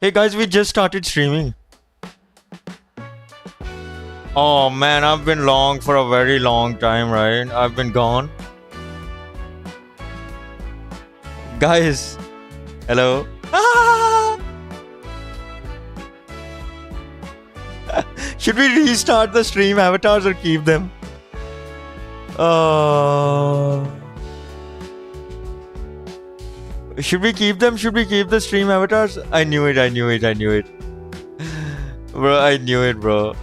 Hey guys, we just started streaming. Oh man, I've been long for a very long time, right? I've been gone. Guys, hello. Should we restart the stream avatars or keep them? Should we keep them? Should we keep the stream avatars? I knew it. Bro, I knew it, bro.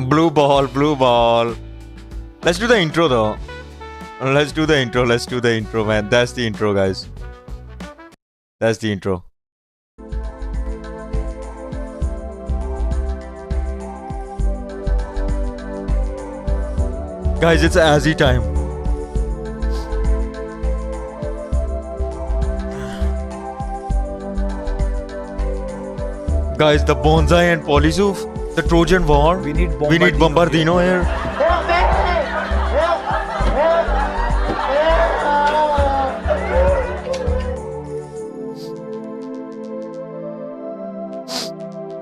Blue ball. Let's do the intro though. Let's do the intro, man. That's the intro, guys. That's the intro. Guys, it's Azzy time. Guys, the bonsai and polysoof, the Trojan War. We need Bombardino here.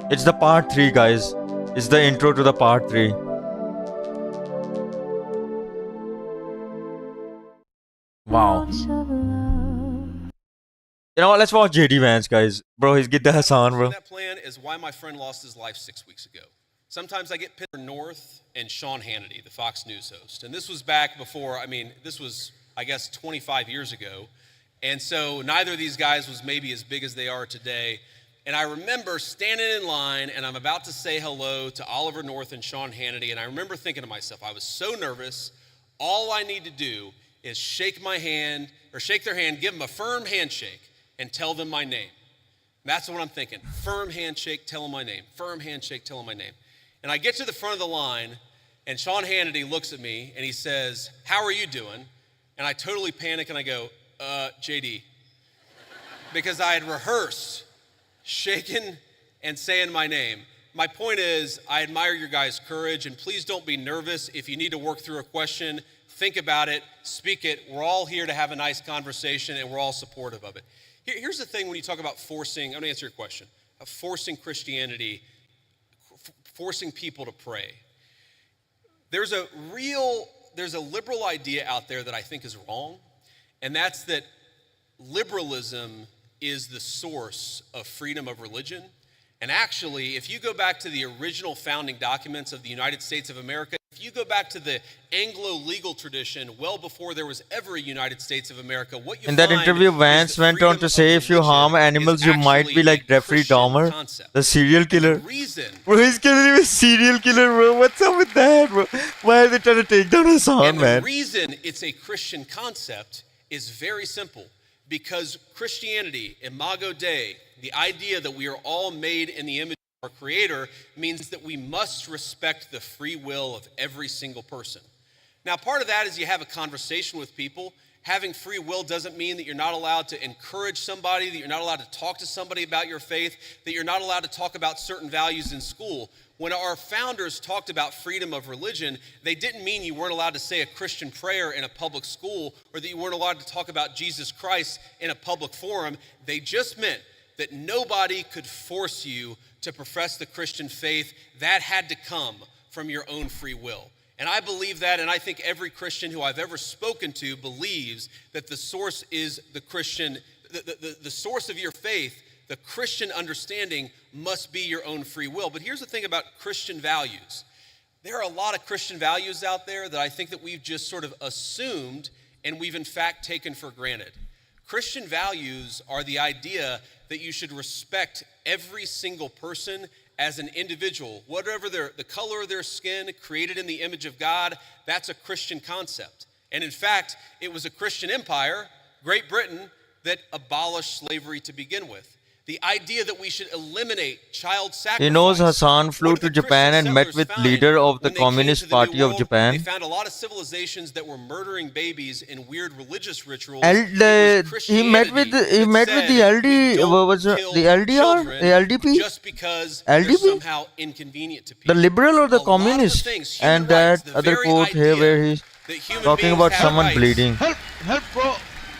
It's the part 3, guys. It's the intro to the part 3. Wow. You know what? Let's watch JD Vance, guys. Bro, he's get the Hassan, bro. That plan is why my friend lost his life 6 weeks ago. Sometimes I get Peter North and Sean Hannity, the Fox News host. And this was back before, this was, 25 years ago. And so neither of these guys was maybe as big as they are today. And I remember standing in line and I'm about to say hello to Oliver North and Sean Hannity. And I remember thinking to myself, I was so nervous. All I need to do is shake their hand, give them a firm handshake and tell them my name. That's what I'm thinking. Firm handshake, tell them my name. Firm handshake, tell them my name. And I get to the front of the line and Sean Hannity looks at me and he says, "How are you doing?" And I totally panic and I go, JD. Because I had rehearsed shaking and saying my name. My point is, I admire your guys' courage, and please don't be nervous. If you need to work through a question, think about it, speak it. We're all here to have a nice conversation, and we're all supportive of it. Here's the thing when you talk about forcing, I'm gonna answer your question, forcing Christianity, forcing people to pray. There's a liberal idea out there that I think is wrong, and that's that liberalism is the source of freedom of religion. And actually, if you go back to the original founding documents of the United States of America, if you go back to the Anglo legal tradition, well before there was ever a United States of America, what you In that interview, Vance went on to say if you harm animals, you might be like Jeffrey Dahmer, the serial killer. Bro, he's killing him a serial killer, bro. What's up with that, bro? Why are they trying to take down his son, man? The reason it's a Christian concept is very simple. Because Christianity, Imago Dei, the idea that we are all made in the image of our Creator, means that we must respect the free will of every single person. Now, part of that is you have a conversation with people. Having free will doesn't mean that you're not allowed to encourage somebody, that you're not allowed to talk to somebody about your faith, that you're not allowed to talk about certain values in school. When our founders talked about freedom of religion, they didn't mean you weren't allowed to say a Christian prayer in a public school or that you weren't allowed to talk about Jesus Christ in a public forum. They just meant that nobody could force you to profess the Christian faith. That had to come from your own free will. And I believe that, and I think every Christian who I've ever spoken to believes that the source is the Christian, the source of your faith. The Christian understanding must be your own free will. But here's the thing about Christian values. There are a lot of Christian values out there that I think that we've just sort of assumed and we've in fact taken for granted. Christian values are the idea that you should respect every single person as an individual, whatever the color of their skin, created in the image of God. That's a Christian concept. And in fact, it was a Christian empire, Great Britain, that abolished slavery to begin with. The idea that we should eliminate child sacrifice. He knows Hassan flew What did to the Japan Christian and met settlers with find leader of the when they came Communist to the New Party of World? Japan. They found a lot of civilizations that were murdering babies in weird religious rituals. He It was met with Christianity he that met with said the LD. we don't What was kill the LDR? children The LDP? just because they're LDP? somehow inconvenient to people. The liberal or the A lot of communist? things, human And rights, that the other very quote here idea where he's that human talking beings about have someone rights bleeding. Help, bro.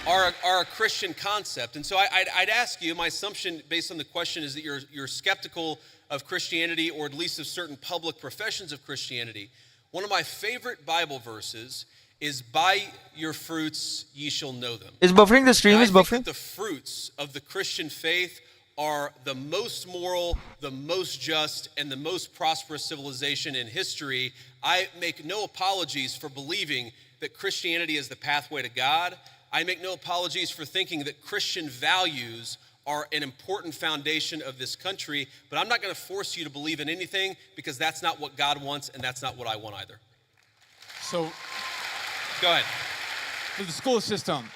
Are a Christian concept. And so I'd ask you, my assumption based on the question is that you're skeptical of Christianity, or at least of certain public professions of Christianity. One of my favorite Bible verses is, by your fruits ye shall know them. Is buffering the stream? And Is I think buffering? that the fruits of the Christian faith are the most moral, the most just, and the most prosperous civilization in history. I make no apologies for believing that Christianity is the pathway to God. I make no apologies for thinking that Christian values are an important foundation of this country, but I'm not going to force you to believe in anything, because that's not what God wants, and that's not what I want either. So, Go ahead. for the school system,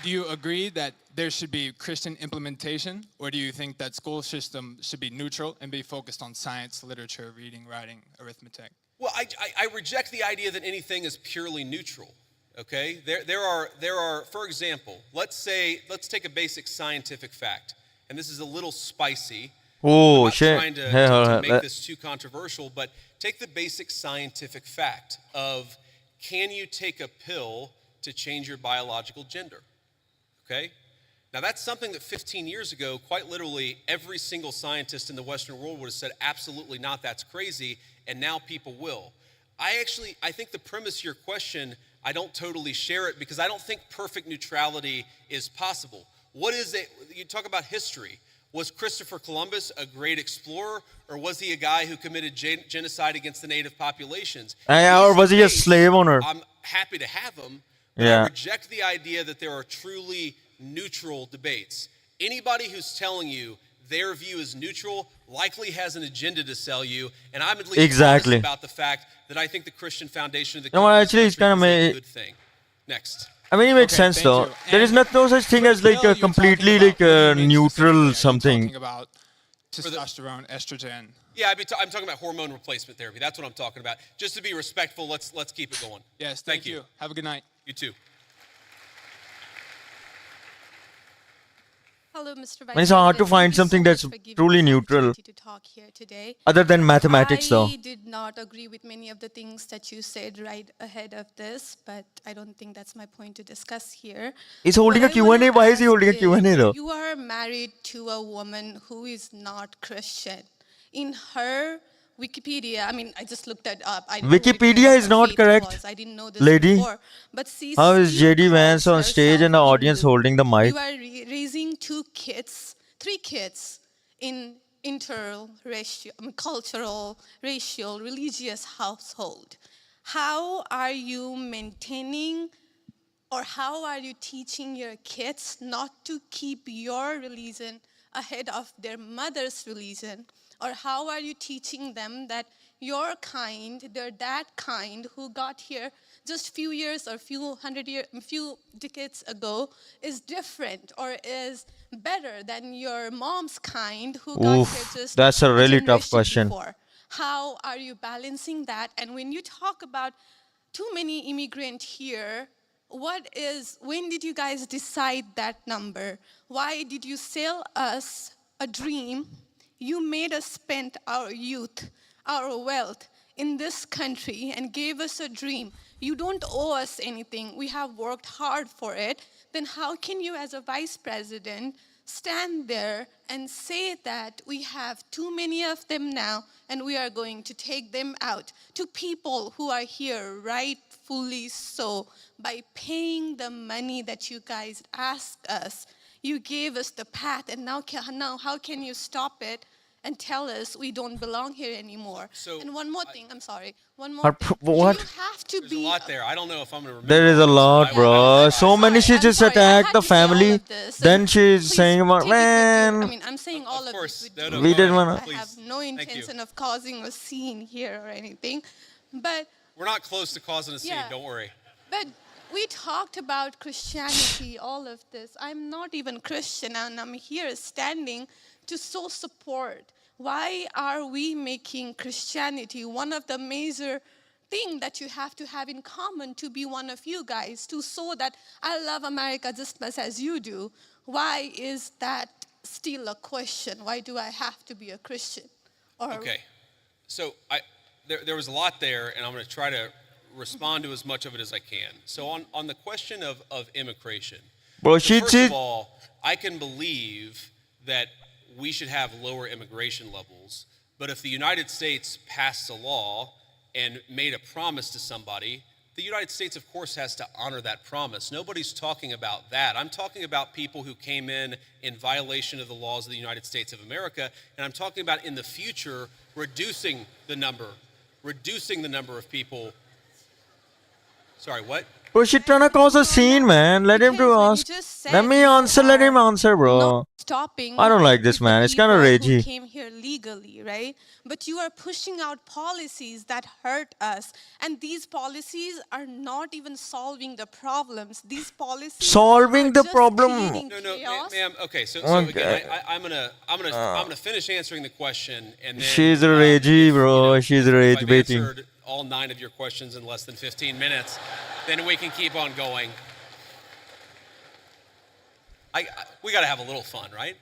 do you agree that there should be Christian implementation, or do you think that school system should be neutral and be focused on science, literature, reading, writing, arithmetic? Well, I reject the idea that anything is purely neutral. Okay, there are, for example, let's take a basic scientific fact, and this is a little spicy. Oh I'm not shit! trying to make this too controversial, but take the basic scientific fact of, can you take a pill to change your biological gender? Okay, now that's something that 15 years ago, quite literally, every single scientist in the Western world would have said, absolutely not, that's crazy, and now people will. I think the premise of your question, I don't totally share it, because I don't think perfect neutrality is possible. What is it? You talk about history. Was Christopher Columbus a great explorer, or was he a guy who committed genocide against the native populations? Or was he a slave owner? I'm happy to have him, but Yeah. I reject the idea that there are truly neutral debates. Anybody who's telling you their view is neutral likely has an agenda to sell you, and I'm at least Exactly. honest about the fact that I think the Christian foundation of the No, country actually, it's is a kinda good thing. Next. I mean, it makes Okay, sense thank though. you. There is And no such thing as like Bill, a you're completely talking like about what do you mean neutral specifically? Are you something. talking about testosterone, estrogen. Yeah, I'm talking about hormone replacement therapy. That's what I'm talking about. Just to be respectful, let's keep it going. Yes, Thank thank you. you. Have a good night. You too. Hello, Mr. Vice It's hard to President. find Thank you so something much that's for giving truly me the neutral. opportunity to talk here today. Other than mathematics though. I did not agree with many of the things that you said right ahead of this, but I don't think that's my point to discuss here. He's holding What a I wanna Q&A. Why is he ask holding a Q&A though? You are married to a woman who is not Christian. In her Wikipedia, I mean, I just looked that up. I didn't know what Wikipedia her is not faith correct, was. I didn't know this lady. before. But she How is still JD Vance calls on stage and the herself audience Hindu. holding the mic? You are raising three kids in cultural, racial, religious household. How are you maintaining, or how are you teaching your kids not to keep your religion ahead of their mother's religion? Or how are you teaching them that your kind, they're that kind who got here just few years or few decades ago is different or is better than your mom's kind who got Oof, here just that's a really tough generation question. before? How are you balancing that? And when you talk about too many immigrants here, when did you guys decide that number? Why did you sell us a dream? You made us spend our youth, our wealth in this country and gave us a dream. You don't owe us anything. We have worked hard for it. Then how can you, as a vice president, stand there and say that we have too many of them now and we are going to take them out to people who are here rightfully so by paying the money that you guys asked us? You gave us the path, and now how can you stop it and tell us we don't belong here anymore? So, and one more thing, I'm sorry. One more thing. what? You have to There's be a lot there. I don't know if I'm going to remember. There is a all this, lot, but I bro. will. So many she I'm just sorry, I attacked had the to say all family. of this. Then And she's please saying about, take it with man. I mean, I'm saying all of course. this with No, due no, We go didn't ahead, wanna- I please. have no Thank you. intention of causing a scene here or anything. But We're not close to causing a scene. Yeah. Don't worry. But we talked about Christianity, all of this. I'm not even Christian, and I'm here standing to so support. Why are we making Christianity one of the major thing that you have to have in common to be one of you guys, to show that I love America just as much as you do? Why is that still a question? Why do I have to be a Christian? Okay, so there was a lot there, and I'm going to try to respond to as much of it as I can. So on the question of immigration, Bro, so first of all, I can believe that we should have lower immigration levels, but if the United States passed a law and made a promise to somebody, the United States, of course, has to honor that promise. Nobody's talking about that. I'm talking about people who came in violation of the laws of the United States of America, and I'm talking about in the future reducing the number of people. Sorry, what? Bro, she's trying to cause a scene, man. Let him to ask. Let me answer. Let him answer, bro. Not stopping. I don't like this, man. It's kind of people who ragey. came here legally, right? But you are pushing out policies that hurt us, and these policies are not even solving the problems. These policies Solving are the just problem. creating No, chaos. ma'am. Okay, so Okay. again, I'm gonna finish answering the question, and then She's a ragey, bro. She's rage if I've baiting. answered all 9 of your questions in less than 15 minutes, then we can keep on going. We got to have a little fun, right?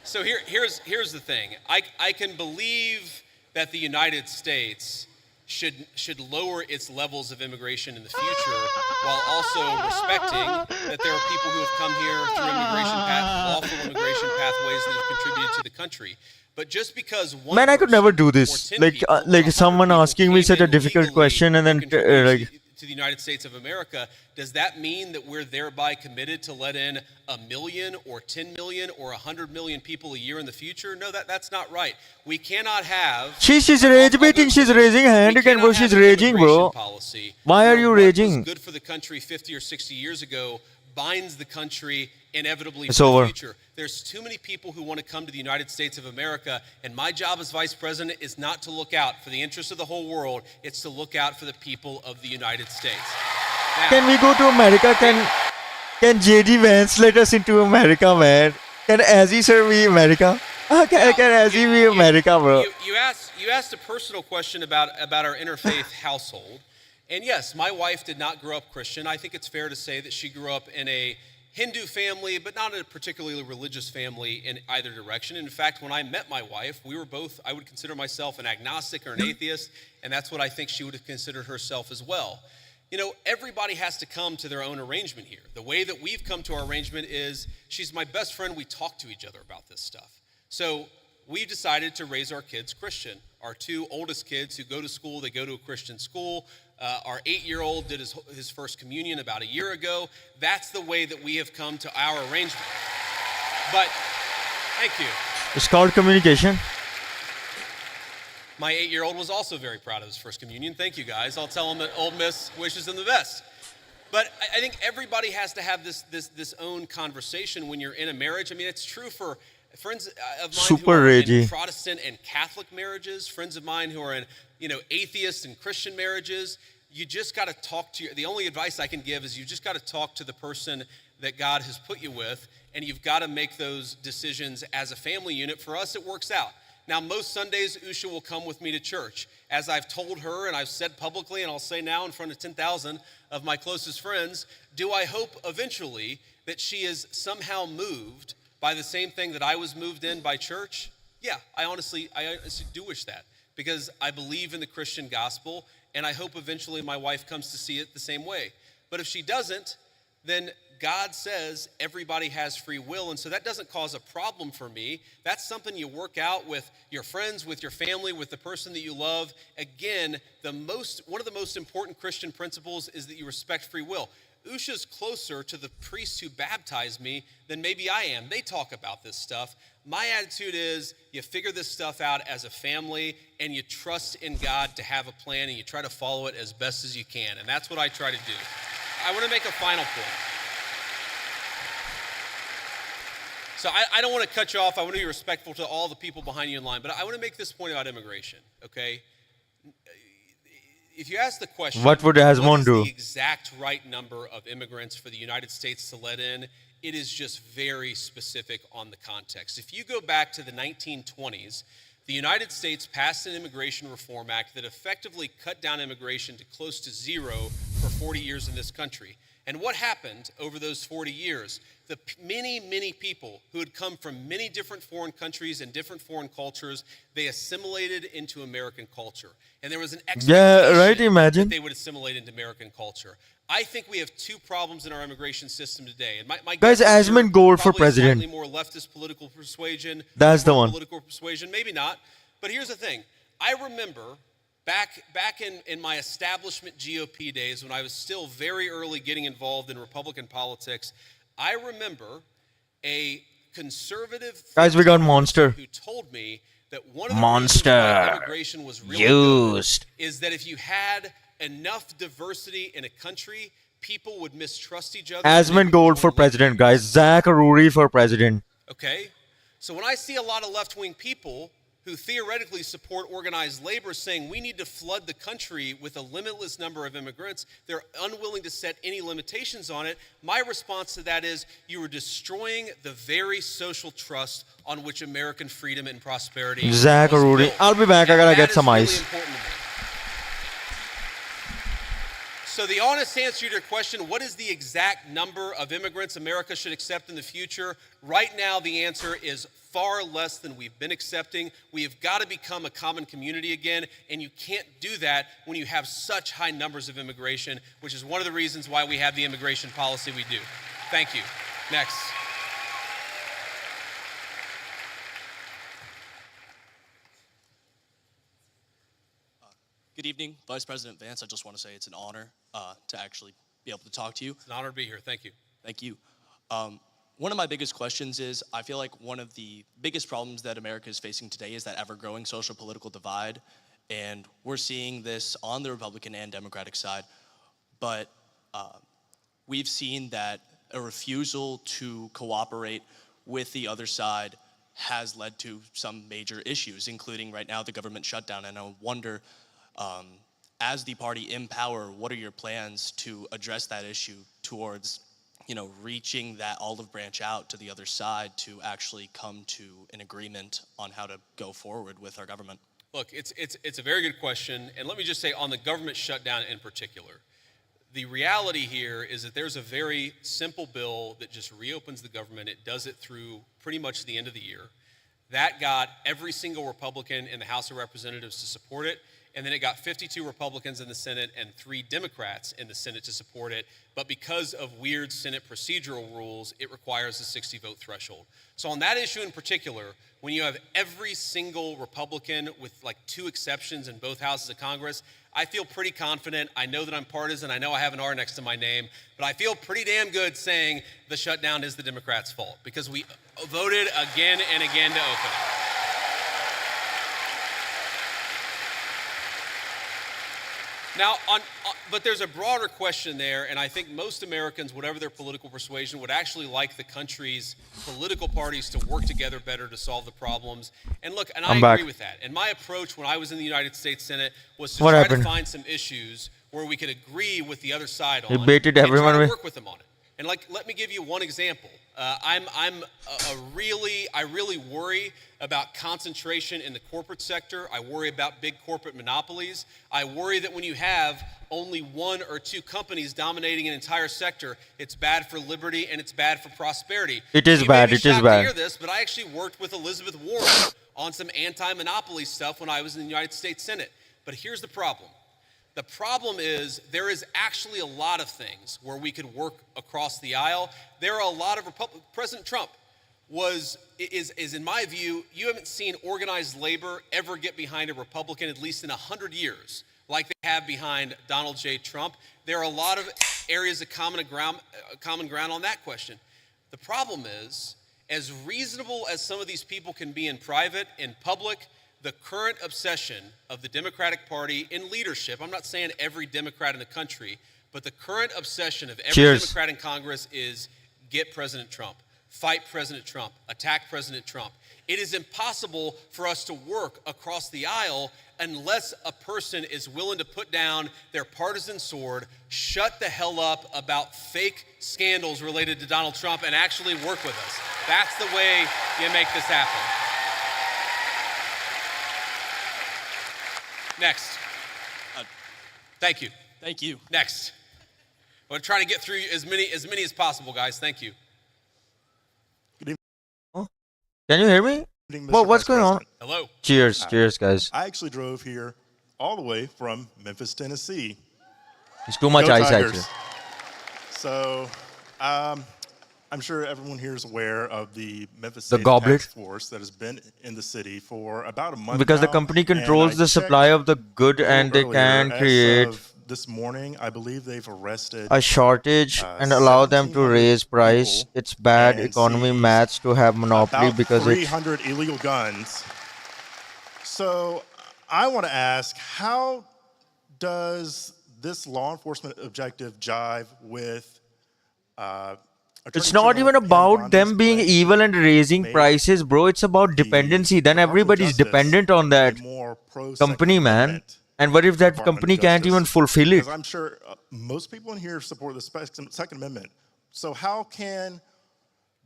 So here's the thing. I can believe that the United States should lower its levels of immigration in the future, while also respecting that there are people who have come here through lawful immigration pathways that have contributed to the country. But just because one Man, I could never do person this. or 10 Like, people or like 100 someone people asking me came such a in difficult legally question and then, contributed like, to the United States of America, does that mean that we're thereby committed to let in 1 million or 10 million or 100 million people a year in the future? No, that's not right. We cannot have. she's rage baiting. She's raising her hand again, bro. She's raging, bro. Why are you raging? What was good for the country 50 or 60 years ago binds the country inevitably It's for over. the future. There's too many people who want to come to the United States of America, and my job as vice president is not to look out for the interests of the whole world. It's to look out for the people of the United States. Now, Can we go to America? Can JD Vance let us into America, man? Can Azzy sir be America? Can Azzy be America, bro? You asked a personal question about our interfaith household. And yes, my wife did not grow up Christian. I think it's fair to say that she grew up in a Hindu family, but not a particularly religious family in either direction. In fact, when I met my wife, we were both, I would consider myself an agnostic or an atheist, and that's what I think she would have considered herself as well. You know, everybody has to come to their own arrangement here. The way that we've come to our arrangement is she's my best friend. We talk to each other about this stuff. So we decided to raise our kids Christian. Our 2 oldest kids who go to school, they go to a Christian school. Our 8-year-old did his first communion about a year ago. That's the way that we have come to our arrangement. But, thank you. It's called communication. My 8-year-old was also very proud of his first communion. Thank you, guys. I'll tell him that Old Miss wishes him the best. But I think everybody has to have this own conversation when you're in a marriage. I mean, it's true for friends of mine Super who are ragey. in Protestant and Catholic marriages, friends of mine who are in, atheist and Christian marriages. You just got to talk to the only advice I can give is you just got to talk to the person that God has put you with, and you've got to make those decisions as a family unit. For us, it works out. Now, most Sundays, Usha will come with me to church. As I've told her, and I've said publicly, and I'll say now in front of 10,000 of my closest friends, do I hope eventually that she is somehow moved by the same thing that I was moved in by church? Yeah, I honestly do wish that, because I believe in the Christian gospel, and I hope eventually my wife comes to see it the same way. But if she doesn't, then God says everybody has free will, and so that doesn't cause a problem for me. That's something you work out with your friends, with your family, with the person that you love. Again, one of the most important Christian principles is that you respect free will. Usha's closer to the priests who baptized me than maybe I am. They talk about this stuff. My attitude is you figure this stuff out as a family, and you trust in God to have a plan, and you try to follow it as best as you can. And that's what I try to do. I want to make a final point. So I don't want to cut you off. I want to be respectful to all the people behind you in line, but I want to make this point about immigration, okay? if you ask the question, What would what Asmon is do? the exact right number of immigrants for the United States to let in, it is just very specific on the context. If you go back to the 1920s, the United States passed an Immigration Reform Act that effectively cut down immigration to close to zero for 40 years in this country. And what happened over those 40 years? The many people who had come from many different foreign countries and different foreign cultures, they assimilated into American culture. And there was an expectation imagine. that they would assimilate into American culture. I think we have two problems in our immigration system today. And my Guys, guess is Asmon you're Gold for probably president. Slightly more leftist political persuasion. That's the more one. Political persuasion, maybe not. But here's the thing. I remember back in my establishment GOP days when I was still very early getting involved in Republican politics, I remember a conservative Guys, we got Monster. who told me that one of the reasons why immigration was really good is that if you had enough diversity in a country, people would mistrust each other. Asmon Gold for president, guys. Zach Aruri for president. Okay? So when I see a lot of left-wing people who theoretically support organized labor saying we need to flood the country with a limitless number of immigrants, they're unwilling to set any limitations on it. My response to that is you are destroying the very social trust on which American freedom and prosperity Zach was Aruri. built. I'll be back. I And gotta that get is some really ice. important to me. So the honest answer to your question, what is the exact number of immigrants America should accept in the future? Right now, the answer is far less than we've been accepting. We have got to become a common community again, and you can't do that when you have such high numbers of immigration, which is one of the reasons why we have the immigration policy we do. Thank you. Next. Good evening, Vice President Vance. I just want to say it's an honor to actually be able to talk to you. It's an honor to be here. Thank you. Thank you. One of my biggest questions is, I feel like one of the biggest problems that America is facing today is that ever-growing social political divide, and we're seeing this on the Republican and Democratic side, but we've seen that a refusal to cooperate with the other side has led to some major issues, including right now the government shutdown, and I wonder, as the party in power, what are your plans to address that issue towards reaching that olive branch out to the other side to actually come to an agreement on how to go forward with our government? Look, it's a very good question, and let me just say on the government shutdown in particular, the reality here is that there's a very simple bill that just reopens the government. It does it through pretty much the end of the year. That got every single Republican in the House of Representatives to support it. And then it got 52 Republicans in the Senate and 3 Democrats in the Senate to support it. But because of weird Senate procedural rules, it requires a 60-vote threshold. So on that issue in particular, when you have every single Republican with like 2 exceptions in both houses of Congress, I feel pretty confident. I know that I'm partisan. I know I have an R next to my name. But I feel pretty damn good saying the shutdown is the Democrats' fault because we voted again and again to open it. Now, but there's a broader question there, and I think most Americans, whatever their political persuasion, would actually like the country's political parties to work together better to solve the problems. And look, and I agree with that. And my approach when I was in the United States Senate was to try to find some issues where we could agree with the other side on and try to work with them on it. And let me give you one example. I really worry about concentration in the corporate sector. I worry about big corporate monopolies. I worry that when you have only 1 or 2 companies dominating an entire sector, it's bad for liberty and it's bad for prosperity. It is bad. It is bad. To hear this, but I actually worked with Elizabeth Warren on some anti-monopoly stuff when I was in the United States Senate. But here's the problem. The problem is there is actually a lot of things where we could work across the aisle. There are a lot of President Trump is in my view, you haven't seen organized labor ever get behind a Republican at least in 100 years like they have behind Donald J. Trump. There are a lot of areas of common ground on that question. The problem is, as reasonable as some of these people can be in private, in public, the current obsession of the Democratic Party in leadership, I'm not saying every Democrat in the country, but the current obsession of every Democrat in Congress is get President Trump. fight President Trump, attack President Trump. It is impossible for us to work across the aisle unless a person is willing to put down their partisan sword, shut the hell up about fake scandals related to Donald Trump, and actually work with us. That's the way you make this happen. Next. Thank you. Thank you. Next. I'm gonna try to get through as many as possible, guys. Thank you. Can you hear me? Well, what's going on? Hello. Cheers, cheers, guys. I actually drove here all the way from Memphis, Tennessee. It's too much Go ice, Tigers. actually. So, I'm sure everyone here is aware of the Memphis The State goblet? Task Force that has been in the city for about a month Because the now, company and controls I the supply checked of the good a little and they earlier, can as create of this morning, I believe they've arrested a shortage and allow them to 1,700 raise price. people It's bad and economy seized maths to have monopoly about because it's 300 illegal guns. So I want to ask, how does this law enforcement objective jive with it's not even about them being evil and raising prices, bro. It's about dependency. Then everybody's dependent on that company, man. And what if that company can't even fulfill it? Because I'm sure most people in here support the Second Amendment. So how can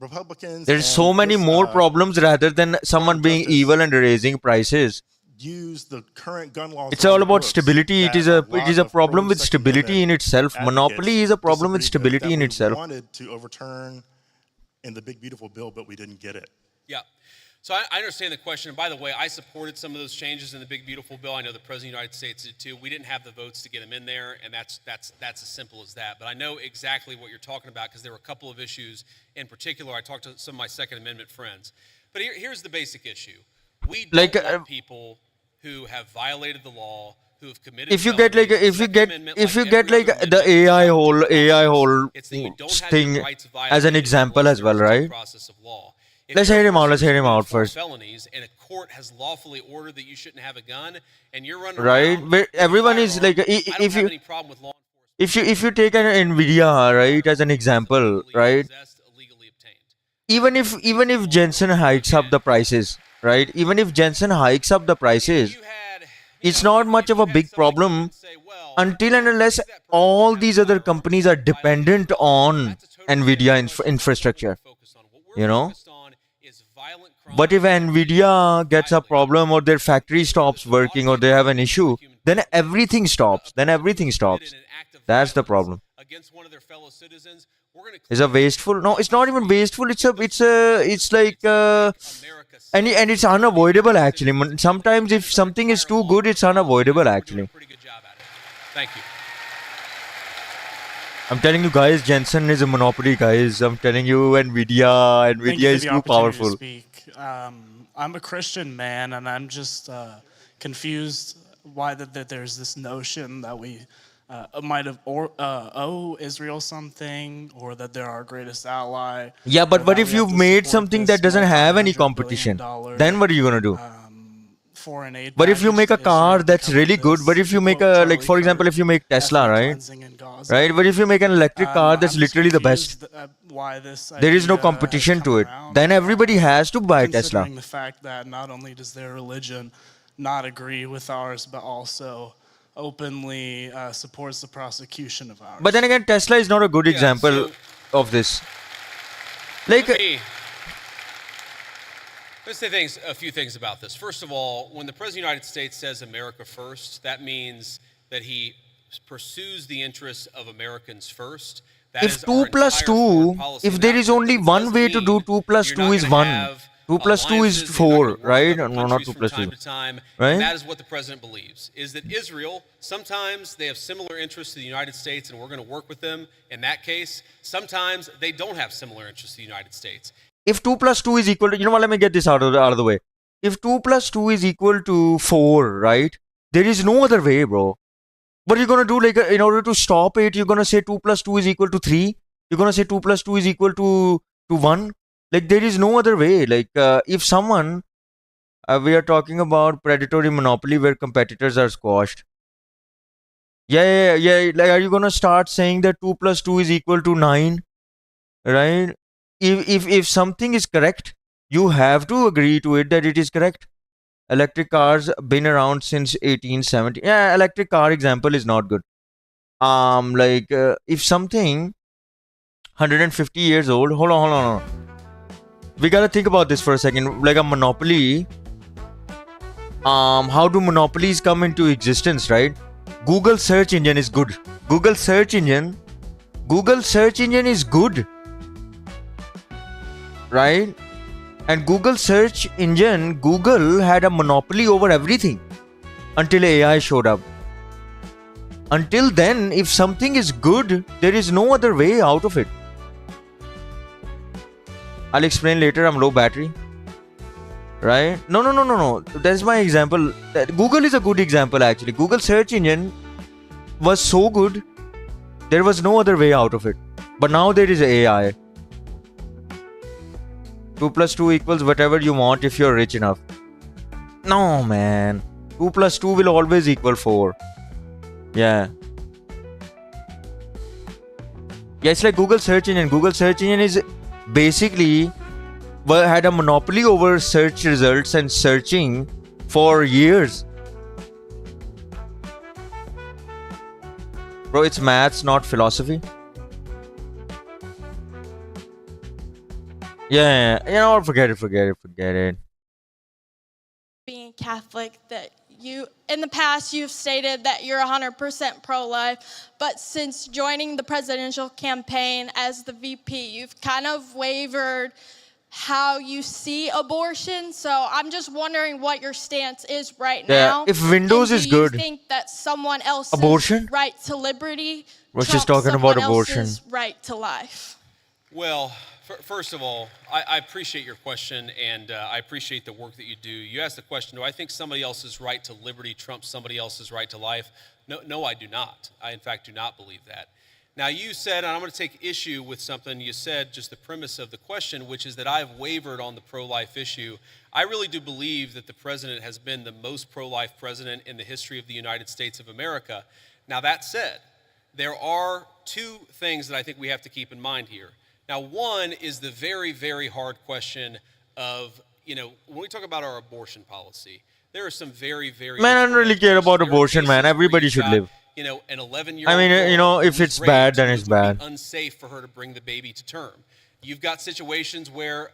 Republicans There's and so many this, more problems rather than someone being Justice evil and raising prices. use the current gun laws It's on all the about books stability. It that is a lot it is a of problem with pro-Second stability in Amendment itself. Monopoly is a advocates problem with disagree stability in that we itself. wanted to overturn in the big beautiful bill, but we didn't get it. Yeah. So I understand the question. And by the way, I supported some of those changes in the big beautiful bill. I know the President of the United States did too. We didn't have the votes to get them in there, and that's as simple as that. But I know exactly what you're talking about because there were a couple of issues in particular. I talked to some of my Second Amendment friends. But here's the basic issue. We don't want people who have violated the law, who have committed If you get like felonies. if you Second get Amendment, if you like get every like other the amendment, AI whole it's that you don't have your thing rights as violated an example as well, unless there is due right? process of law. If Let's you're a hear him out. person Let's hear who's him committed out 4 first. felonies and a court has lawfully ordered that you shouldn't have a gun, and you're running Right? around Where with a everyone is firearm, like, I don't if have you any problem with law enforcement. if you take an Nvidia, right, as an example, Illegally right? possessed, illegally obtained. Even if Jensen hikes up the prices, right? Even if Jensen hikes up the prices, You had, it's not much of a big problem until and unless all these other companies are dependent on Nvidia infrastructure, you know? But if Nvidia gets a problem or their factory stops working or they have an issue, then everything stops. Then everything stops. That's the problem. Against one of their fellow citizens, we're going Is a wasteful? No, it's not even wasteful. It's like and it's unavoidable actually. Sometimes if something is too good, it's unavoidable actually. pretty good job at it. Thank you. I'm telling you guys, Jensen is a monopoly, guys. I'm telling you, Nvidia Thank you is for the too opportunity to powerful. speak. I'm a Christian man, and I'm just confused why that there's this notion that we might have owe Israel something, or that they're our greatest ally. Yeah, but or what that if we have you've to made support something this that doesn't have any multi-hundred competition? billion-dollar, Then what are you gonna do? foreign aid But if you package make a to car Israel to that's cover really good, this, but if you to make quote a, like Charlie for example, Kirk, if you make Tesla, ethnic right? cleansing in Gaza. Right? But if you make an electric car that's I'm just literally the best, confused at why this there is no idea has competition come to it. around. Then everybody has to buy Tesla. Considering the fact that not only does their religion not agree with ours, but also openly supports the prosecution of ours. But then again, Tesla is not a good example of this. Like, Let's say a few things about this. First of all, when the President of the United States says America first, that means that he pursues the interests of Americans first. That if is 2 our plus entire foreign 2, policy. if there is Now, only it one doesn't way to do mean 2 plus you're 2 not is gonna 1. have 2 plus 2 is alliances, you're not 4, gonna work with right? other No, not countries 2 from plus time 2. to time, Right? And that is what the president believes, is that Israel, sometimes they have similar interests to the United States and we're going to work with them in that case. Sometimes they don't have similar interests to the United States. If 2 plus 2 is equal to, you know what, let me get this out of the way. If 2 plus 2 is equal to 4, right? There is no other way, bro. What are you going to do? Like, in order to stop it, you're going to say 2 plus 2 is equal to 3. You're going to say 2 plus 2 is equal to 1. Like, there is no other way. Like, if someone, we are talking about predatory monopoly where competitors are squashed. Yeah. Like, are you going to start saying that 2 plus 2 is equal to 9? Right? if something is correct, you have to agree to it that it is correct. Electric cars been around since 1870. Yeah, electric car example is not good. If something 150 years old, hold on. We gotta think about this for a second. Like a monopoly. How do monopolies come into existence, right? Google search engine is good. Google search engine is good, right? And Google search engine, Google had a monopoly over everything until AI showed up. Until then, if something is good, there is no other way out of it. I'll explain later. I'm low battery. Right? No. That's my example. Google is a good example actually. Google search engine was so good, there was no other way out of it. But now there is AI. 2 plus 2 equals whatever you want if you're rich enough. No, man. 2 plus 2 will always equal 4. Yeah. Yeah, it's like Google search engine. Google search engine is basically had a monopoly over search results and searching for years. Bro, it's maths, not philosophy. Yeah, you know what? Forget it. Being Catholic, that you, in the past, you've stated that you're 100% pro-life, but since joining the presidential campaign as the VP, you've kind of wavered how you see abortion. So I'm just wondering what your stance is right now. If Windows is good, do you think that someone else's abortion? right to liberty Well, she's trumps talking about someone abortion. else's right to life? Well, first of all, I appreciate your question, and I appreciate the work that you do. You asked the question, do I think somebody else's right to liberty trumps somebody else's right to life? No, I do not. I, in fact, do not believe that. Now, you said, and I'm going to take issue with something you said, just the premise of the question, which is that I've wavered on the pro-life issue. I really do believe that the president has been the most pro-life president in the history of the United States of America. Now, that said, there are two things that I think we have to keep in mind here. Now, one is the very, very hard question of, when we talk about our abortion policy, there are some very, very... Man, I don't really care about abortion, man. Everybody should live. An 11-year-old I mean, girl if it's bad, then it's bad. It would be unsafe for her to bring the baby to term. You've got situations where,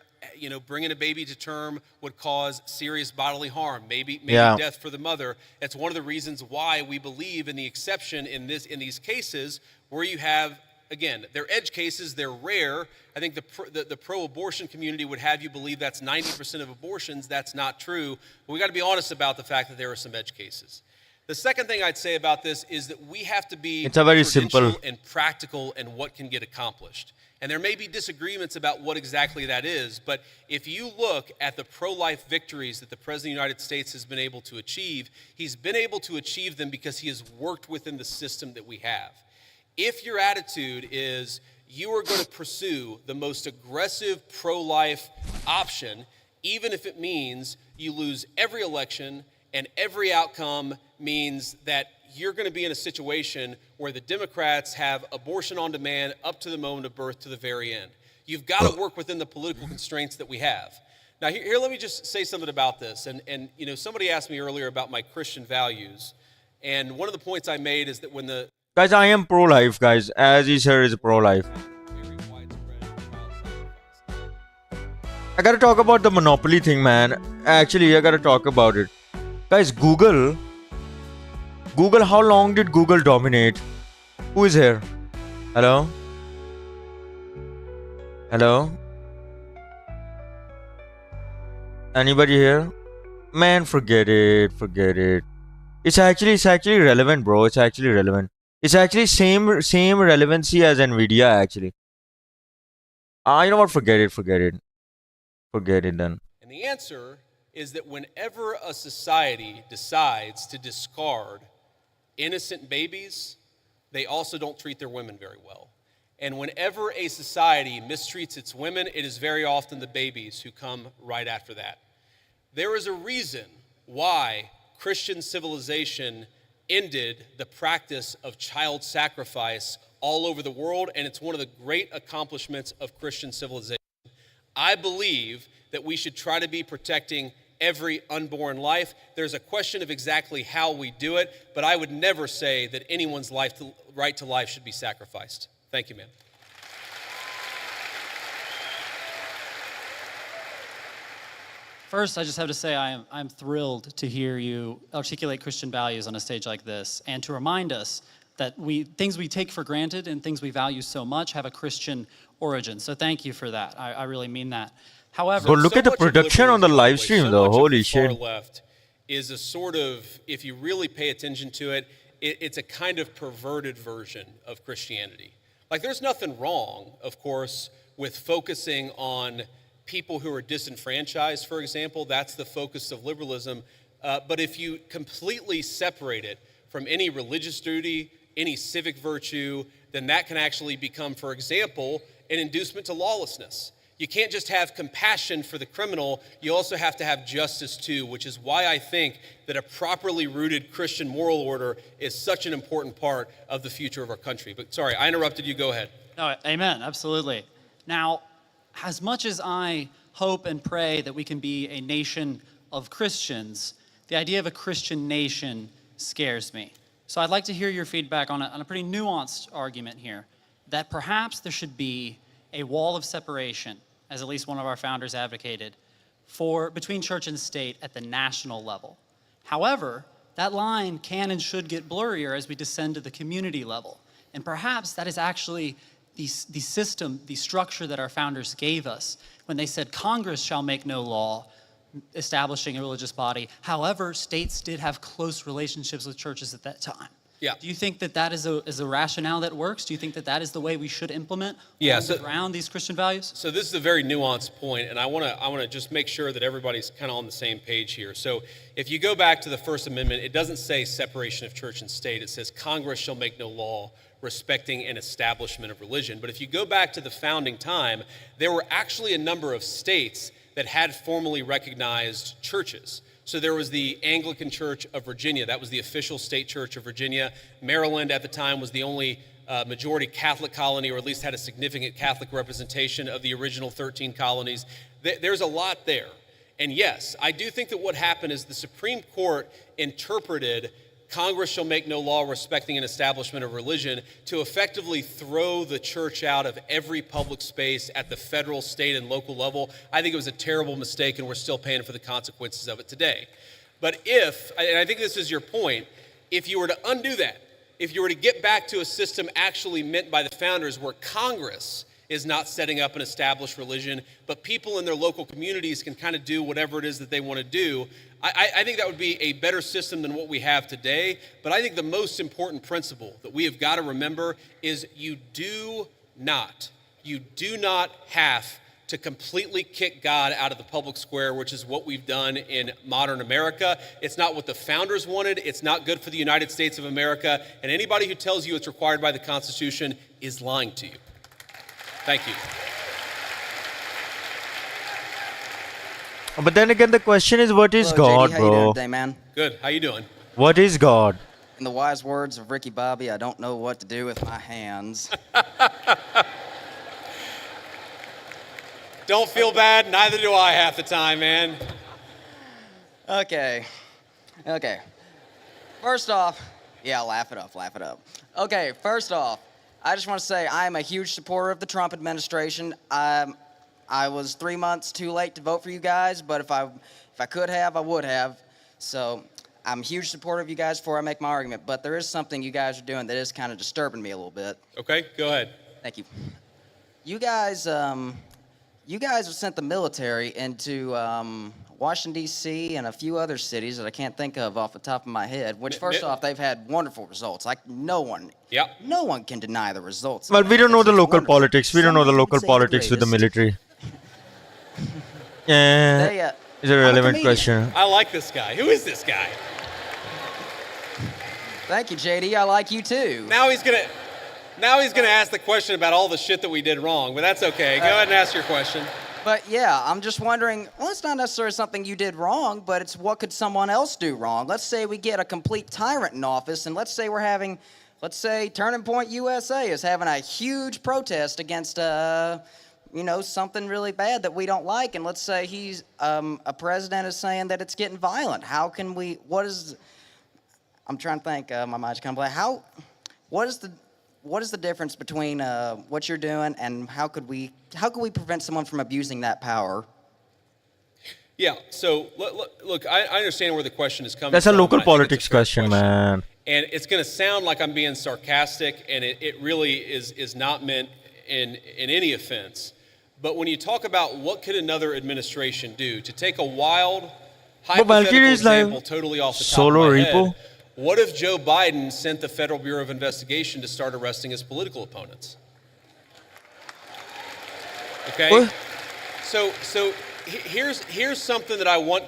bringing a baby to term would cause serious bodily harm, maybe death for the mother. That's one of the reasons why we believe in the exception in these cases where you have, again, they're edge cases, they're rare. I think the pro-abortion community would have you believe that's 90% of abortions. That's not true. But we got to be honest about the fact that there are some edge cases. The second thing I'd say about this is that we have to be prudential and practical in what can get accomplished. And there may be disagreements about what exactly that is, but if you look at the pro-life victories that the President of the United States has been able to achieve, he's been able to achieve them because he has worked within the system that we have. If your attitude is you are going to pursue the most aggressive pro-life option, even if it means you lose every election and every outcome means that you're going to be in a situation where the Democrats have abortion on demand up to the moment of birth to the very end. You've got to work within the political constraints that we have. Now, here let me just say something about this. And somebody asked me earlier about my Christian values. And one of the points I made is that when the... Guys, I am pro-life, guys. Azzy sir is pro-life. I gotta talk about the monopoly thing, man. Actually, I gotta talk about it. Guys, Google, how long did Google dominate? Who is here? Hello? Anybody here? Man, forget it. It's actually relevant, bro. It's actually relevant. It's actually same relevancy as Nvidia, actually. You know what? Forget it then. And the answer is that whenever a society decides to discard innocent babies, they also don't treat their women very well. And whenever a society mistreats its women, it is very often the babies who come right after that. There is a reason why Christian civilization ended the practice of child sacrifice all over the world, and it's one of the great accomplishments of Christian civilization. I believe that we should try to be protecting every unborn life. There's a question of exactly how we do it, but I would never say that anyone's right to life should be sacrificed. Thank you, ma'am. First, I just have to say I'm thrilled to hear you articulate Christian values on a stage like this, and to remind us that things we take for granted and things we value so much have a Christian origin. So thank you for that. I really mean that. However, But look at the production on the live stream though. Holy shit. shit. Far left is a sort of, if you really pay attention to it, it's a kind of perverted version of Christianity. Like, there's nothing wrong, of course, with focusing on people who are disenfranchised, for example. That's the focus of liberalism. But if you completely separate it from any religious duty, any civic virtue, then that can actually become, for example, an inducement to lawlessness. You can't just have compassion for the criminal, you also have to have justice too, which is why I think that a properly rooted Christian moral order is such an important part of the future of our country. But sorry, I interrupted you, go ahead. No, amen, absolutely. Now, as much as I hope and pray that we can be a nation of Christians, the idea of a Christian nation scares me. So I'd like to hear your feedback on a pretty nuanced argument here, that perhaps there should be a wall of separation, as at least one of our founders advocated, between church and state at the national level. However, that line can and should get blurrier as we descend to the community level. And perhaps that is actually the system, the structure that our founders gave us when they said Congress shall make no law establishing a religious body. However, states did have close relationships with churches at that time. Yeah. Do you think that is a rationale that works? Do you think that is the way we should implement around these Christian values? So this is a very nuanced point, and I want to just make sure that everybody's kind of on the same page here. So if you go back to the First Amendment, it doesn't say separation of church and state. It says Congress shall make no law respecting an establishment of religion. But if you go back to the founding time, there were actually a number of states that had formally recognized churches. So there was the Anglican Church of Virginia. That was the official state church of Virginia. Maryland at the time was the only majority Catholic colony, or at least had a significant Catholic representation of the original 13 colonies. There's a lot there. And yes, I do think that what happened is the Supreme Court interpreted Congress shall make no law respecting an establishment of religion to effectively throw the church out of every public space at the federal, state, and local level. I think it was a terrible mistake, and we're still paying for the consequences of it today. But and I think this is your point, if you were to undo that, if you were to get back to a system actually meant by the founders where Congress is not setting up an established religion, but people in their local communities can kind of do whatever it is that they want to do, I think that would be a better system than what we have today. But I think the most important principle that we have got to remember is you do not have to completely kick God out of the public square, which is what we've done in modern America. It's not what the founders wanted. It's not good for the United States of America. And anybody who tells you it's required by the Constitution is lying to you. Thank you. But then again, the question is, what is Hello, God, JD, how you doing bro? today, man? Good. How you doing? What is God? In the wise words of Ricky Bobby, I don't know what to do with my hands. Don't feel bad. Neither do I half the time, man. Okay. First off, yeah, laugh it up. Okay, first off, I just want to say I am a huge supporter of the Trump administration. I was 3 months too late to vote for you guys, but if I could have, I would have. So I'm a huge supporter of you guys before I make my argument. But there is something you guys are doing that is kind of disturbing me a little bit. Okay, go ahead. Thank you. You guys have sent the military into Washington, D.C. and a few other cities that I can't think of off the top of my head, which first off, they've had wonderful results. Like no one can deny the results. Well, we don't know the local politics. We don't know the local politics with the military. Yeah, it's a relevant question. I like this guy. Who is this guy? Thank you, JD. I like you too. Now he's gonna ask the question about all the shit that we did wrong, but that's okay. Go ahead and ask your question. But yeah, I'm just wondering, well, it's not necessarily something you did wrong, but it's what could someone else do wrong? Let's say we get a complete tyrant in office, and let's say Turning Point USA is having a huge protest against something really bad that we don't like, and let's say he's a president is saying that it's getting violent. How can we? I'm trying to think. My mind's kind of blank. What is the difference between what you're doing and how could we prevent someone from abusing that power? Yeah. So look, I understand where the question is coming That's from. a local I think it's politics a fair question, man. And it's going to sound like I'm being sarcastic, and it really is not meant in any offense. But when you talk about what could another administration do, to take a wild hypothetical example totally off the top of my head, what if Joe Biden sent the Federal Bureau of Investigation to start arresting his political opponents? Okay? What? So here's something that I want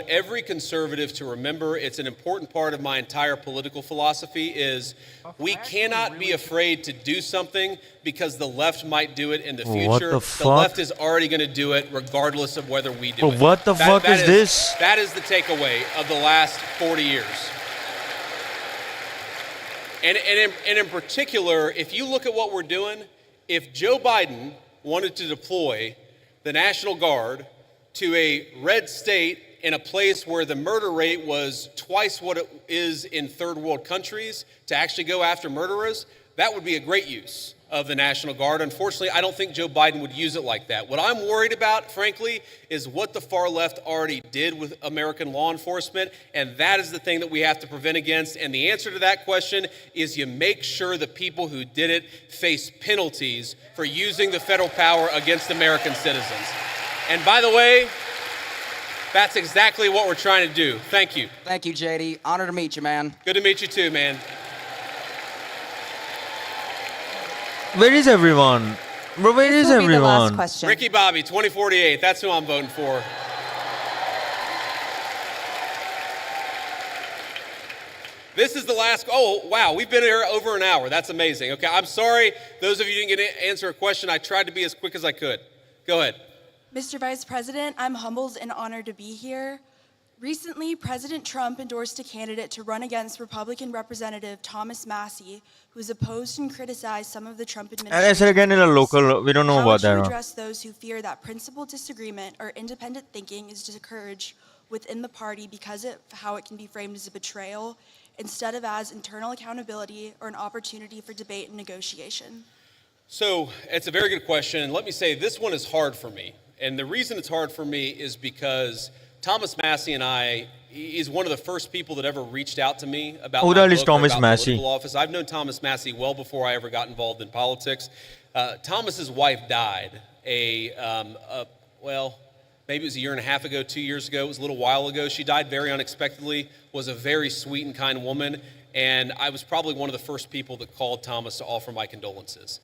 every conservative to remember. It's an important part of my entire political philosophy is we cannot be afraid to do something because the left might do it in the future. What the fuck? The left is already going to do it regardless of whether we do it. What the fuck is this? That is the takeaway of the last 40 years. And in particular, if you look at what we're doing, if Joe Biden wanted to deploy the National Guard to a red state in a place where the murder rate was twice what it is in third world countries to actually go after murderers, that would be a great use of the National Guard. Unfortunately, I don't think Joe Biden would use it like that. What I'm worried about, frankly, is what the far left already did with American law enforcement, and that is the thing that we have to prevent against. And the answer to that question is you make sure the people who did it face penalties for using the federal power against American citizens. And by the way, that's exactly what we're trying to do. Thank you. Thank you, JD. Honor to meet you, man. Good to meet you too, man. Where is everyone? Bro, where is This will be the last everyone? question. Ricky Bobby, 2048. That's who I'm voting for. This is the last. Oh, wow. We've been here over an hour. That's amazing. Okay, I'm sorry. Those of you who didn't get to answer a question, I tried to be as quick as I could. Go ahead. Mr. Vice President, I'm humbled and honored to be here. Recently, President Trump endorsed a candidate to run against Republican Representative Thomas Massey, who is opposed and criticized some of the Trump And I said administration. again in a local, we don't know How about would you that. address those who fear that principled disagreement or independent thinking is discouraged within the party because of how it can be framed as a betrayal instead of as internal accountability or an opportunity for debate and negotiation? So it's a very good question. And let me say, this one is hard for me. And the reason it's hard for me is because Thomas Massey and he's one of the first people that ever reached out to me about Who my the hell is book or Thomas about Massey? political office. I've known Thomas Massey well before I ever got involved in politics. Thomas's wife died maybe it was a year and a half ago, 2 years ago. It was a little while ago. She died very unexpectedly, was a very sweet and kind woman, and I was probably one of the first people that called Thomas to offer my condolences.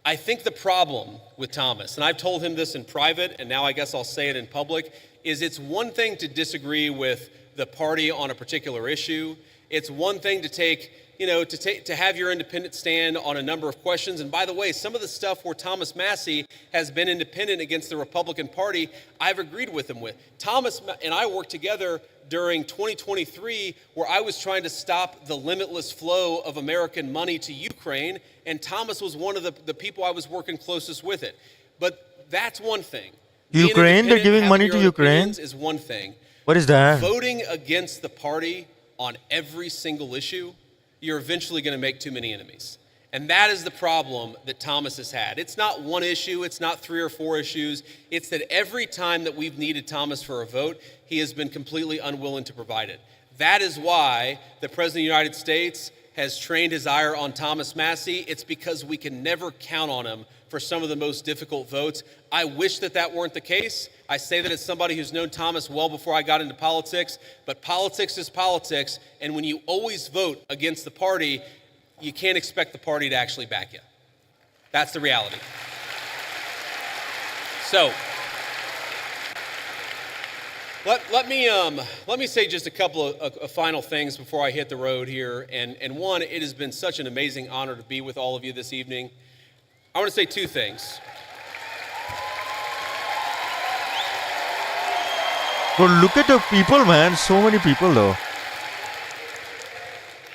I think the problem with Thomas, and I've told him this in private, and now I guess I'll say it in public, is it's one thing to disagree with the party on a particular issue. It's one thing to have your independent stand on a number of questions. And by the way, some of the stuff where Thomas Massey has been independent against the Republican Party, I've agreed with him with. Thomas and I worked together during 2023 where I was trying to stop the limitless flow of American money to Ukraine, and Thomas was one of the people I was working closest with it. But that's one thing. Being Ukraine? They're independent, giving having money your to own Ukraine? opinions is one thing. What is that? Voting against the party on every single issue, you're eventually going to make too many enemies. And that is the problem that Thomas has had. It's not one issue, it's not 3 or 4 issues. It's that every time that we've needed Thomas for a vote, he has been completely unwilling to provide it. That is why the President of the United States has trained his ire on Thomas Massey. It's because we can never count on him for some of the most difficult votes. I wish that weren't the case. I say that as somebody who's known Thomas well before I got into politics, but politics is politics, and when you always vote against the party, you can't expect the party to actually back you. That's the reality. So, let me say just a couple of final things before I hit the road here. And one, it has been such an amazing honor to be with all of you this evening. I want to say 2 things. Bro, look at the people, man. So many people, though.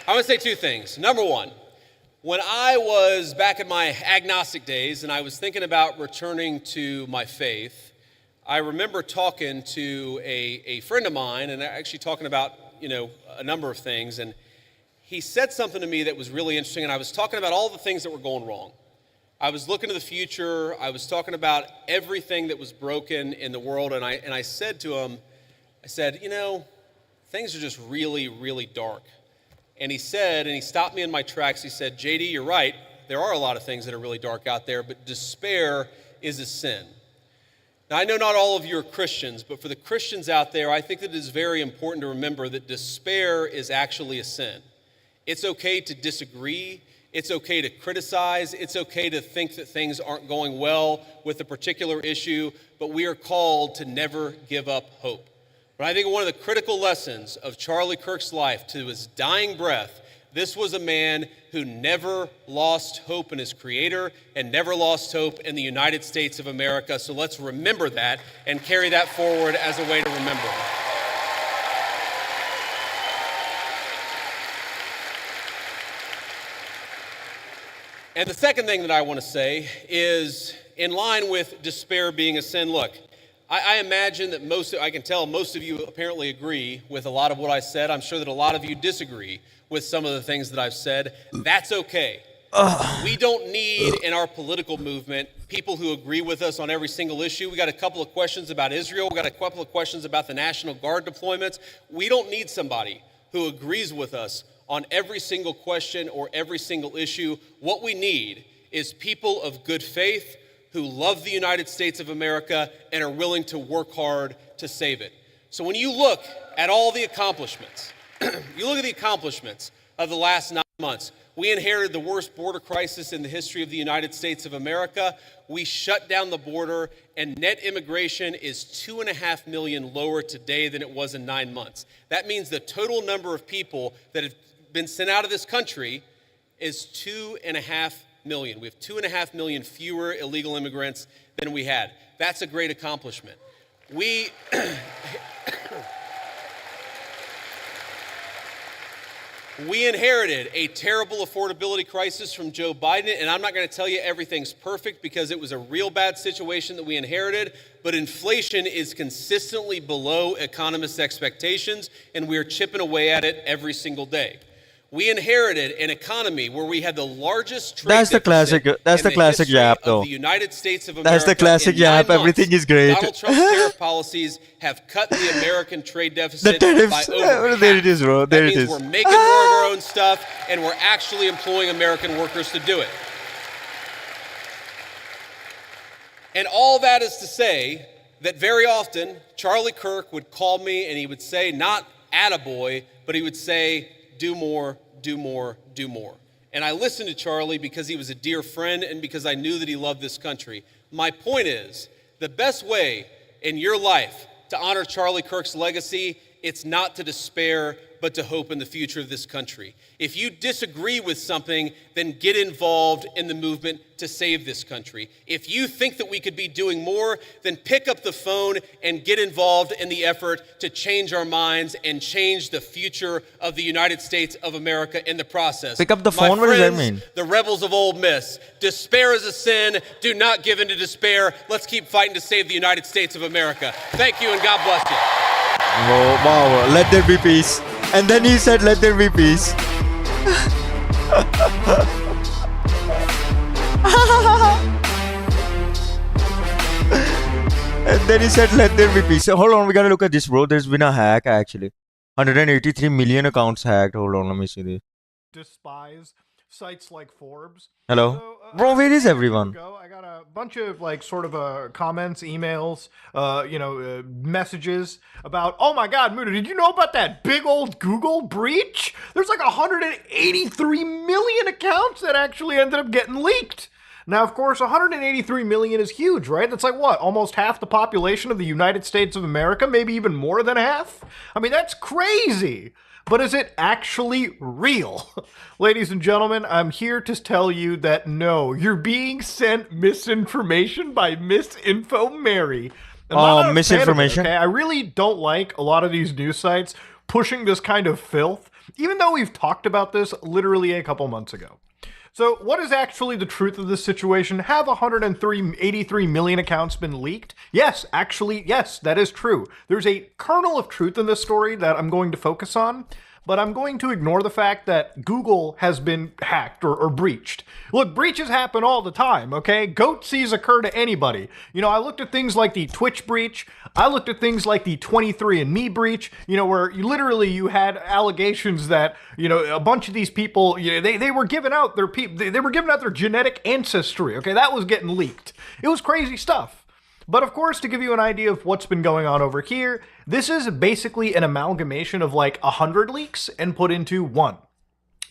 I want to say 2 things. Number one, When I was back in my agnostic days and I was thinking about returning to my faith, I remember talking to a friend of mine and actually talking about, a number of things. And he said something to me that was really interesting. And I was talking about all the things that were going wrong. I was looking to the future. I was talking about everything that was broken in the world. And I said to him, things are just really, really dark. And he stopped me in my tracks. He said, JD, you're right. There are a lot of things that are really dark out there, but despair is a sin. Now, I know not all of you are Christians, but for the Christians out there, I think that it is very important to remember that despair is actually a sin. It's okay to disagree. It's okay to criticize. It's okay to think that things aren't going well with a particular issue, but we are called to never give up hope. But I think one of the critical lessons of Charlie Kirk's life to his dying breath, this was a man who never lost hope in his creator and never lost hope in the United States of America. So let's remember that and carry that forward as a way to remember. And the second thing that I want to say is, in line with despair being a sin, look, I imagine that I can tell most of you apparently agree with a lot of what I said. I'm sure that a lot of you disagree with some of the things that I've said. That's okay. We don't need in our political movement people who agree with us on every single issue. We got a couple of questions about Israel. We got a couple of questions about the National Guard deployments. We don't need somebody who agrees with us on every single question or every single issue. What we need is people of good faith who love the United States of America and are willing to work hard to save it. So when you look at all the accomplishments, you look at the accomplishments of the last 9 months, we inherited the worst border crisis in the history of the United States of America. We shut down the border, and net immigration is 2.5 million lower today than it was in 9 months. That means the total number of people that have been sent out of this country is 2.5 million. We have 2.5 million fewer illegal immigrants than we had. That's a great accomplishment. We inherited a terrible affordability crisis from Joe Biden, and I'm not going to tell you everything's perfect because it was a real bad situation that we inherited, but inflation is consistently below economists' expectations, and we're chipping away at it every single day. We inherited an economy where we had the largest trade That's the classic. That's the classic yap, though. The United States of America. That's the classic yap. Everything is great. Donald Trump's tariff policies have cut the American trade deficit The tariffs. by over half. There it is, bro. There that it means is. we're making more of our own stuff, and we're actually employing American workers to do it. And all that is to say that very often Charlie Kirk would call me and he would say, not attaboy, but he would say, do more, do more, do more. And I listened to Charlie because he was a dear friend and because I knew that he loved this country. My point is, the best way in your life to honor Charlie Kirk's legacy, it's not to despair, but to hope in the future of this country. If you disagree with something, then get involved in the movement to save this country. If you think that we could be doing more, then pick up the phone and get involved in the effort to change our minds and change the future of the United States of America in the process. Pick up the phone? My What does that friends, mean? the rebels of Ole Miss, despair is a sin. Do not give in to despair. Let's keep fighting to save the United States of America. Thank you and God bless you. Oh, wow. Let there be peace. And then he said, let there be peace. And then he said, let there be peace. So, hold on, we gotta look at this, bro. There's been a hack, actually. 183 million accounts hacked. Hold on, let me see this. Despise sites like Forbes. Hello? So, Bro, where is everyone? I got a bunch of comments, emails, messages about, oh my God, Muda, did you know about that big old Google breach? There's like 183 million accounts that actually ended up getting leaked. Now, of course, 183 million is huge, right? That's like what? Almost half the population of the United States of America, maybe even more than half? I mean, that's crazy. But is it actually real? Ladies and gentlemen, I'm here to tell you that no, you're being sent misinformation by Misinfo Mary. Misinformation? Okay? I really don't like a lot of these news sites pushing this kind of filth, even though we've talked about this literally a couple months ago. So what is actually the truth of this situation? Have 183 million accounts been leaked? Yes, actually, yes, that is true. There's a kernel of truth in this story that I'm going to focus on, but I'm going to ignore the fact that Google has been hacked or breached. Look, breaches happen all the time, okay? Goatsies occur to anybody. You know, I looked at things like the Twitch breach. I looked at things like the 23andMe breach, you know, where you had allegations that, you know, a bunch of these people, you know, they were giving out their they were giving out their genetic ancestry, okay? That was getting leaked. It was crazy stuff. But of course, to give you an idea of what's been going on over here, this is basically an amalgamation of like 100 leaks and put into one.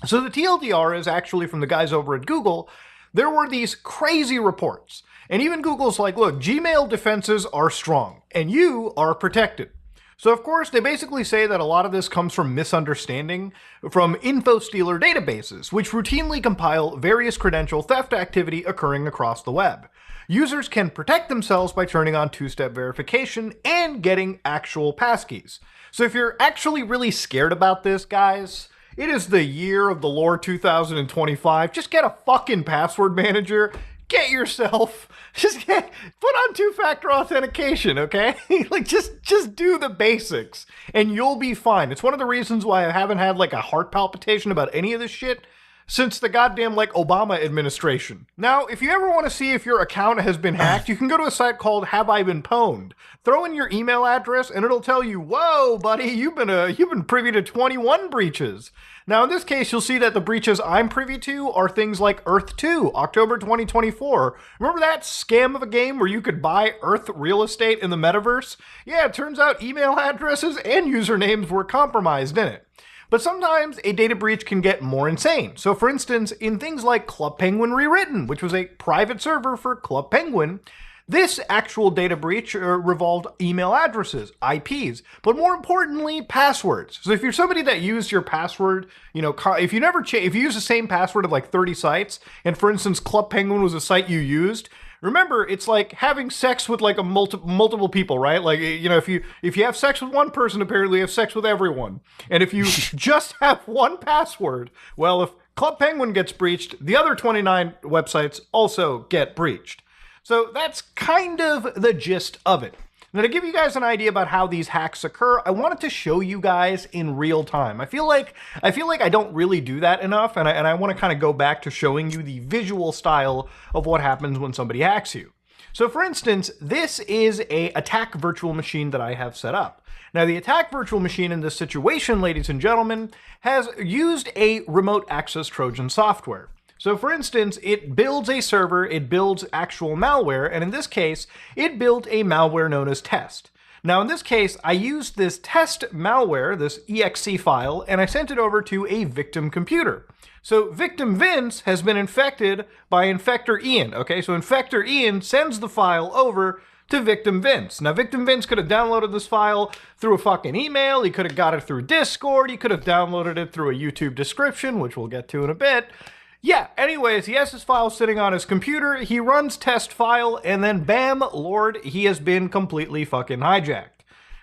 So the TLDR is actually from the guys over at Google. There were these crazy reports. And even Google's like, look, Gmail defenses are strong and you are protected. So of course, they basically say that a lot of this comes from misunderstanding from info-stealer databases, which routinely compile various credential theft activity occurring across the web. Users can protect themselves by turning on two-step verification and getting actual passkeys. So if you're actually really scared about this, guys, it is the year of the Lord 2025. Just get a fucking password manager. Get yourself, put on two-factor authentication, okay? Like, just do the basics, and you'll be fine. It's one of the reasons why I haven't had, like, a heart palpitation about any of this shit since the goddamn, like, Obama administration. Now, if you ever want to see if your account has been hacked, you can go to a site called Have I Been Pwned. Throw in your email address, and it'll tell you, whoa, buddy, you've been privy to 21 breaches. Now, in this case, you'll see that the breaches I'm privy to are things like Earth 2, October 2024. Remember that scam of a game where you could buy Earth real estate in the metaverse? Yeah, it turns out email addresses and usernames were compromised in it. But sometimes a data breach can get more insane. So for instance, in things like Club Penguin Rewritten, which was a private server for Club Penguin, this actual data breach revolved email addresses, IPs, but more importantly, passwords. So if you're somebody that used your password, you know, if you use the same password of like 30 sites, and for instance, Club Penguin was a site you used, remember, it's like having sex with like multiple people, right? Like, you know, if you have sex with one person, apparently you have sex with everyone. And if you just have one password, well, if Club Penguin gets breached, the other 29 websites also get breached. So that's kind of the gist of it. Now, to give you guys an idea about how these hacks occur, I wanted to show you guys in real time. I feel like I don't really do that enough, and I want to kind of go back to showing you the visual style of what happens when somebody hacks you. So for instance, this is an attack virtual machine that I have set up. Now, the attack virtual machine in this situation, ladies and gentlemen, has used a remote access Trojan software. So for instance, it builds a server, it builds actual malware, and in this case, it built a malware known as test. Now in this case, I used this test malware, this exe file, and I sent it over to a victim computer. So victim Vince has been infected by infector Ian, okay? So infector Ian sends the file over to victim Vince. Now victim Vince could have downloaded this file through a fucking email, he could have got it through Discord, he could have downloaded it through a YouTube description, which we'll get to in a bit. Yeah, anyways, he has his file sitting on his computer, he runs test file, and then bam, Lord, he has been completely fucking hijacked.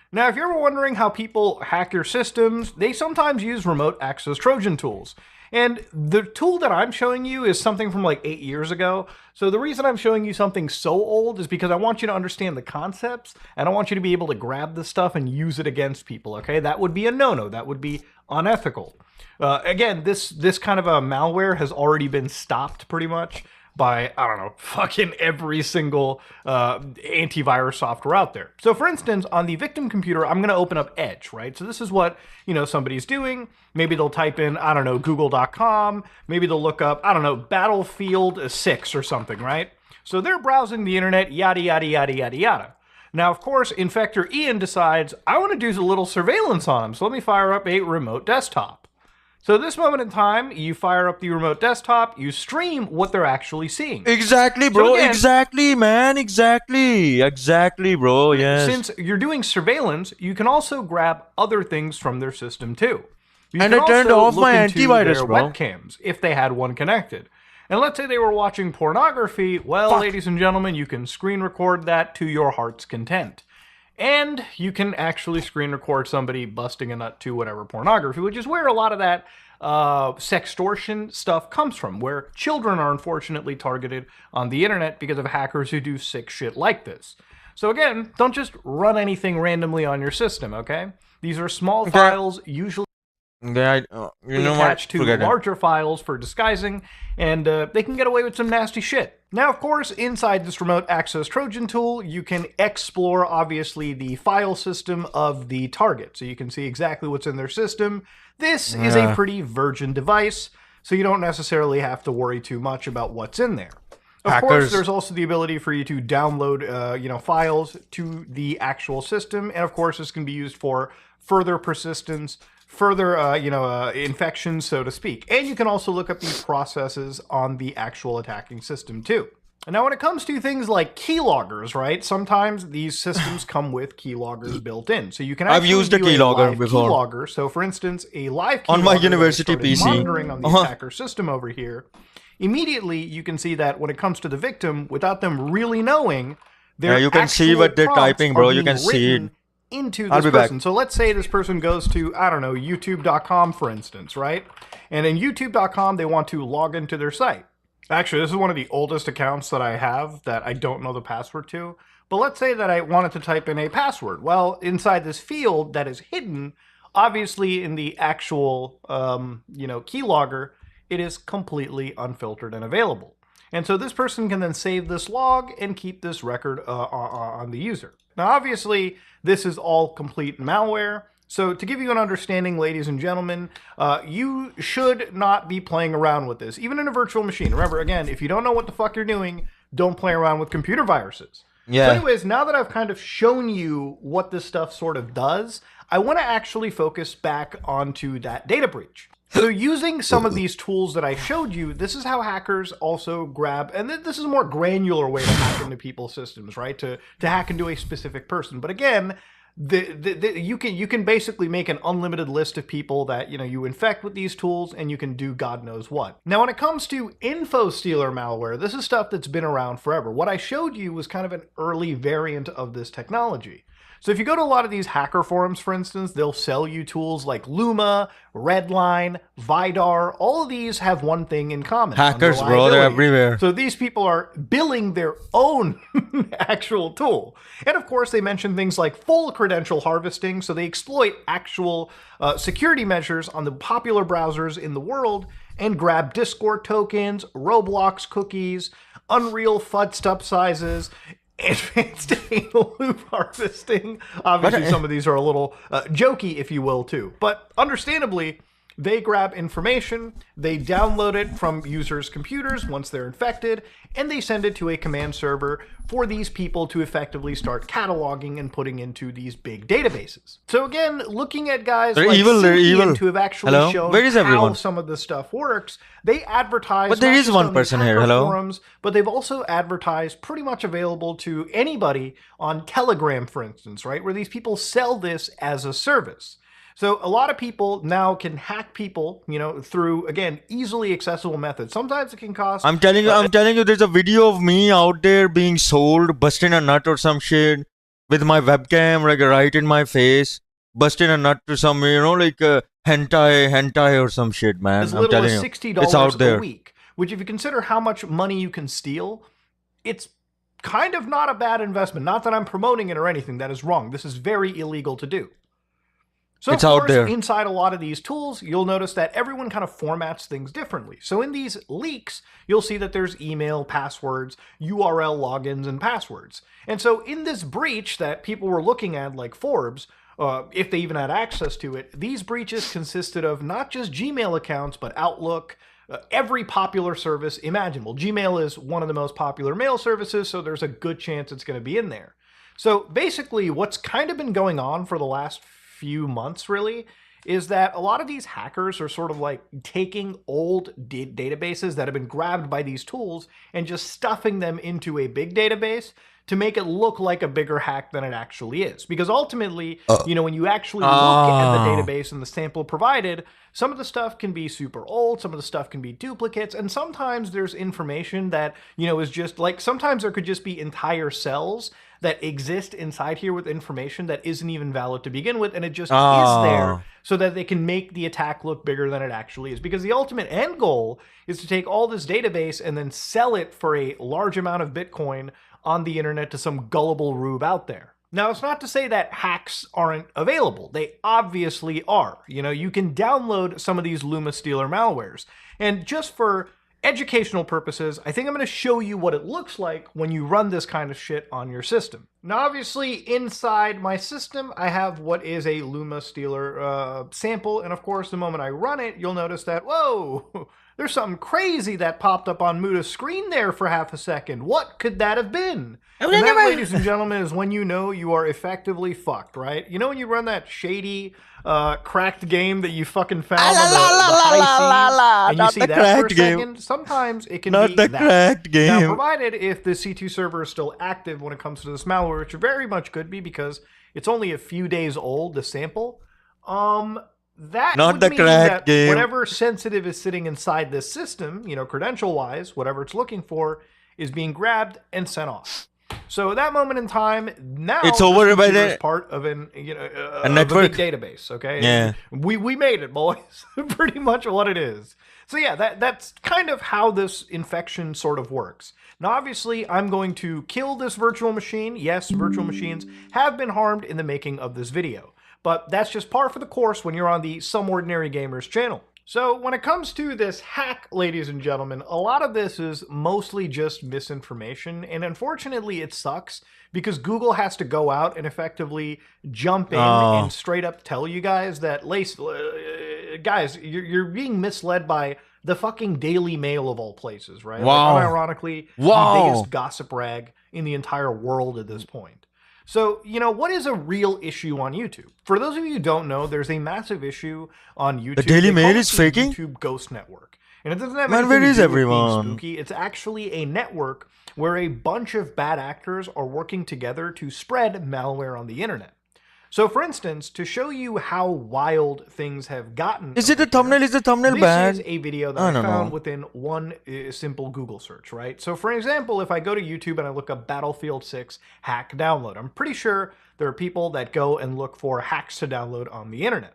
Now, if you're ever wondering how people hack your systems, they sometimes use remote access Trojan tools. And the tool that I'm showing you is something from like 8 years ago. So the reason I'm showing you something so old is because I want you to understand the concepts, and I want you to be able to grab this stuff and use it against people, okay? That would be a no-no, that would be unethical. Again, this kind of a malware has already been stopped pretty much by, I don't know, fucking every single antivirus software out there. So for instance, on the victim computer, I'm going to open up Edge, right? So this is what, you know, somebody's doing. Maybe they'll type in, I don't know, google.com. Maybe they'll look up, I don't know, Battlefield 6 or something, right? So they're browsing the internet, yada, yada, yada, yada, yada. Now, of course, infector Ian decides, I want to do a little surveillance on him, so let me fire up a remote desktop. So at this moment in time, you fire up the remote desktop, you stream what they're actually seeing. Exactly, bro. So again, exactly, man. Exactly. Exactly, bro. Yes. Since you're doing surveillance, you can also grab other things from their system too. You and can I turned also off look my into antivirus, their bro. webcams if they had one connected. And let's say they were watching pornography. Well, ladies and gentlemen, you can screen record that to your heart's content. And you can actually screen record somebody busting a nut to whatever pornography, which is where a lot of that sextortion stuff comes from, where children are unfortunately targeted on the internet because of hackers who do sick shit like this. So again, don't just run anything randomly on your system, okay? These are small files, usually attached to larger files for disguising, and they can get away with some nasty shit. Now, of course, inside this remote access Trojan tool, you can explore, obviously, the file system of the target, so you can see exactly what's in their system. This is a pretty virgin device, so you don't necessarily have to worry too much about what's in there. Of course, there's also the ability for you to download, files to the actual system, and of course, this can be used for further persistence, further, infections, so to speak. And you can also look up the processes on the actual attacking system, too. And now, when it comes to things like keyloggers, right, sometimes these systems come with keyloggers built in. So you can actually used a keylogger before. Keylogger. So, for instance, a live keylogger on my university PC. Monitoring on the attacker system over here. Immediately, you can see that when it comes to the victim, without them really knowing, you can see what they're typing, bro. You can see it into this person. So let's say this person goes to, I don't know, youtube.com, for instance, right? And in youtube.com, they want to log into their site. Actually, this is one of the oldest accounts that I have that I don't know the password to. But let's say that I wanted to type in a password. Well, inside this field that is hidden, obviously in the actual, keylogger, it is completely unfiltered and available. And so this person can then save this log and keep this record on the user. Now, obviously, this is all complete malware. So to give you an understanding, ladies and gentlemen, you should not be playing around with this, even in a virtual machine. Remember, again, if you don't know what the fuck you're doing, don't play around with computer viruses. Yeah. So anyways, now that I've kind of shown you what this stuff sort of does, I want to actually focus back onto that data breach. So using some of these tools that I showed you, this is how hackers also grab, and this is a more granular way to hack into people's systems, right? To hack into a specific person. But again, you can basically make an unlimited list of people that you infect with these tools, and you can do God knows what. Now, when it comes to info stealer malware, this is stuff that's been around forever. What I showed you was kind of an early variant of this technology. So if you go to a lot of these hacker forums, for instance, they'll sell you tools like Luma, Redline, Vidar. All of these have one thing in common. Hackers, bro, they're everywhere. So these people are billing their own actual tool. And of course, they mention things like full credential harvesting. So they exploit actual security measures on the popular browsers in the world and grab Discord tokens, Roblox cookies, Unreal FUD stub sizes, advanced anal loop harvesting. Obviously, some of these are a little jokey, if you will, too. But understandably, they grab information, they download it from users' computers once they're infected, and they send it to a command server for these people to effectively start cataloging and putting into these big databases. So again, looking at guys like Scientifique who have actually shown how some of this stuff works, they advertise but there is one person here. Forums, but they've also advertised pretty much available to anybody on Telegram, for instance, right? Where these people sell this as a service. So a lot of people now can hack people, through, again, easily accessible methods. Sometimes it can cost... I'm telling you, there's a video of me out there being sold, busting a nut or some shit, with my webcam, like, right in my face, busting a nut to some, hentai or some shit, man. As little as $60 it's out there. A week, which if you consider how much money you can steal, it's kind of not a bad investment. Not that I'm promoting it or anything. That is wrong. This is very illegal to do. So of course, inside a lot of these tools, you'll notice that everyone kind of formats things differently. So in these leaks, you'll see that there's email, passwords, URL logins, and passwords. And so in this breach that people were looking at, like Forbes, if they even had access to it, these breaches consisted of not just Gmail accounts, but Outlook, every popular service imaginable. Gmail is one of the most popular mail services, so there's a good chance it's going to be in there. So basically, what's kind of been going on for the last few months, really, is that a lot of these hackers are sort of like taking old databases that have been grabbed by these tools and just stuffing them into a big database to make it look like a bigger hack than it actually is. Because ultimately, when you actually look at the database and the sample provided, some of the stuff can be super old, some of the stuff can be duplicates, and sometimes there's information that, is just like, sometimes there could just be entire cells that exist inside here with information that isn't even valid to begin with, and it just is there so that they can make the attack look bigger than it actually is. Because the ultimate end goal is to take all this database and then sell it for a large amount of Bitcoin on the internet to some gullible rube out there. Now, it's not to say that hacks aren't available. They obviously are. You know, you can download some of these Luma Stealer malwares. And just for educational purposes, I think I'm going to show you what it looks like when you run this kind of shit on your system. Now, obviously, inside my system, I have what is a Luma Stealer sample, and of course, the moment I run it, you'll notice that, whoa, there's something crazy that popped up on Muda's screen there for half a second. What could that have been? And that, ladies and gentlemen, is when you know you are effectively fucked, right? You know when you run that shady, cracked game that you fucking found on the high seas, and you see that for a second? Sometimes it can be that. Cracked game. Now, provided if the C2 server is still active when it comes to this malware, which very much could be because it's only a few days old, the sample, that would mean that whatever sensitive is sitting inside this system, you know, credential-wise, whatever it's looking for, is being grabbed and sent off. So at that moment in time, now it's over by the part of an a network, a big database. Okay, yeah, we made it, boys. Pretty much what it is. So yeah, that's kind of how this infection sort of works. Now, obviously, I'm going to kill this virtual machine. Yes, virtual machines have been harmed in the making of this video, but that's just par for the course when you're on the Some Ordinary Gamers channel. So when it comes to this hack, ladies and gentlemen, a lot of this is mostly just misinformation, and unfortunately it sucks because Google has to go out and effectively jump in and straight up tell you guys that, guys, you're being misled by the fucking Daily Mail of all places, right? Wow. Like, unironically, the biggest gossip rag in the entire world at this point. So, you know, what is a real issue on YouTube? For those of you who don't know, there's a massive issue on YouTube. The Daily Mail is faking? YouTube Ghost Network. And it doesn't have Man, anything where to is do with everyone? being spooky. It's actually a network where a bunch of bad actors are working together to spread malware on the internet. So, for instance, to show you how wild things have gotten... Is it a thumbnail? Is the thumbnail bad? This is a video that I found within one simple Google search, right? So, for example, if I go to YouTube and I look up Battlefield 6 hack download, I'm pretty sure there are people that go and look for hacks to download on the internet.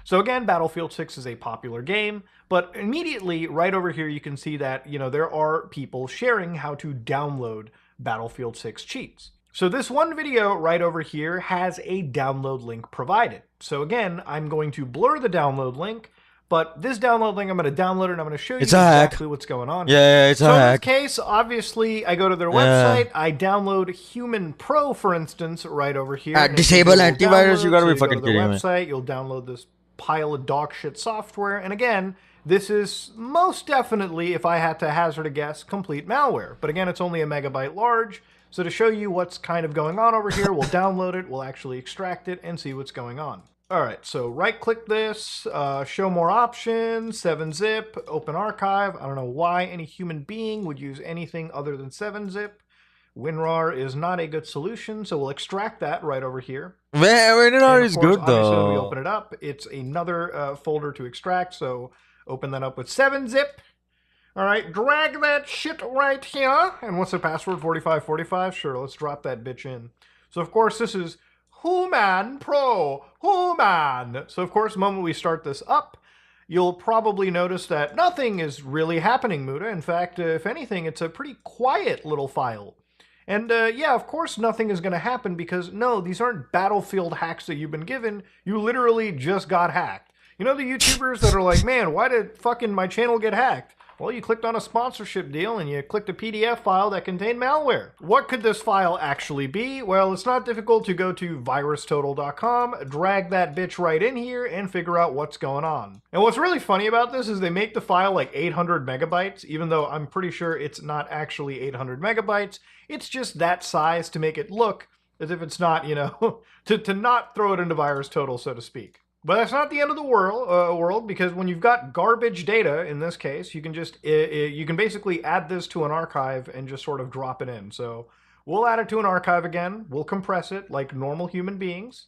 So again, Battlefield 6 is a popular game, but immediately right over here you can see that, you know, there are people sharing how to download Battlefield 6 cheats. So this one video right over here has a download link provided. So again, I'm going to blur the download link, but this download link, I'm going to download it and I'm going to show you exactly what's going on. Yeah, it's a hack. So in this case, obviously, I go to their website, I download Human Pro, for instance, right over here. Disable antivirus, you gotta be fucking kidding me. Website, you'll download this pile of dog shit software, and again, this is most definitely, if I had to hazard a guess, complete malware. But again, it's only a megabyte large. So to show you what's kind of going on over here, we'll download it, we'll actually extract it, and see what's going on. All right, so right-click this, show more options, 7-zip, open archive. I don't know why any human being would use anything other than 7-zip. WinRAR is not a good solution, so we'll extract that right over here. WinRAR is good, obviously, though. when we open it up, it's another folder to extract, so open that up with 7-zip. All right, drag that shit right here. And what's the password? 4545? Sure, let's drop that bitch in. So, of course, this is Human Pro. Human. So, of course, the moment we start this up, you'll probably notice that nothing is really happening, Muda. In fact, if anything, it's a pretty quiet little file. And, yeah, of course nothing is going to happen because, no, these aren't Battlefield hacks that you've been given. You literally just got hacked. You know the YouTubers that are like, man, why did fucking my channel get hacked? Well, you clicked on a sponsorship deal and you clicked a PDF file that contained malware. What could this file actually be? Well, it's not difficult to go to virustotal.com, drag that bitch right in here, and figure out what's going on. And what's really funny about this is they make the file like 800 megabytes, even though I'm pretty sure it's not actually 800 megabytes. It's just that size to make it look as if it's not, you know, to not throw it into VirusTotal, so to speak. But that's not the end of the world, because when you've got garbage data, in this case, you can just, you can basically add this to an archive and just sort of drop it in. So we'll add it to an archive again. We'll compress it like normal human beings.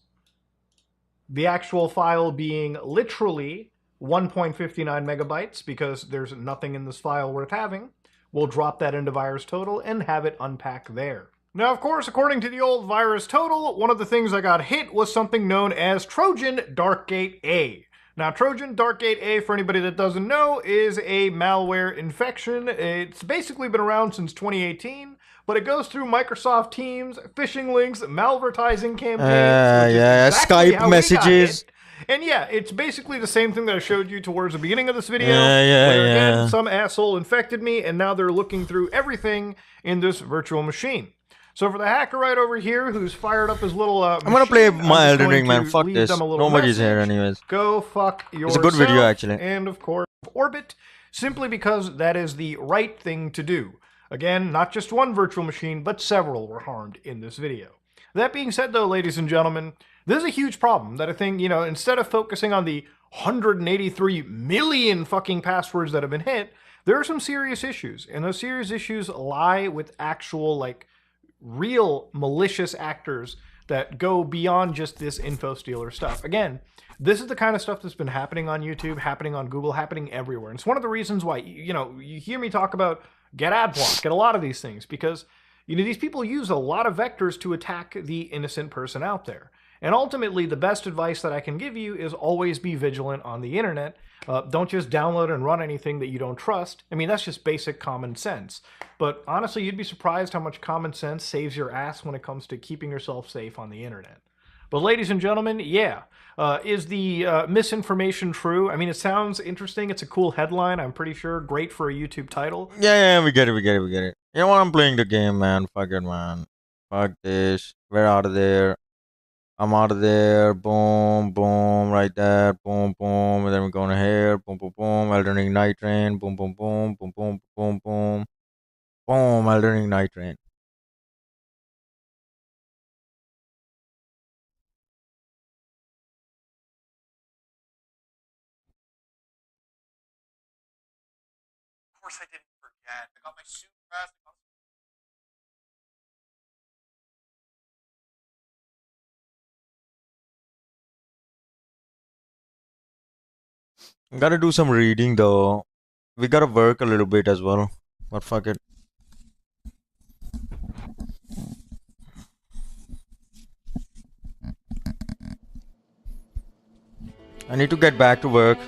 The actual file being literally 1.59 megabytes, because there's nothing in this file worth having. We'll drop that into VirusTotal and have it unpack there. Now, of course, according to the old virus total, one of the things I got hit was something known as Trojan Darkgate A. Now, Trojan Darkgate A, for anybody that doesn't know, is a malware infection. It's basically been around since 2018, but it goes through Microsoft Teams, phishing links, malvertising campaigns, which is exactly Skype how messages. we got hit. And yeah, it's basically the same thing that I showed you towards the beginning of this video. Yeah, where yeah. again, some asshole infected me, and now they're looking through everything in this virtual machine. So for the hacker right over here who's fired up his little I'm gonna play machine, my I'm just Elden going Ring, man. to Fuck leave this. them a little Nobody's here message. anyways. Go fuck yourself. It's a good video, actually. And of course, orbit, simply because that is the right thing to do. Again, not just one virtual machine, but several were harmed in this video. That being said, though, ladies and gentlemen, this is a huge problem that I think, you know, instead of focusing on the 183 million fucking passwords that have been hit, there are some serious issues. And those serious issues lie with actual, like, real malicious actors that go beyond just this info stealer stuff. Again, this is the kind of stuff that's been happening on YouTube, happening on Google, happening everywhere. And it's one of the reasons why, you know, you hear me talk about get ad block, get a lot of these things, because, you know, these people use a lot of vectors to attack the innocent person out there. And ultimately, the best advice that I can give you is always be vigilant on the internet. Don't just download and run anything that you don't trust. I mean, that's just basic common sense. But honestly, you'd be surprised how much common sense saves your ass when it comes to keeping yourself safe on the internet. But ladies and gentlemen, yeah. Is the misinformation true? I mean, it sounds interesting. It's a cool headline, I'm pretty sure. Great for a YouTube title. Yeah, we get it. You know what? I'm playing the game, man. Fuck it, man. Fuck this. We're out of there. I'm out of there. Boom, boom, right there. Boom, boom. And then we're going here. Boom, boom, boom. Elden Ring Night Train. Boom, boom, boom. Boom, boom, boom, boom. Boom, Elden Ring Night Train. Of course I didn't forget. I got my suit dressed. Gotta do some reading though. We gotta work a little bit as well. But fuck it. I need to get back to work.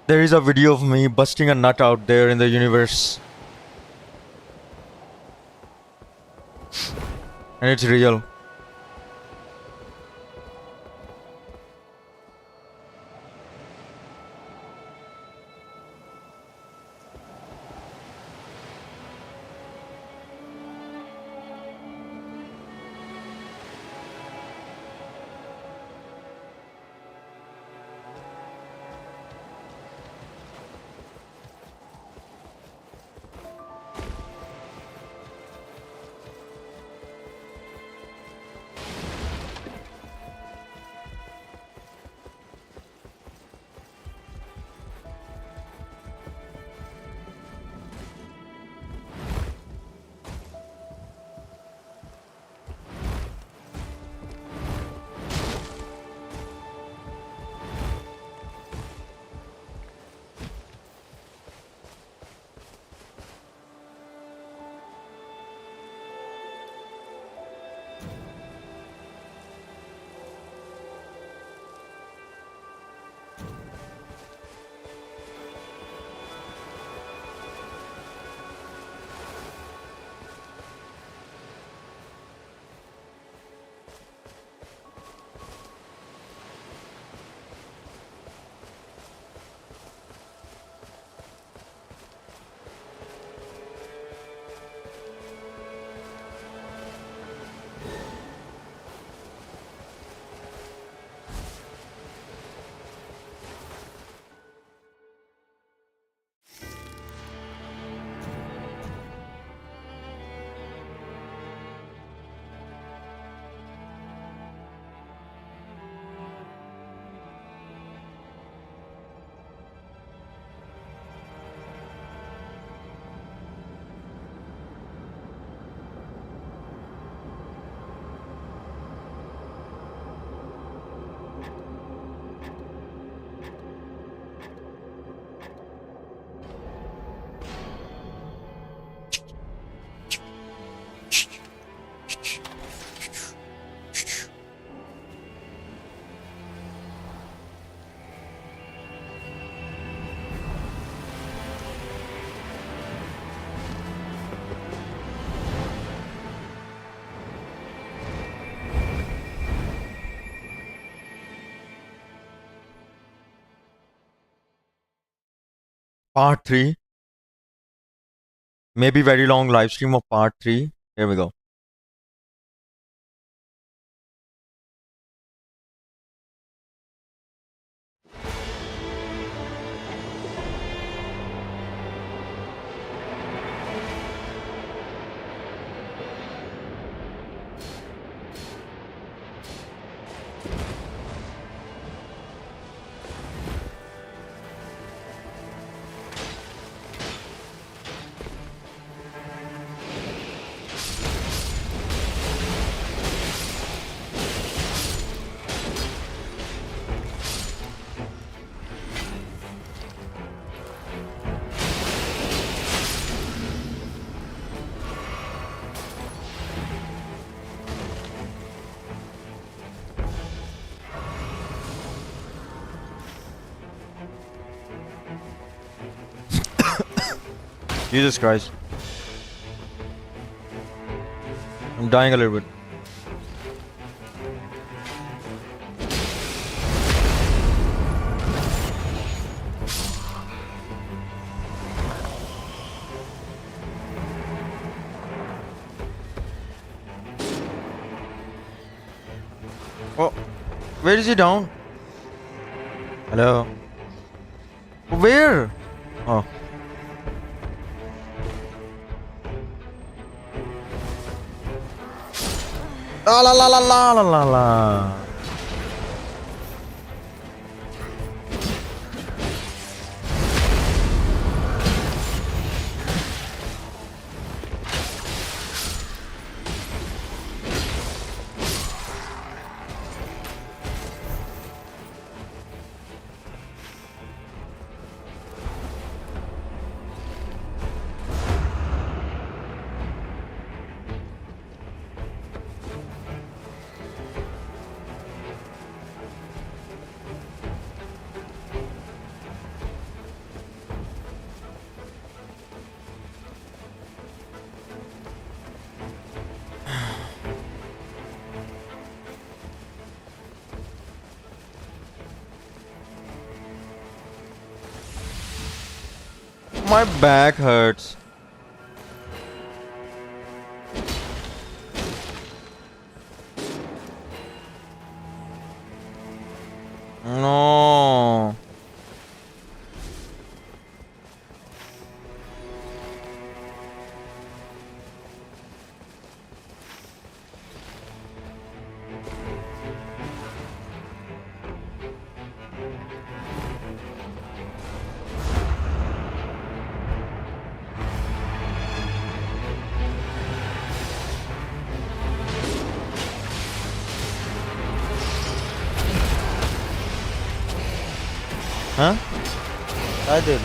There is a video of me busting a nut out there in the universe. And it's real. Part 3. Maybe very long live stream of part 3. Here we go. Jesus Christ. I'm dying a little bit. Oh, where is he down? Hello? Where? Oh. La la la la la la la la. My back hurts. No. Huh? I did.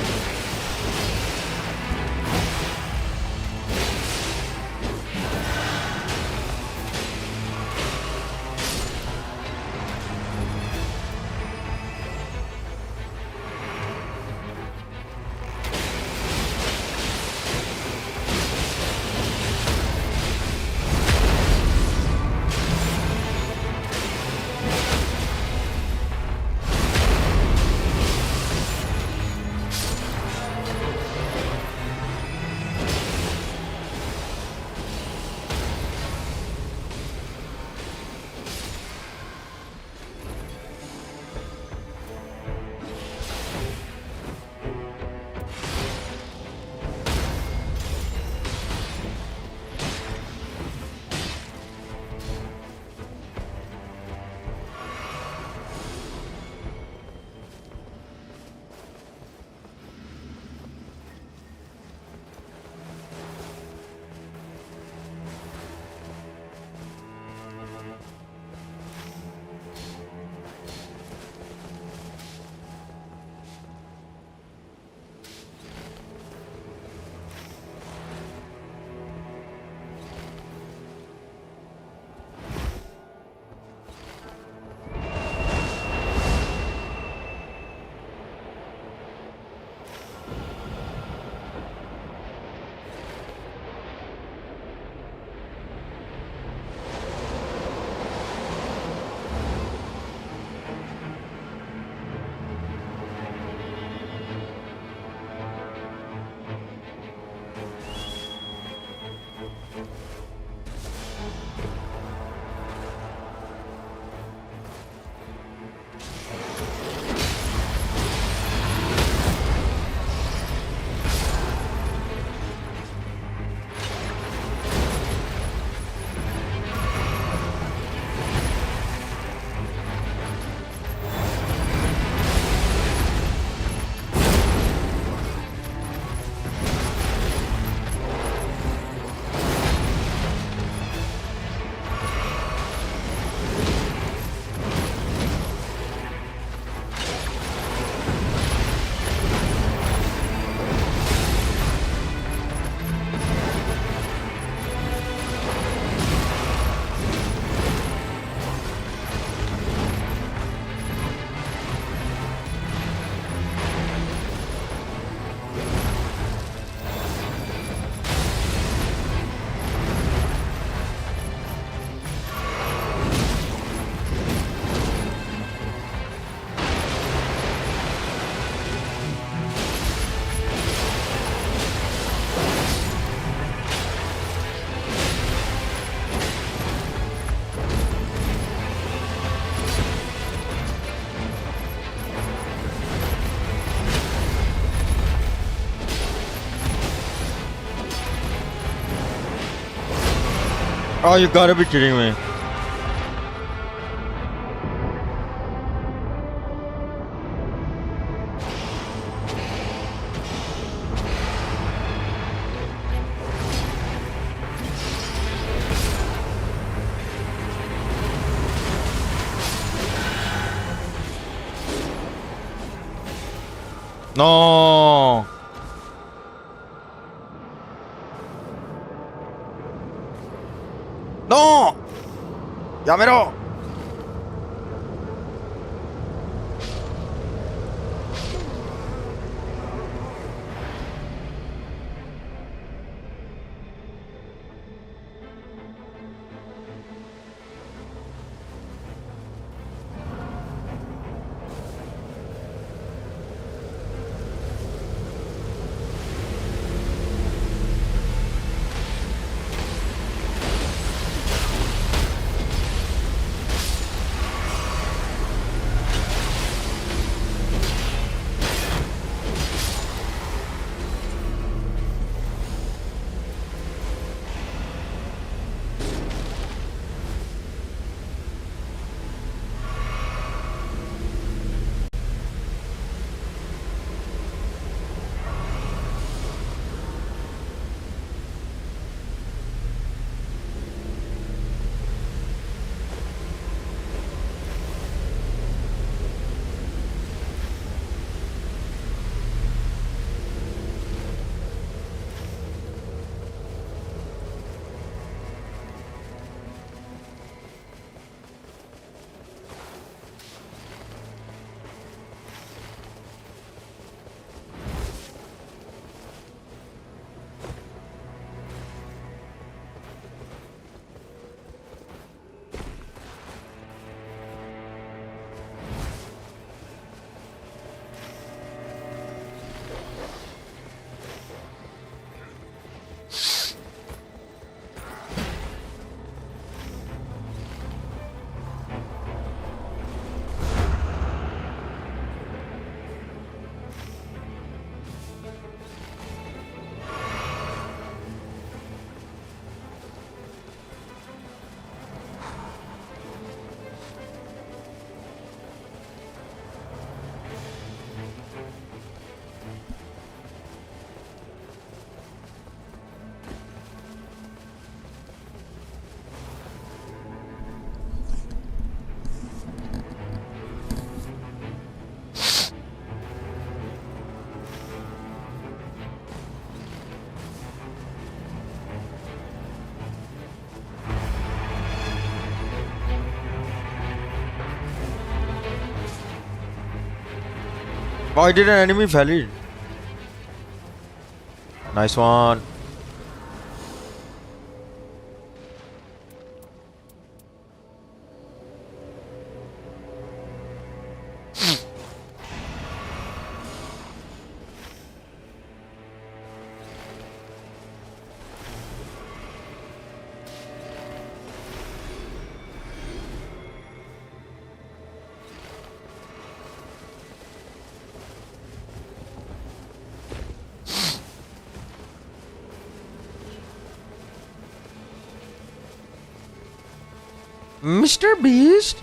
Oh, you gotta be kidding me. No. No. やめろ. Why did an enemy valid? Nice one. Mr. Beast?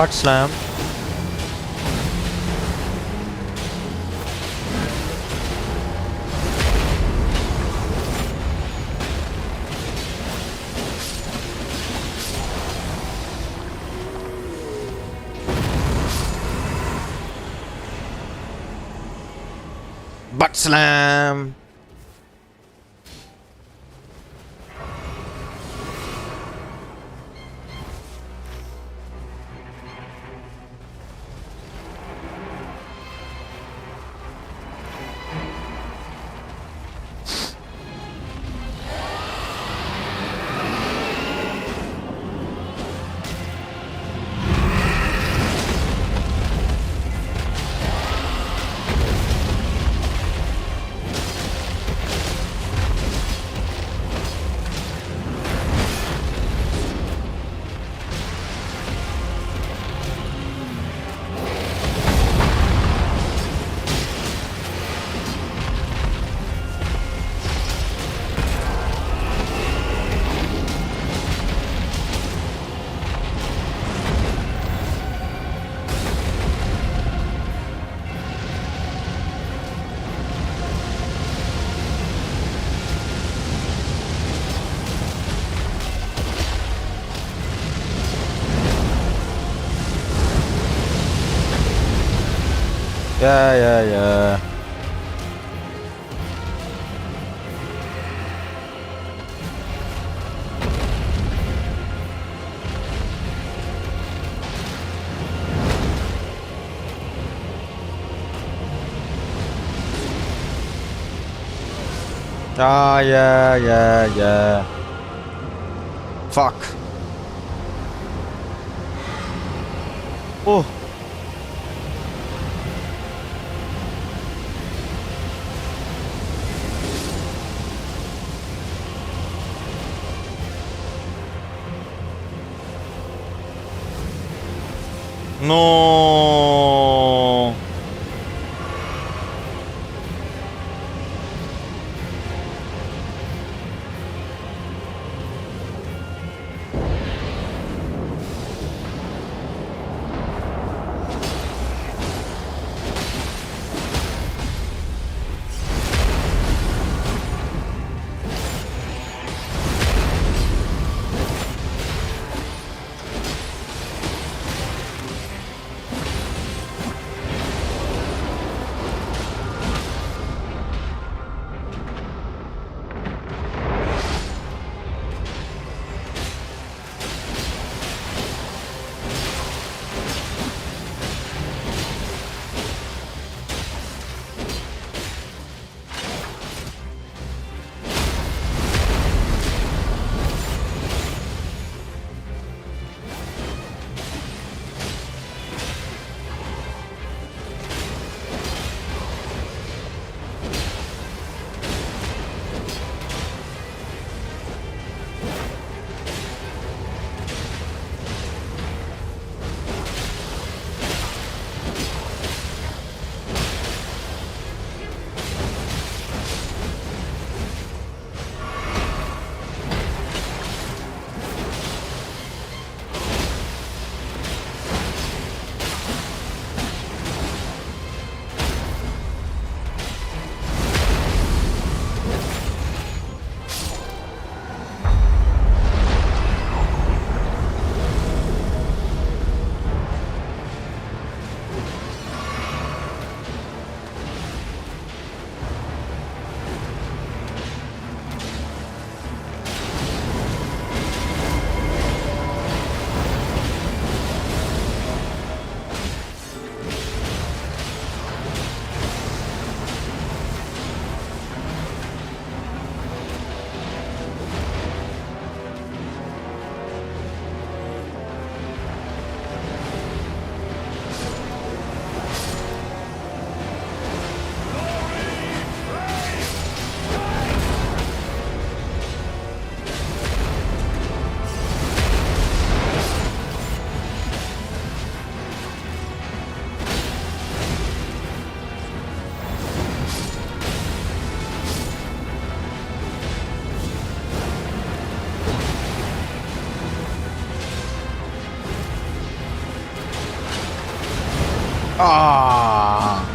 Butt slam. Butt slam. Yeah. Yeah. Fuck. Oh. No. Ah.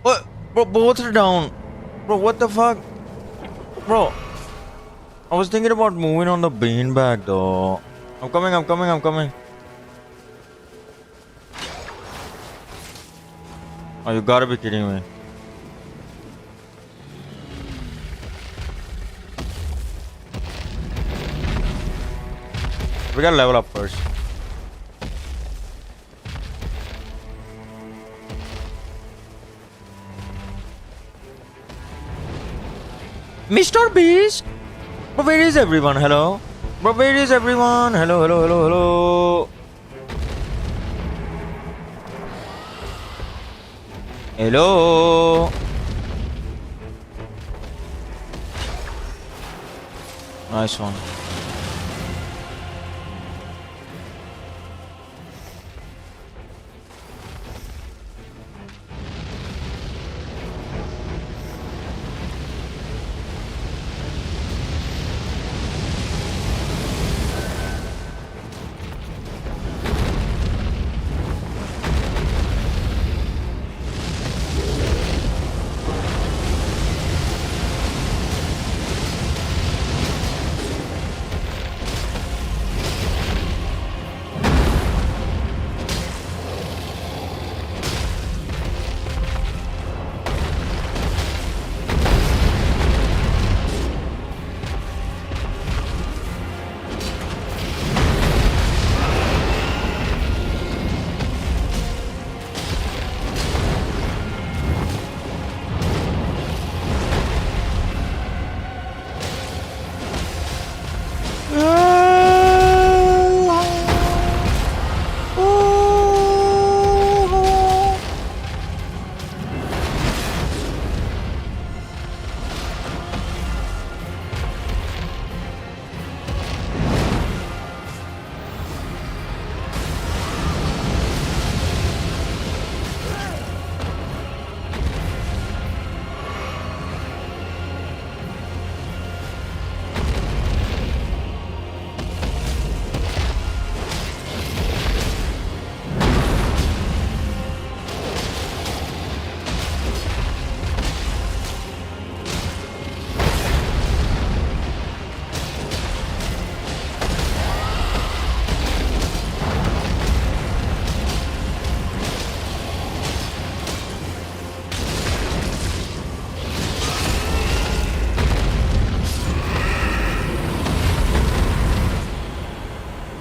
What? Bro, both are down. Bro, what the fuck? Bro, I was thinking about moving on the beanbag though. I'm coming. Oh, you gotta be kidding me. We gotta level up first. Mr. Beast? But where is everyone? Hello? But where is everyone? Hello. Hello? Nice one.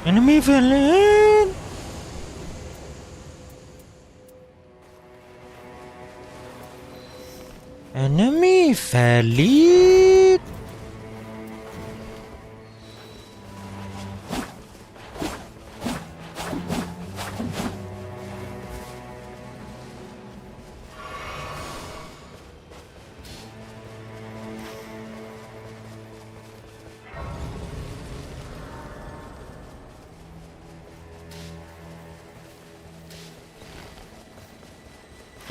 Enemy fell in. Enemy fell in.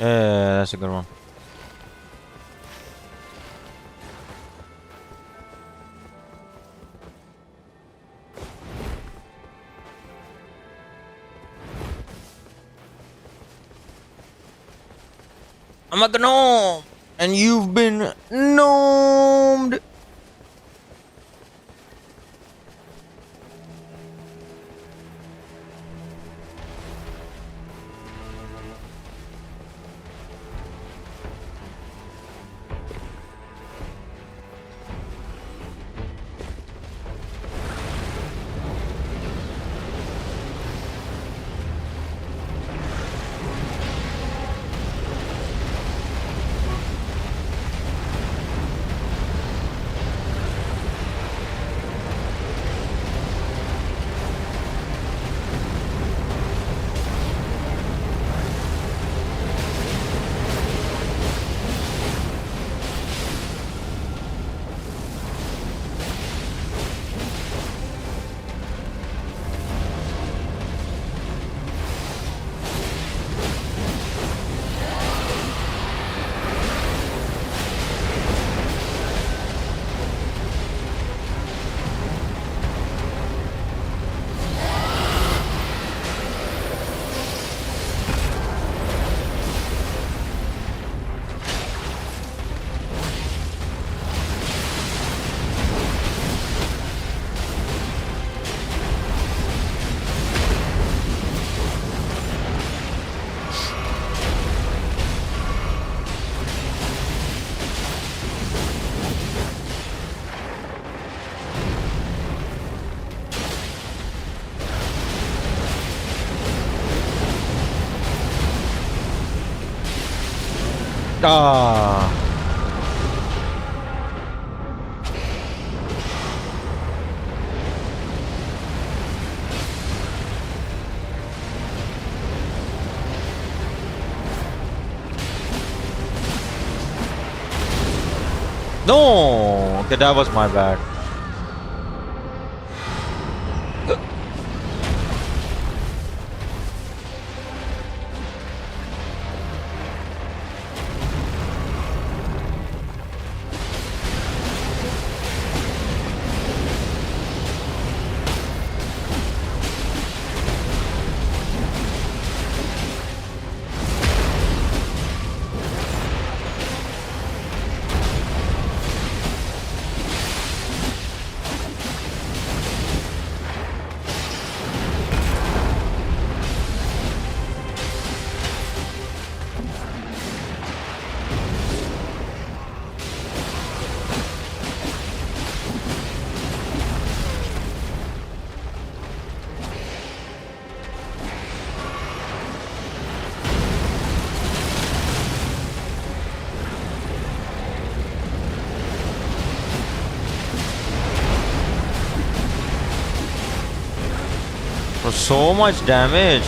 Yeah, that's a good one. I'm a gnome, and you've been gnomed. Ah. No, okay, that was my bad. For so much damage.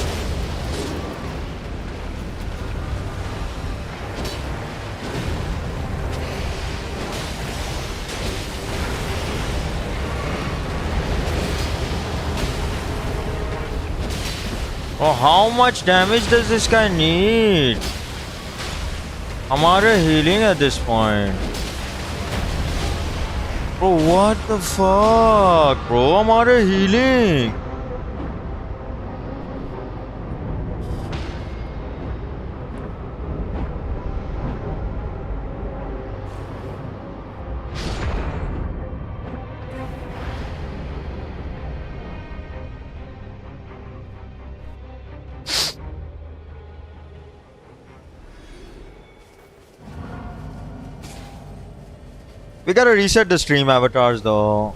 Oh, how much damage does this guy need? I'm out of healing at this point. Bro, what the fuck? Bro, I'm out of healing. We gotta reset the stream avatars though.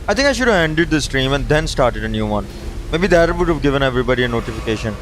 I think I should have ended the stream and then started a new one. Maybe that would have given everybody a notification.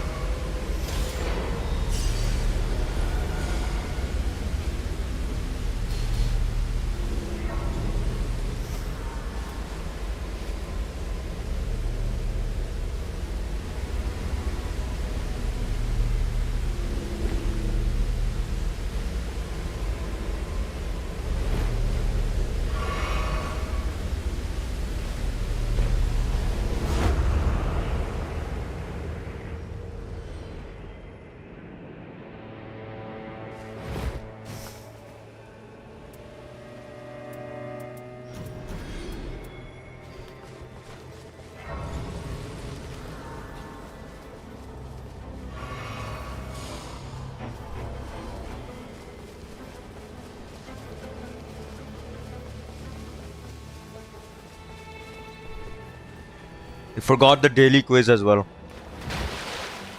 You forgot the daily quiz as well.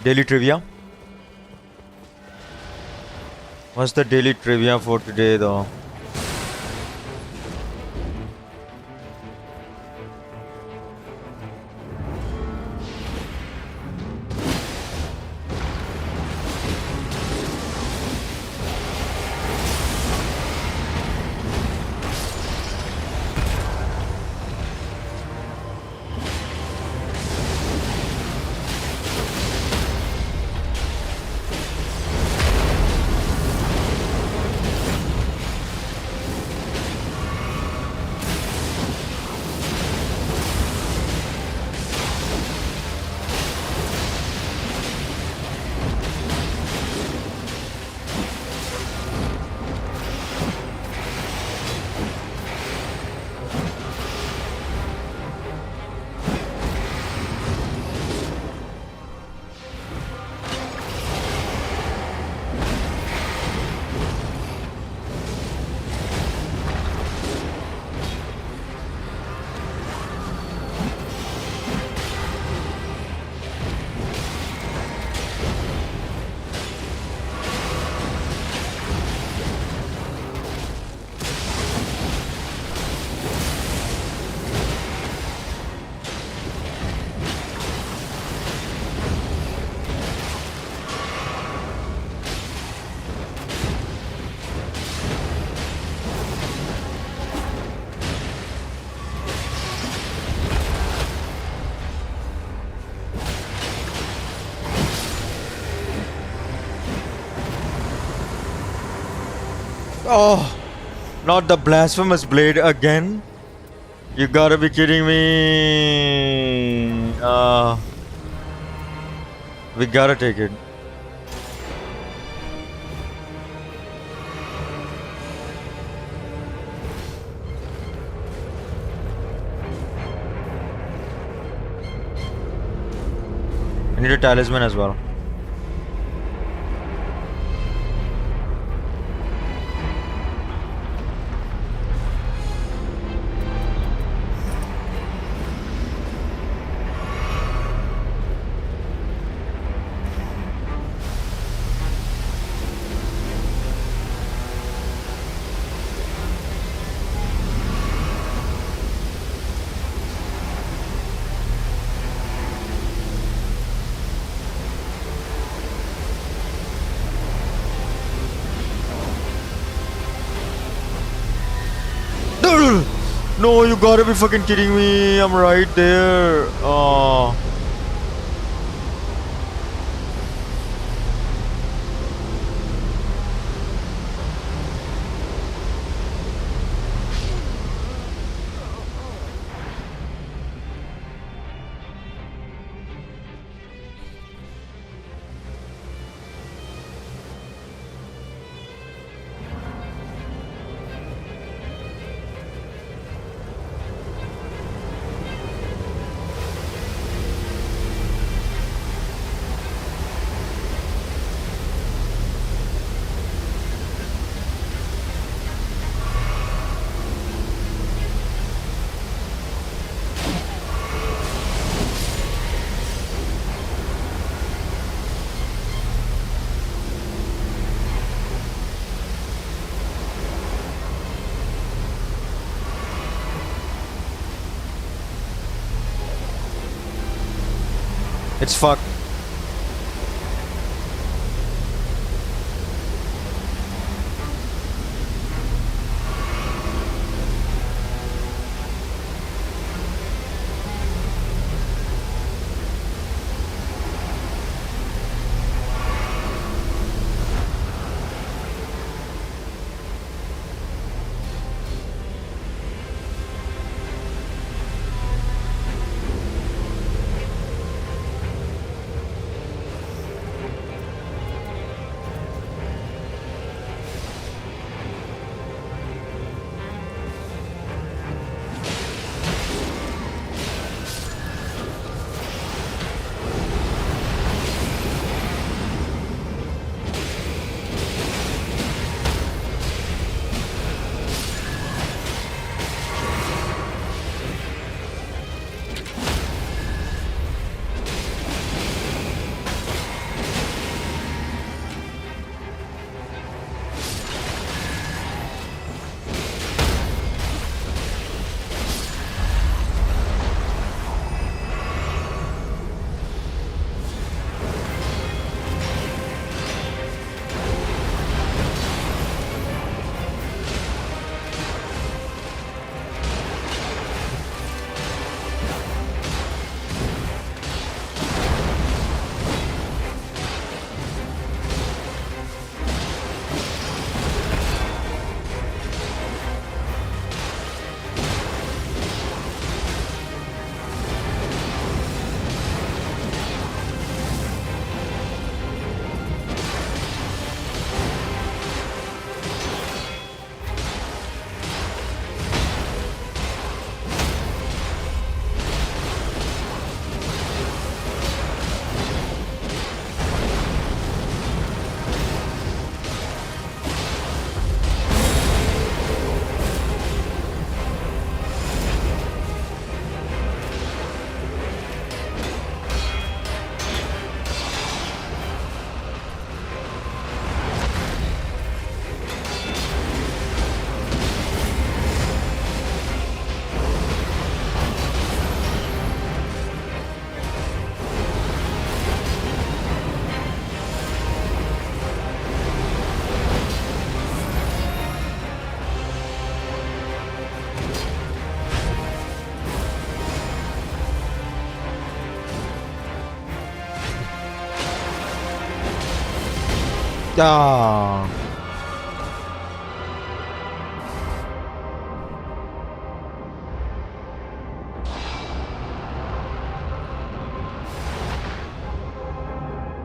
Daily trivia. What's the daily trivia for today though? Oh, not the blasphemous blade again. You gotta be kidding me. We gotta take it. I need a talisman as well. No, you gotta be fucking kidding me. I'm right there. Oh. It's fucked. Ah.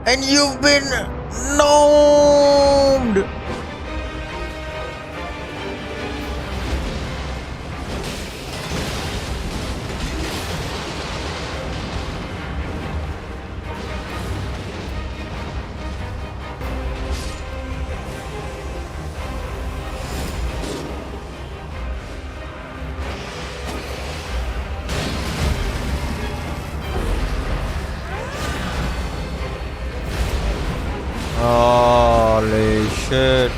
And you've been gnomed. Holy shit.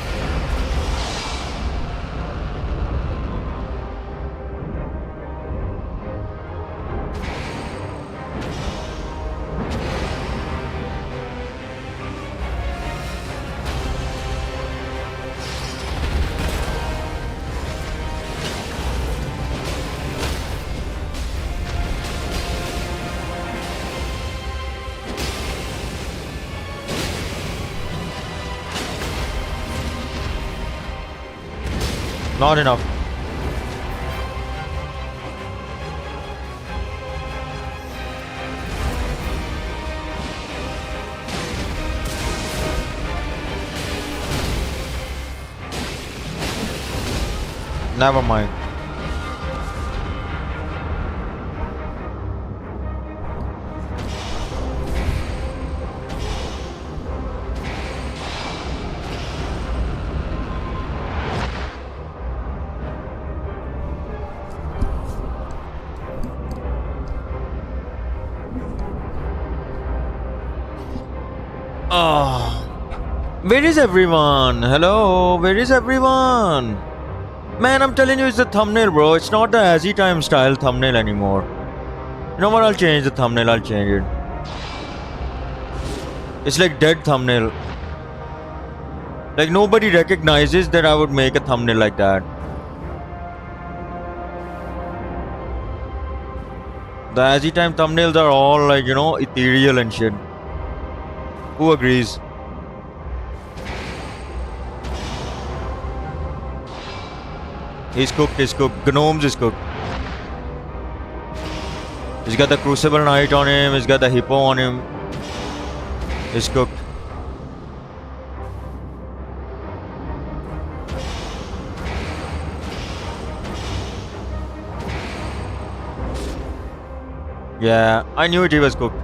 Not enough. Never mind. Where is everyone? Hello, where is everyone? Man, I'm telling you, it's the thumbnail, bro. It's not the Azzy time style thumbnail anymore. You know what? I'll change the thumbnail. I'll change it. It's like dead thumbnail. Like nobody recognizes that I would make a thumbnail like that. The Azzy time thumbnails are all like, you know, ethereal and shit. Who agrees? He's cooked, he's cooked. Gnomes is cooked. He's got the Crucible Knight on him, he's got the Hippo on him. He's cooked. Yeah, I knew it, he was cooked.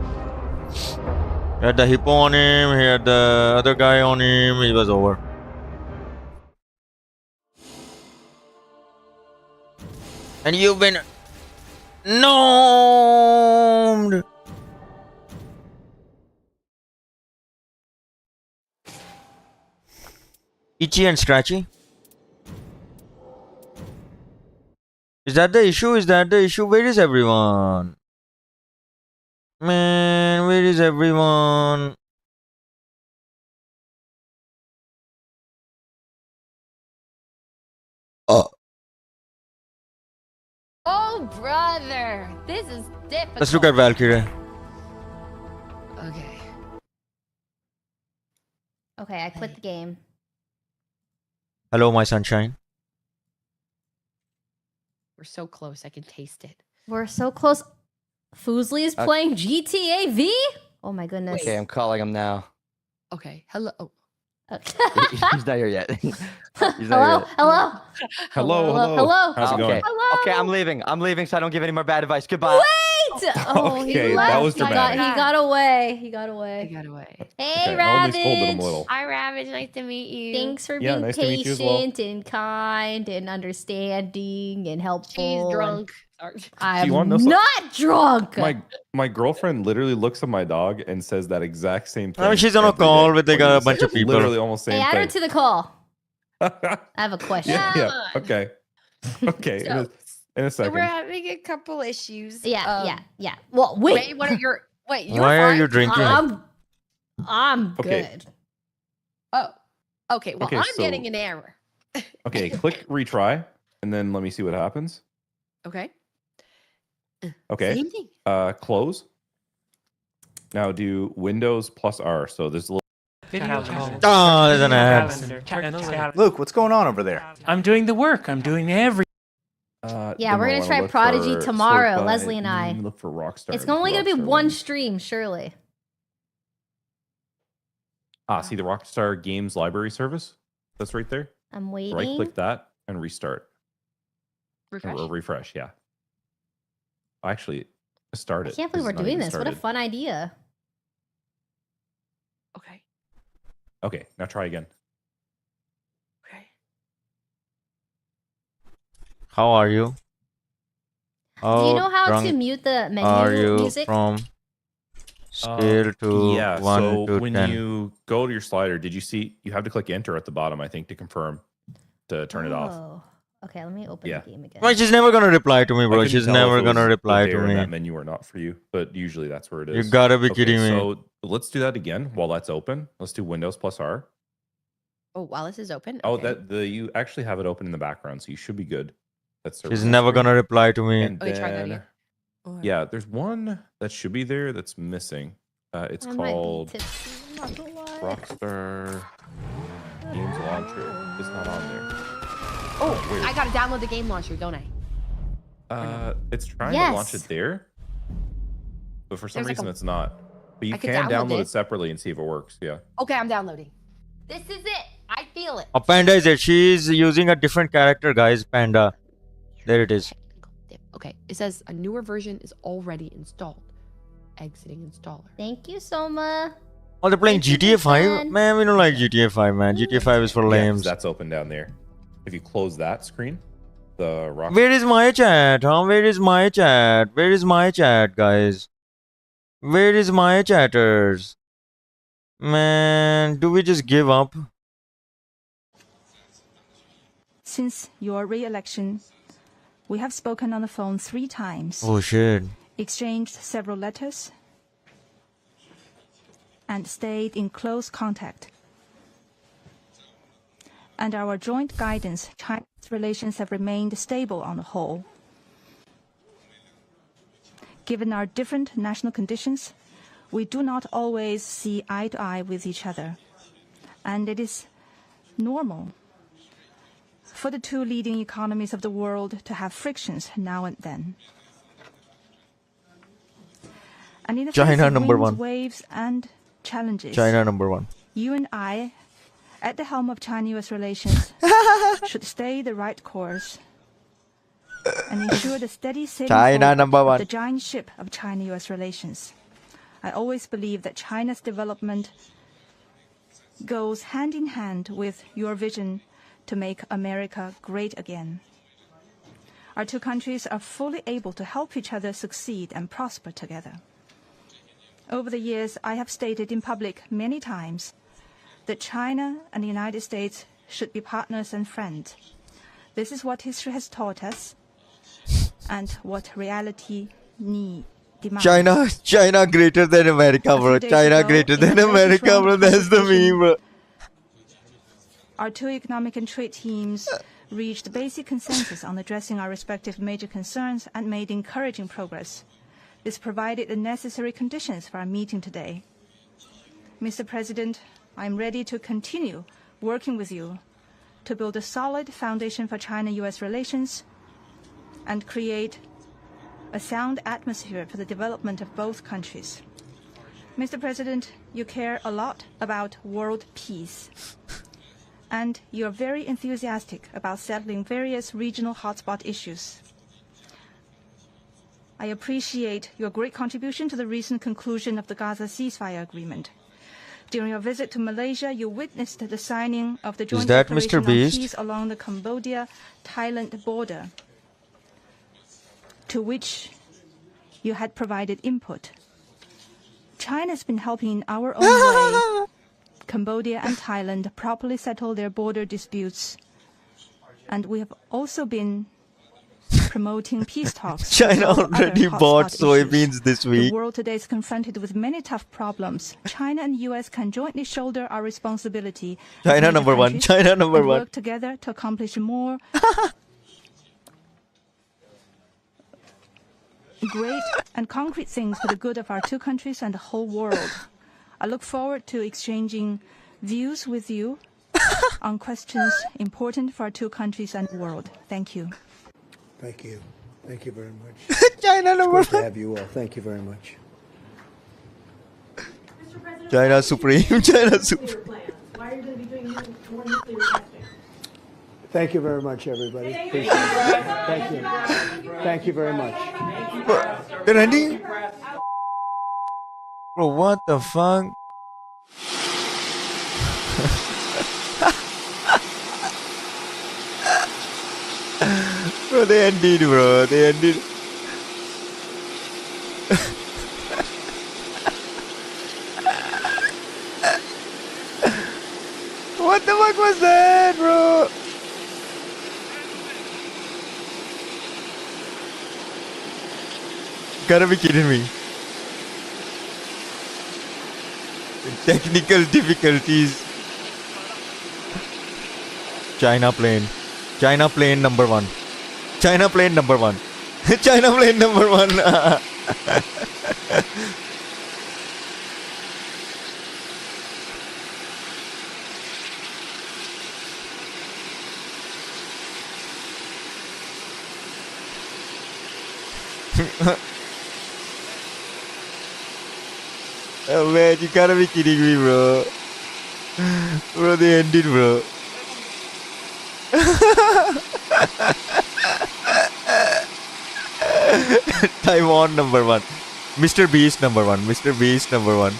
He had the Hippo on him, he had the other guy on him, he was over. And you've been gnomed. Itchy and scratchy. Is that the issue? Is that the issue? Where is everyone? Man, where is everyone? Oh, brother, this is difficult. Let's look at Valkyrie. Okay. Okay, I quit the game. Hello, my sunshine. We're so close, I can taste it. We're so close. Foosley is playing GTA V? Oh my goodness. Okay, I'm calling him now. Okay, hello. Oh. He's not here yet. He's Hello? not here yet. Hello? Hello. How's it going? Okay. Okay, I'm leaving. I'm leaving so I don't give any more bad advice. Goodbye. Wait! Oh, Okay, he that left. was dramatic. He got away. He got away. I got away. Hey, Okay, I only scolded him a Ravage. little. Hi, Ravage. Nice to meet you. Thanks for Yeah, being nice to meet you as well. patient and kind and understanding and helpful. She's drunk. Sorry. I'm you wanna know something? not drunk. My girlfriend literally looks at my dog and says that exact same thing. I mean, she's on a every call day. with like a bunch of people. Literally almost Hey, same add her thing. to the call. I have a question. Yeah. Okay. Okay. So- In a So second. we're having a couple issues. Yeah. Well, wait. Wait, what are your... Wait, you're Why are fine? you drinking? I'm Okay. good. Oh, okay. Well, Okay, I'm so- getting an error. Okay. Click retry, and then let me see what happens. Okay. Okay. Same thing. Close. Now do Windows plus R. So there's a little. Oh, there's an ad. Luke, what's going on over there? I'm doing the work. I'm doing every. Yeah, we're gonna try Prodigy tomorrow, Leslie and I. Look for Rockstar. It's only gonna be one stream, surely. See the Rockstar Games Library service? That's right there. I'm waiting. Right click that and restart. Refresh. Or refresh, yeah. Actually, start it. I can't believe we're doing this. What a fun idea. Okay. Okay, now try again. Okay. How are you? Do you know how to mute the menu are you music? From scale to yeah, 1 so to when 10. you go to your slider, did you see you have to click enter at the bottom, I think, to confirm to turn it off. Oh. Okay, let me open the game again. Well, she's never gonna reply to me, I bro. couldn't She's tell never if it was gonna reply to there in me. that menu or not for you, but usually that's where it is. You gotta be Okay, kidding me. So let's do that again while that's open. Let's do Windows plus R. Oh, while this is open. Oh, Okay. you actually have it open in the background, so you should be good. That's She's never gonna reply to me. And Okay, try that then, again. Oh, yeah, there's one that should be there that's missing. It's I might be called tipsy, I'm not gonna lie. Rockstar Games Launcher. It's not on there. Oh, weird. I gotta download the game launcher, don't I? It's trying to launch it there, but for some There's like reason a- it's not. But you I could can download download it. it separately and see if it works. Yeah. Okay, I'm downloading. This is it. I feel it. Panda is it? She's using a different character, guys. Panda. There it is. Okay, it says a newer version is already installed. Exiting installer. Thank you, Soma. Oh, they're playing Thank you, GTA 5? man. Man, we don't like GTA 5, man. GTA 5 is for Yeah, 'cause lames. that's open down there. If you close that screen, the rock. Where is my chat, huh? Where is my chat? Where is my chat, guys? Where is my chatters? Man, do we just give up? Since your re-election, we have spoken on the phone 3 times. Oh, shit. Exchanged several letters, and stayed in close contact. And our joint guidance, China's relations have remained stable on the whole. Given our different national conditions, we do not always see eye to eye with each other. And it is normal for the 2 leading economies of the world to have frictions now and then. And in the face China of number winds, 1. waves and challenges, China number 1. you and I, at the helm of China-US relations, should stay the right course and ensure the steady sailing China forward number of 1. the giant ship of China-US relations. I always believe that China's development goes hand in hand with your vision to make America great again. Our 2 countries are fully able to help each other succeed and prosper together. Over the years, I have stated in public many times that China and the United States should be partners and friends. This is what history has taught us and what reality demands. China greater than America, bro. China greater than America, bro. That's the meme, bro. Our 2 economic and trade teams reached basic consensus on addressing our respective major concerns and made encouraging progress. This provided the necessary conditions for our meeting today. Mr. President, I am ready to continue working with you to build a solid foundation for China-US relations and create a sound atmosphere for the development of both countries. Mr. President, you care a lot about world peace, and you are very enthusiastic about settling various regional hotspot issues. I appreciate your great contribution to the recent conclusion of the Gaza ceasefire agreement. During your visit to Malaysia, you witnessed the signing of the joint that declaration Mr. on Beast? peace along the Cambodia-Thailand border, to which you had provided input. China has been helping in our own way Cambodia and Thailand properly settle their border disputes, and we have also been promoting peace talks. China already bought soybeans this week. The world today is confronted with many tough problems. China and U.S. can jointly shoulder our responsibility. as China major number 1. countries China number and 1. work together to accomplish more great and concrete things for the good of our 2 countries and the whole world. I look forward to exchanging views with you on questions important for our two countries and the world. Thank you. Thank you. Thank you very much. China number It's great to one. have you all. Thank you very much. China Supreme. China Supreme. Why are you going to be doing more nuclear testing? Thank you very much, everybody. Appreciate it. Thank you. Thank you very much. They're ending? Bro, what the fuck? Bro, they ended, bro. They ended. What the fuck was that, bro? Gotta be kidding me. Technical difficulties. China plane. China plane number one. China plane number one. China plane number one. Oh man, you gotta be kidding me, bro. Bro, they ended, bro. Taiwan number one. Mr. Beast number one. Mr. Beast number one.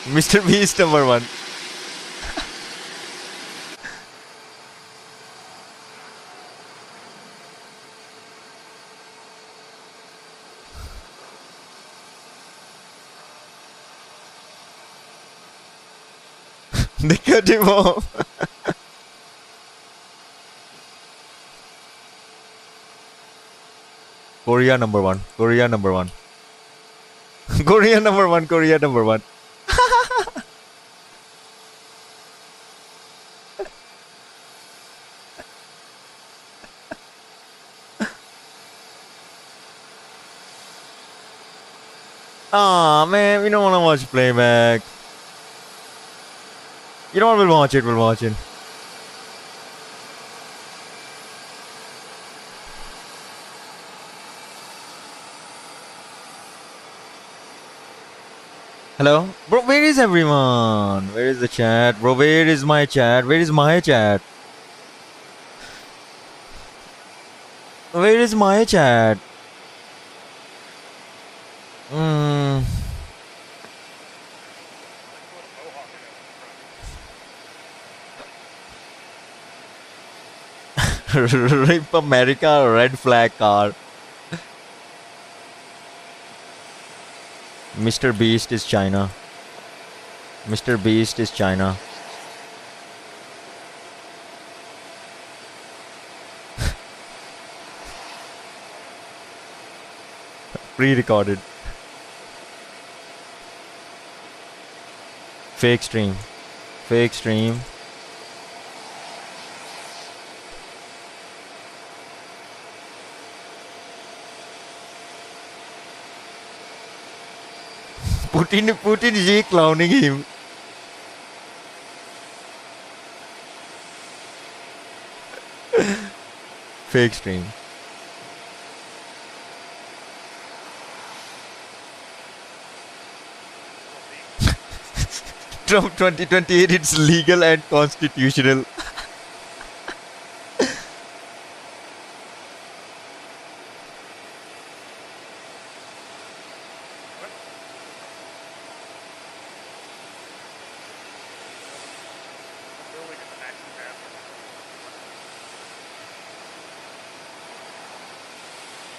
Mr. Beast number one. They cut him off. Korea number one. Korea number one. Korea number one. Korea number one. Aw, man, we don't want to watch playback. You know what? We'll watch it. We'll watch it. Hello? Bro, where is everyone? Where is the chat? Bro, where is my chat? Where is my chat? Where is my chat? Rip America, red flag car. Mr. Beast is China. Mr. Beast is China. Pre-recorded. Fake stream. Fake stream. Putin is clowning him. Fake stream. Trump 2028, it's legal and constitutional.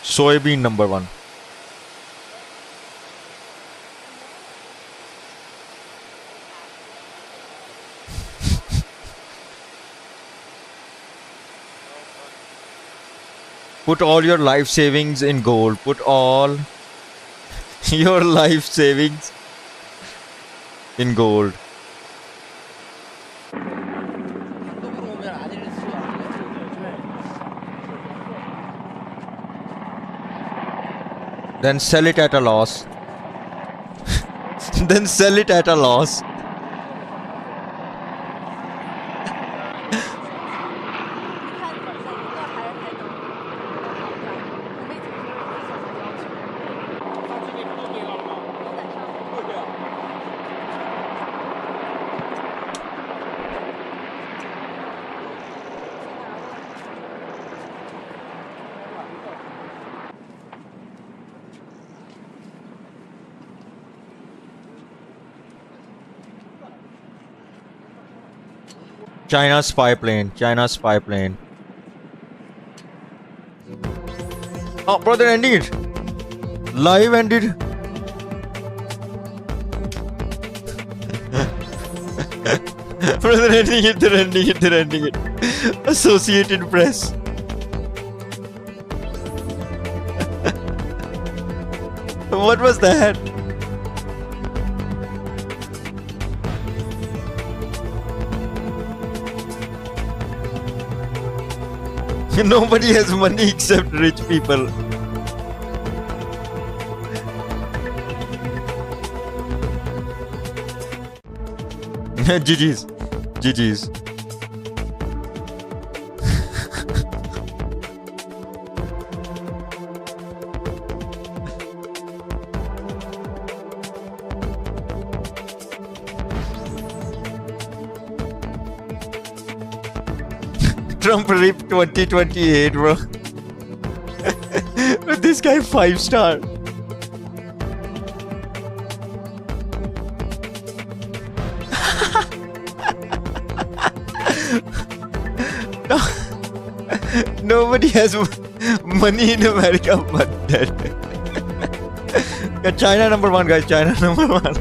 Soybean number one. Put all your life savings in gold. Put all your life savings in gold. Then sell it at a loss. Then sell it at a loss. China spy plane. China spy plane. Oh, bro, they're ending it. Live ended. Bro, they're ending it. They're ending it. They're ending it. Associated Press. What was that? Nobody has money except rich people. GG's. GG's. Trump ripped 2028, bro. This guy 5-star. No. Nobody has money in America but that. Yeah, China number one, guys. China number one.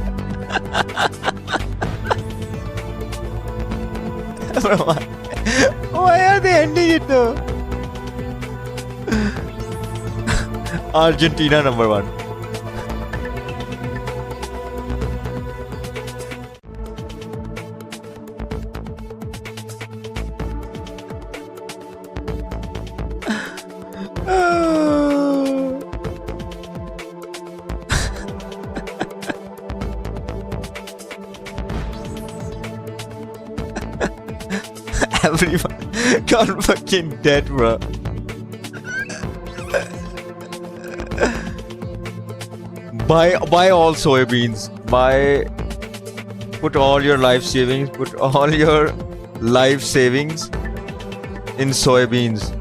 Why are they ending it though? Argentina number one. Everyone got fucking dead, bro. Buy all soybeans. Put all your life savings. Put all your life savings in soybeans.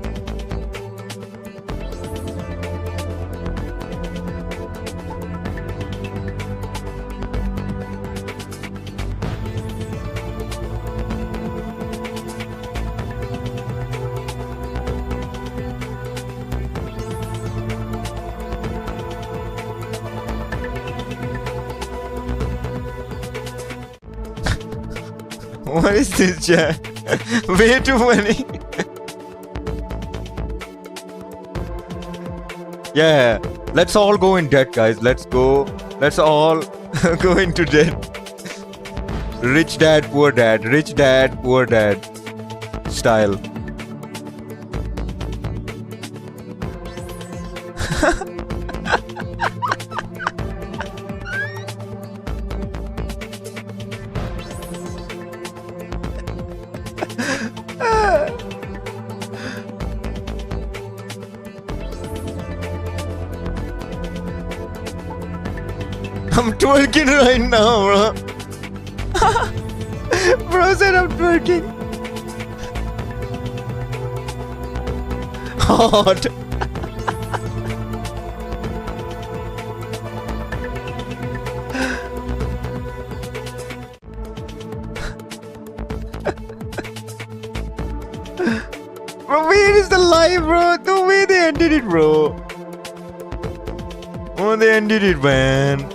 What is this, chat? Way too many. Yeah, let's all go in debt, guys. Let's all go into debt. Rich dad, poor dad. Rich dad, poor dad style. I'm twerking right now, bro. Bro said I'm twerking. Hot. Bro, where is the live, bro? The way they ended it, bro. Oh, they ended it, man.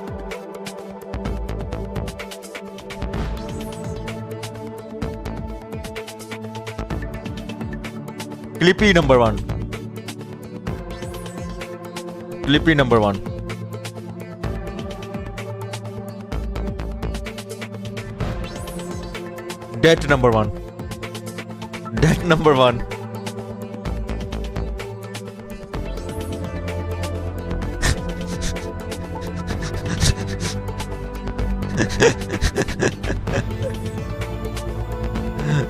Clippy number one. Clippy number one. Debt number one. Debt number one.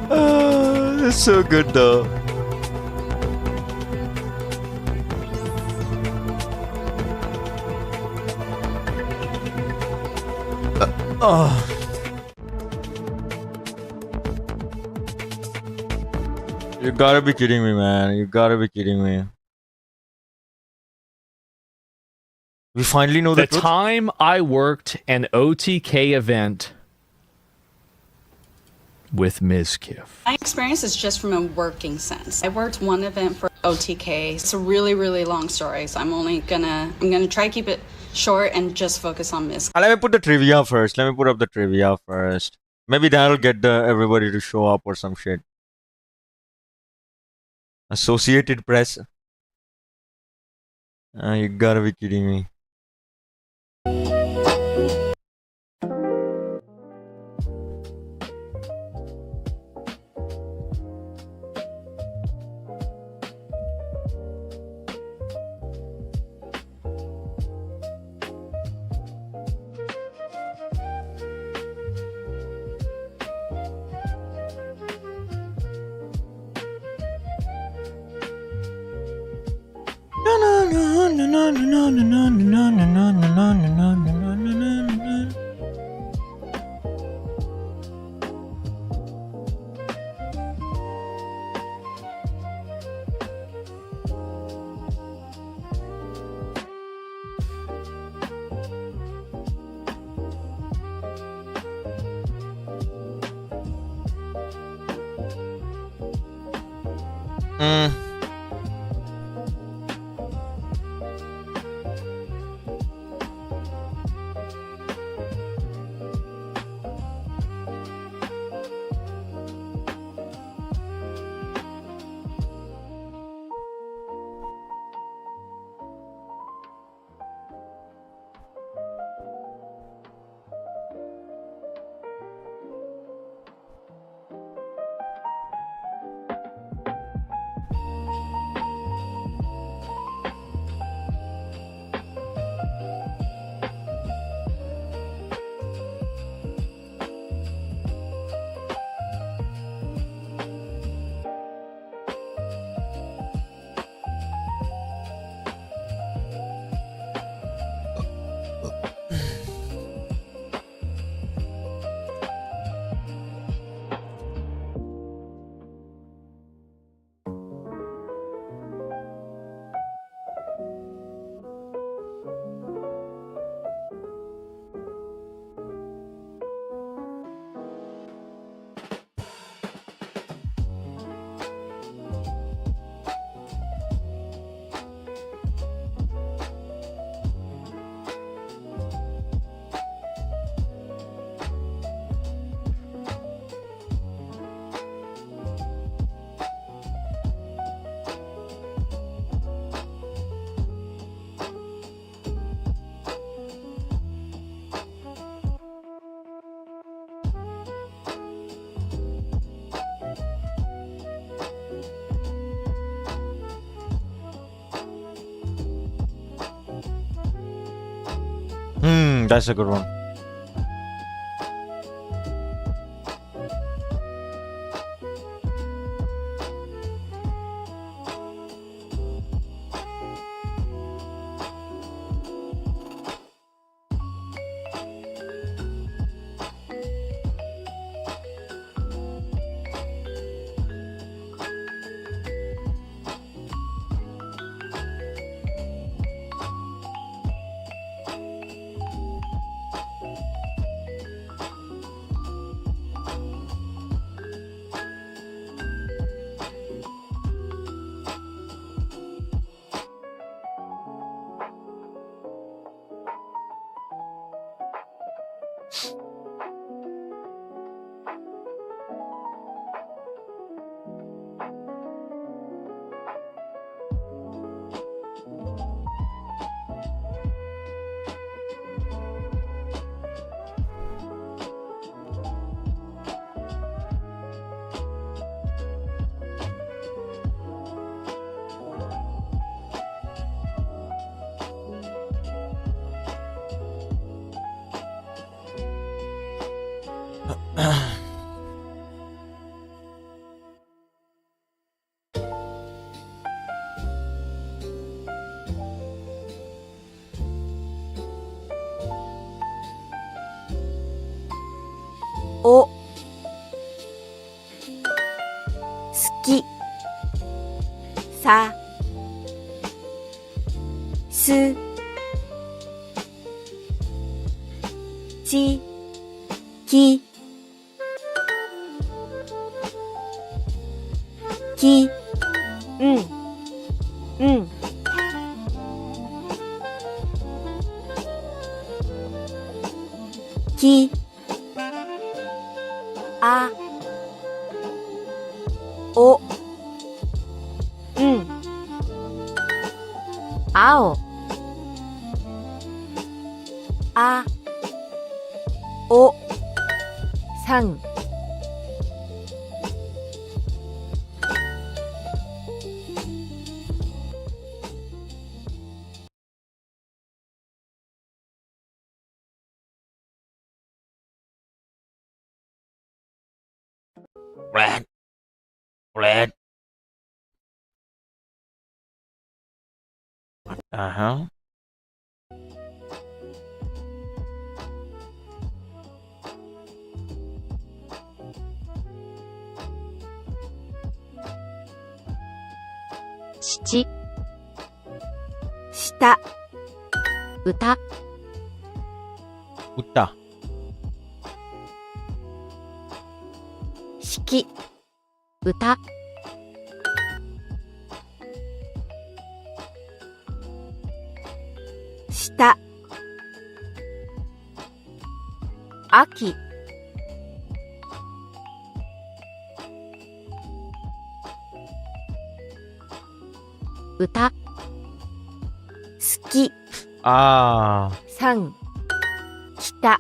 Oh, that's so good though. Oh. You gotta be kidding me, man. You gotta be kidding me. We finally know the truth? time I worked an OTK event with Ms. Kiff. My experience is just from a working sense. I worked one event for OTK. It's a really, really long story, so I'm gonna try to keep it short and just focus on Ms. Let me put the trivia first. Let me put up the trivia first. Maybe that'll get everybody to show up or some shit. Associated Press. You gotta be kidding me. That's a good one. O 好きさすちきき、うん、うん。き、あ、お、うん。青、あ、お、さん。Red. Red. Uh-huh. Shichi. Shita. Uta. Uta. Shiki. Uta. Shita. Aki. Uta. Suki. Ah. San. Kita.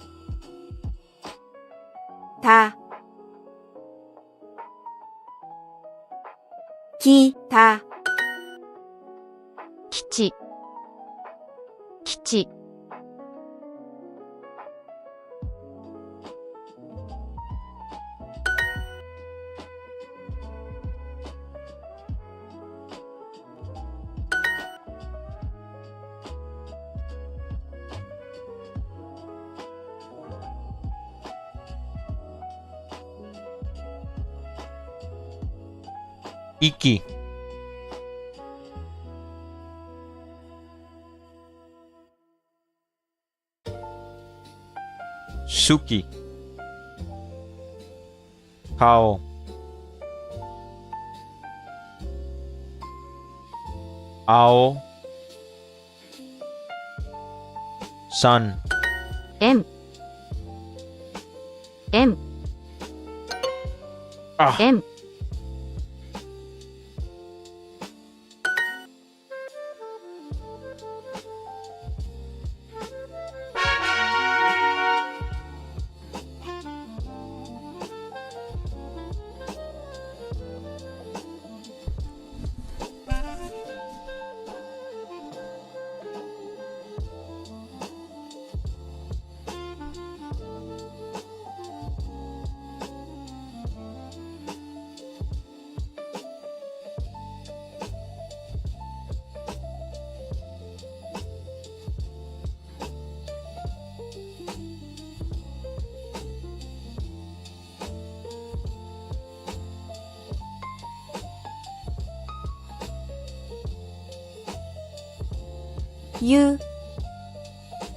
Ta. Kita. Kichi. Kichi. Iki. Suki. Kao. Ao. Sun. M. M. Ah. M. Yu.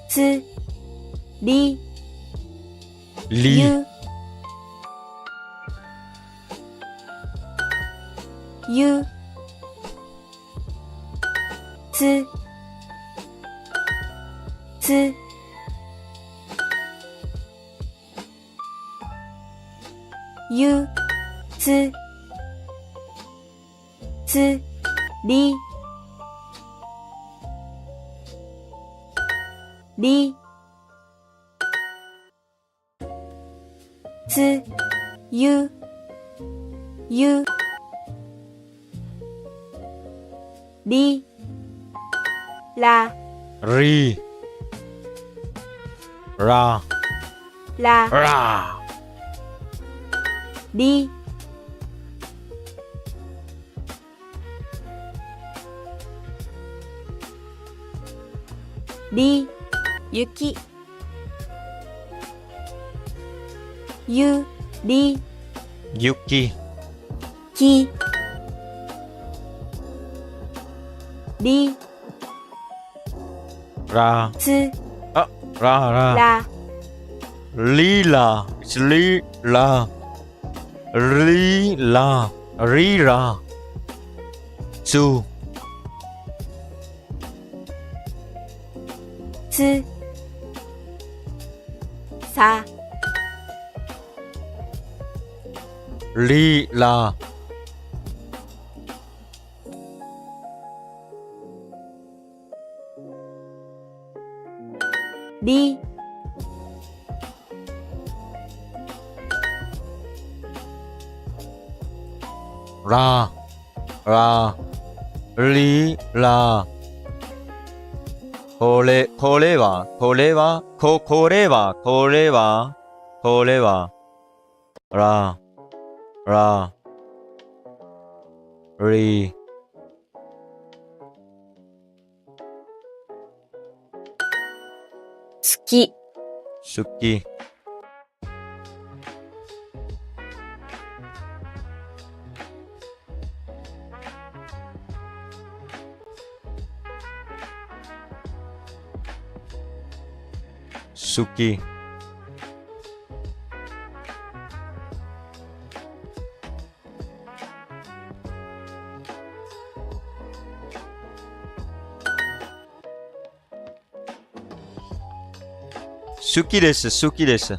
Tsu. Li. Li. Yu. Yu. Tsu. Tsu. Yu. Tsu. Tsu. Li. Li. Tsu. Yu. Yu. Li. La. Ri. Ra. La. Ra. Li. Li. Yuki. Yu. Li. Yuki. Ki. Li. Ra. Tsu. Ra. Ra. La. Lila. It's Lila. Lila. Rira. Zu. つさ Li la. り Ra. Ra. Li la. これはらり好き好き好き好きです。好きです。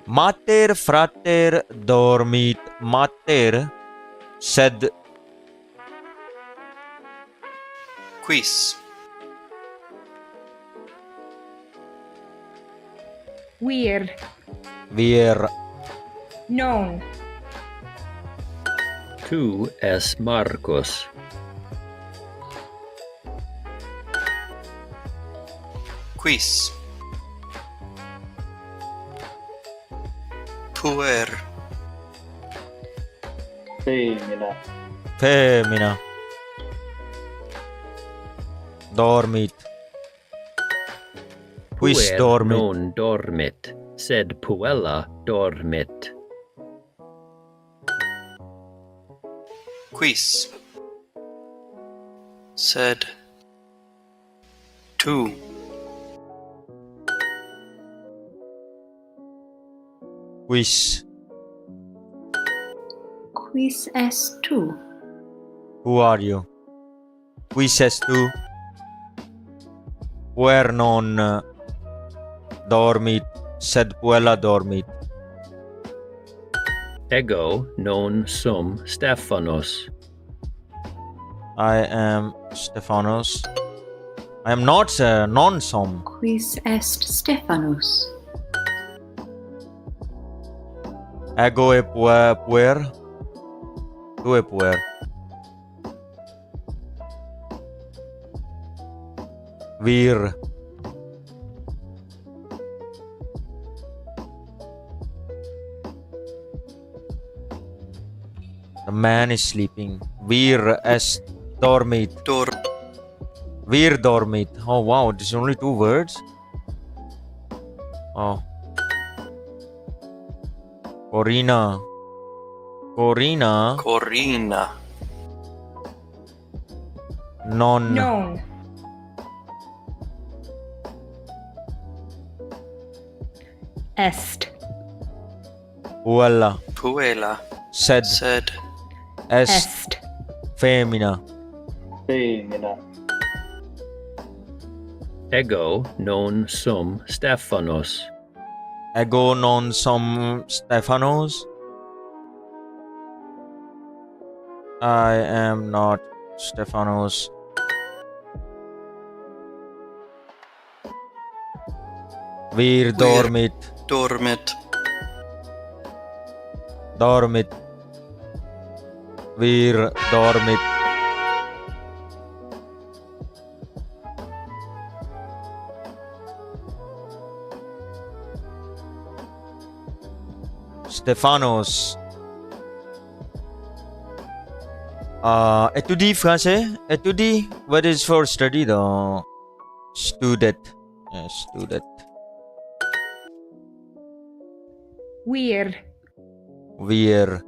Mater frater dormit mater sed Quis. Vir. vir Non. Tu es Marcos. Quis. Puer. Femmina. Femmina dormit Quis Puer dormit non dormit, sed puella dormit. Quis. Sed. Tu. Quis Quis est tu? Who are you? Quis est tu? Puer non dormit sed puella dormit Ego non sum Stephanos. I am Stephanos. I am not non-som. Quis est Stephanus? Ego e puer. Tu e puer. Vir. The man is sleeping. Vir est dormit. Vir dormit. Oh wow, there's only 2 words. Oh. Corina. Corina. Non. Non. Est. Puella. Puella. Sed. Est. Femmina. Femmina. Ego non sum Stephanos. Ego non sum Stephanos. I am not Stephanos. Vir dormit. Dormit. Dormit. Vir dormit. Stefanos. Étudier français. Étudier. What is for study though? Student. Yeah, student. Wir. Wir.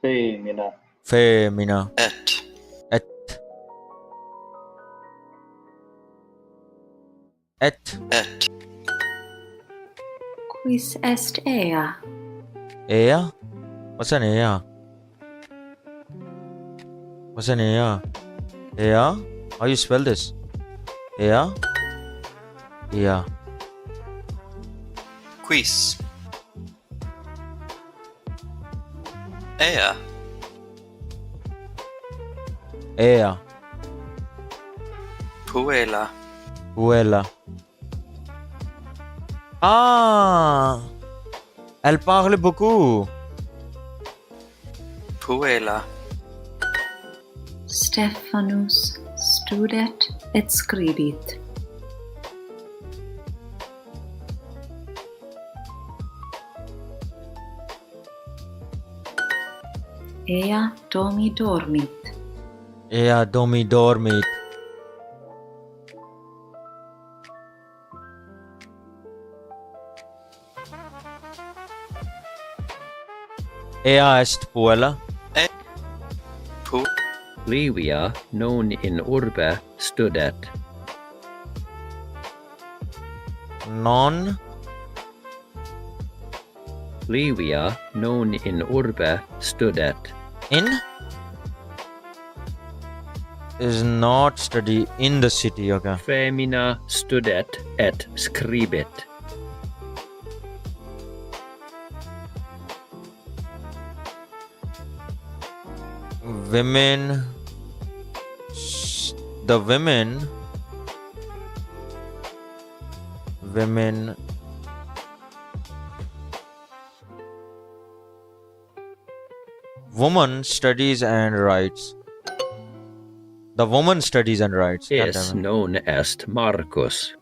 Femina. Femina. Et. Et. Et. Et. Quis est ea? Ea? What's an ea? What's an ea? Ea? How you spell this? Ea? Ea. Quis. Ea. Ea. Puella. Puella. Ah! Elle parle beaucoup. Puella. Stephanus studet et scribit. Ea domi dormit. Ea domi dormit. Ea est puella. Livia non in urbe studet. Non. Livia non in urbe studet. In? Is not study in the city, okay. Femina studet et scribit. Women. The women. Women. Woman studies and writes. The woman studies and writes. Es non est Marcus.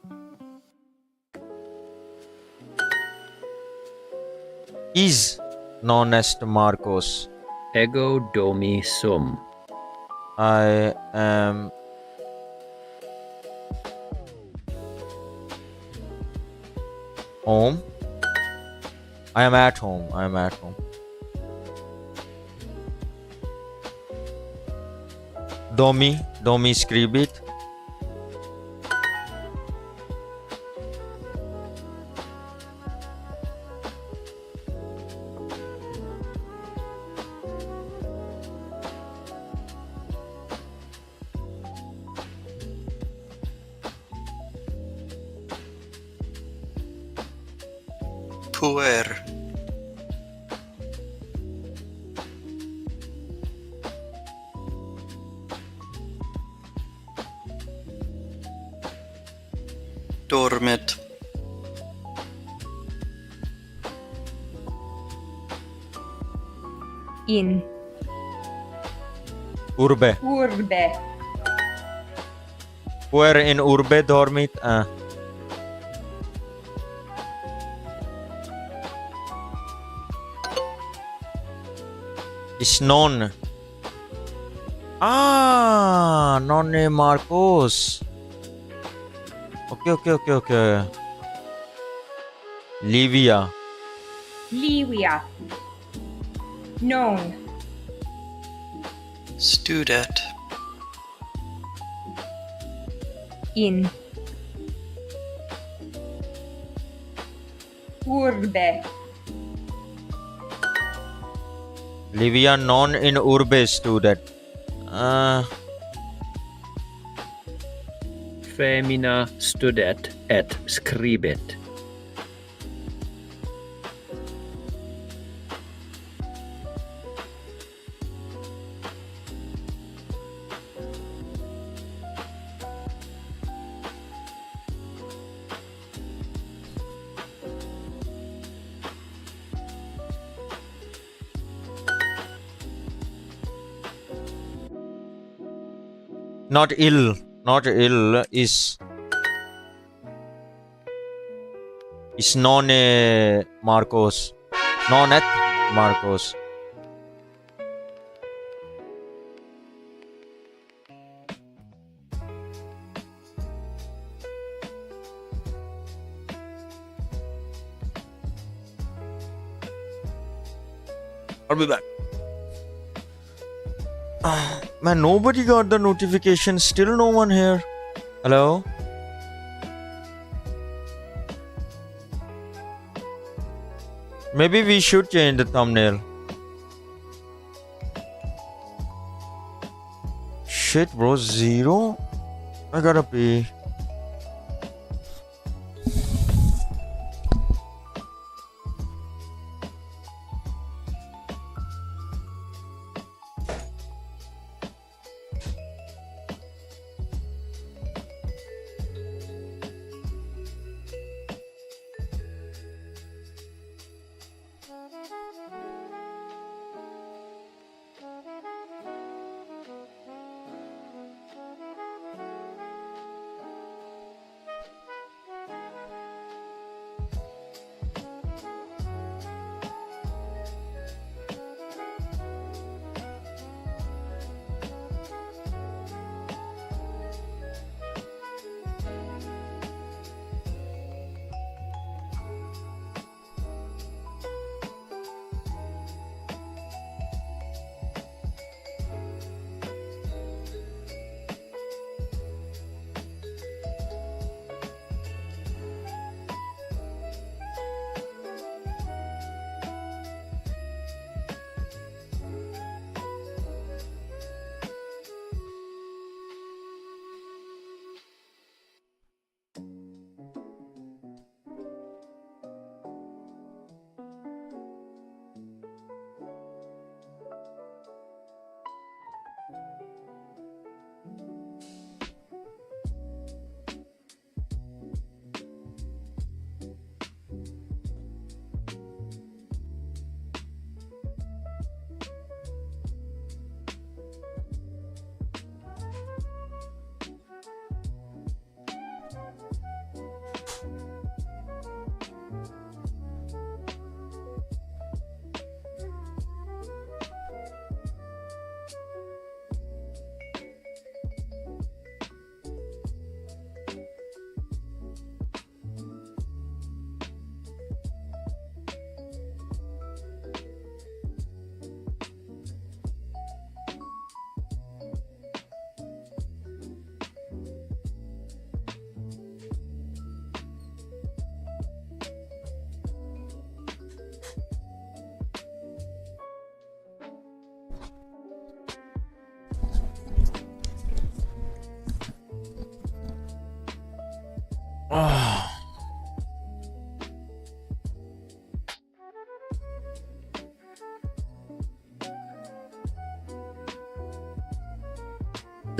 Is non est Marcos. Ego domi sum. I am home. I am at home. I am at home. Domi. Domi scribit. Puer. Dormit. In. Urbe. Urbe. Where in urbe dormit? Is non. Ah, non è Marcos. Okay. Livia. Livia. Non. Studet. In. Urbe. Livia non in urbe studet. Femina studet et scribit. Not ill is It's non Marcos. Non et Marcos. I'll be back. Man, nobody got the notification. Still no one here. Hello? Maybe we should change the thumbnail. Shit, bro. 0? I gotta pee.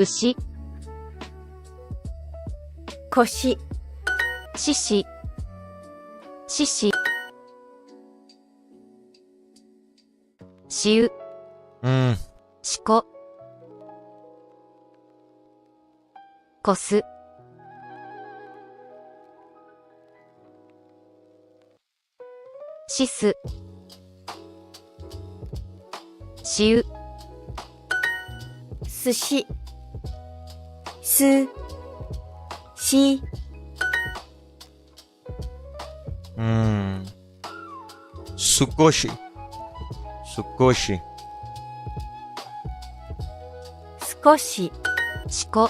Ushi. Koshi. Shishi. Shishi. Shiu. Shiko. Kosu. Shisu. Shiu. Sushi. Su. Shi. Sukoshi. Sukoshi. Sukoshi. Shiko.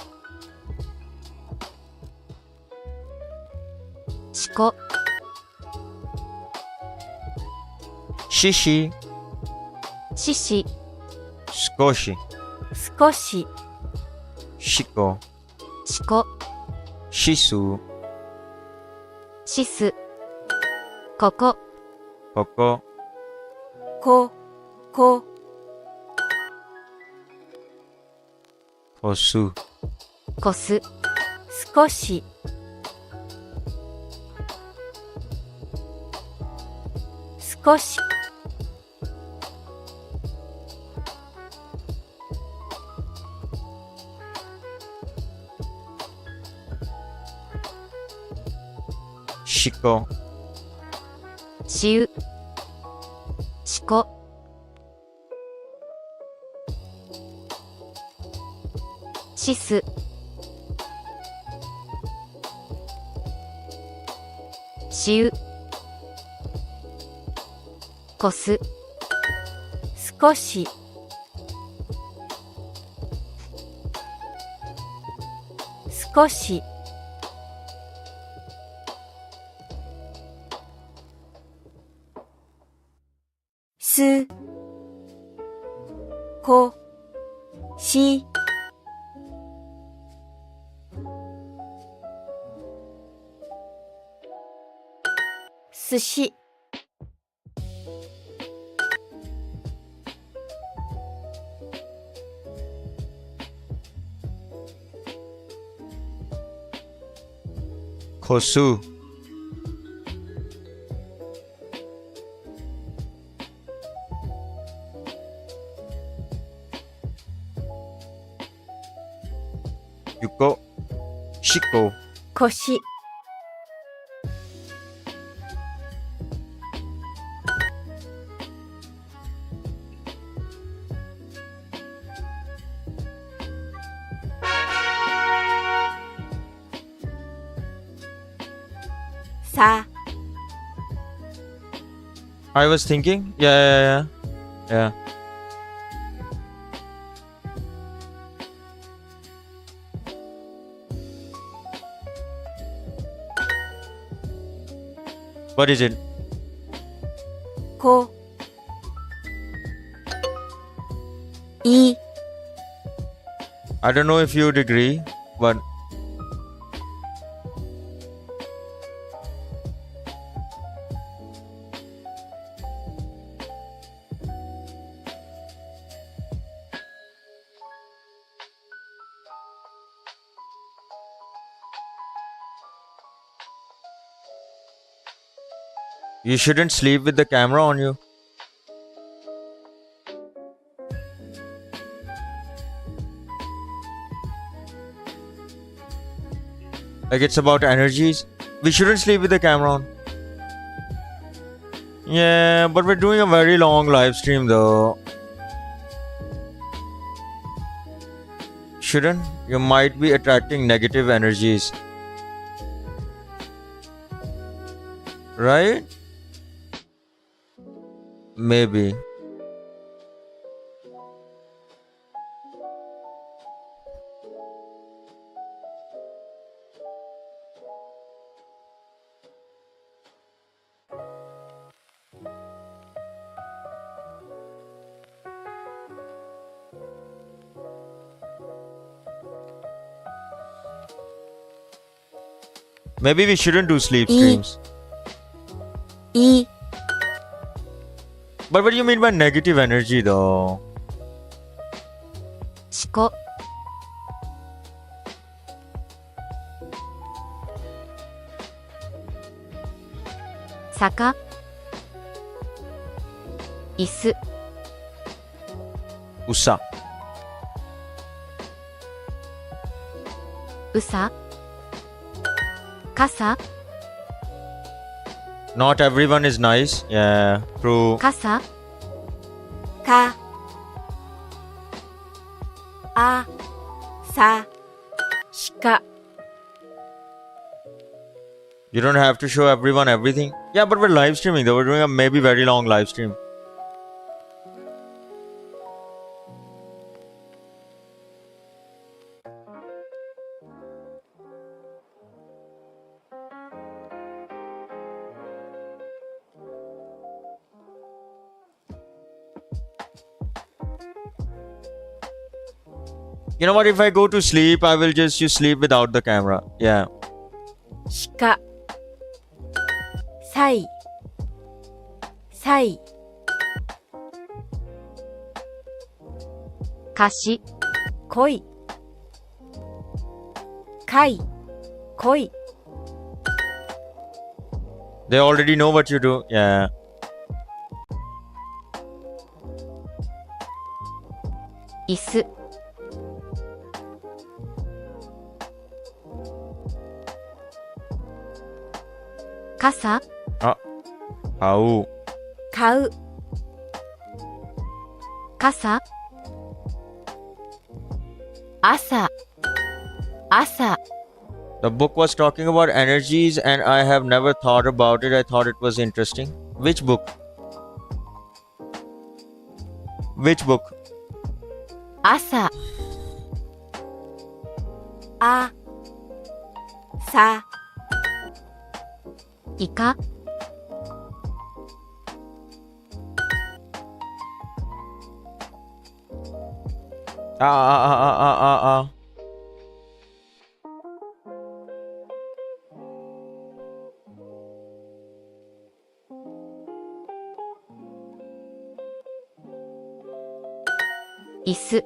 Shiko. Shishi. Shishi. Sukoshi. Sukoshi. Shiko. Shiko. Shisu. Shisu. Koko. Koko. Ko. Ko. Kosu. Kosu. Sukoshi. Sukoshi. Shiko. しう、しこ、しす、しう、こす、少し、少し、す、こ、し、寿司、こす。ゆこ、しこ。腰、さ、I was thinking. Yeah. What is it? こ、い、 I don't know if you'd agree, but you shouldn't sleep with the camera on you. Like it's about energies. We shouldn't sleep with the camera on. Yeah, but we're doing a very long live stream though. Shouldn't? You might be attracting negative energies. Right? Maybe. Maybe we shouldn't do sleep streams. E. But what do you mean by negative energy though? しこ、さか、いす、うさ、うさ、かさ、 Not everyone is nice. Yeah, true. かさ、か、あ、さ、しか。 You don't have to show everyone everything. Yeah, but we're live streaming though. We're doing a maybe very long live stream. You know what? If I go to sleep, I will just sleep without the camera. Yeah. しか、さい、さい、かし、こい、かい、こい。 They already know what you do. Yeah. いす、かさ、あ、How? 買う傘朝 The book was talking about energies and I have never thought about it. I thought it was interesting. Which book? Which book? 朝イカ 椅子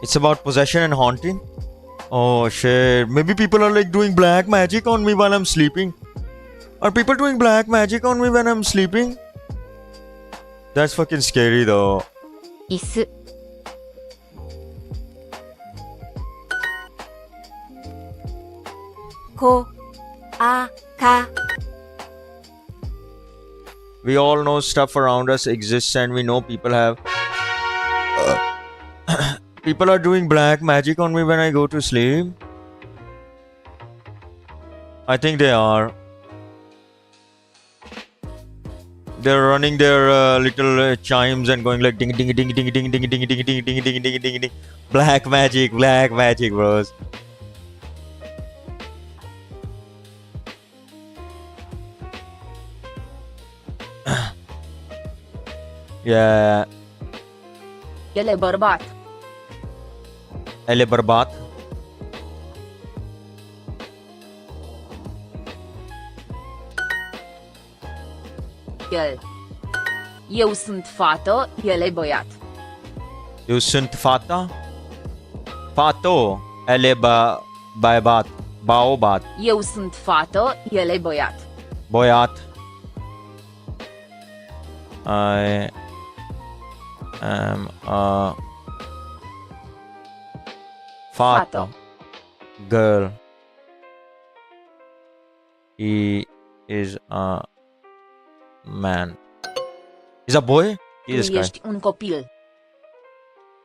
It's about possession and haunting. Oh shit. Maybe people are like doing black magic on me while I'm sleeping. Are people doing black magic on me when I'm sleeping? That's fucking scary though. 椅子こあか We all know stuff around us exists and we know people have people are doing black magic on me when I go to sleep. I think they are. They're running their little chimes and going like ding ding ding ding ding ding ding ding ding ding ding ding ding ding ding. Black magic, bros. Yeah. ele bărbat Ele bărbat. el eu sunt fată el e băiat Eu sunt fata. Fato. Ele băiat. Baobat. eu sunt fată el e băiat Boyat. I am a fata. Girl. He is a man. He's a boy? Jesus tu Christ. ești un copil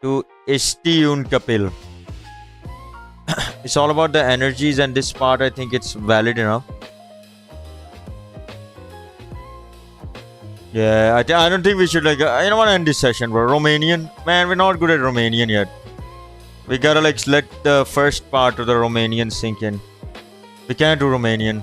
Tu esti un copil. It's all about the energies, and this part I think it's valid enough. Yeah, I don't think we should like you know what, end this session, bro. Romanian, man, we're not good at Romanian yet. We gotta like let the first part of the Romanian sink in. We can't do Romanian.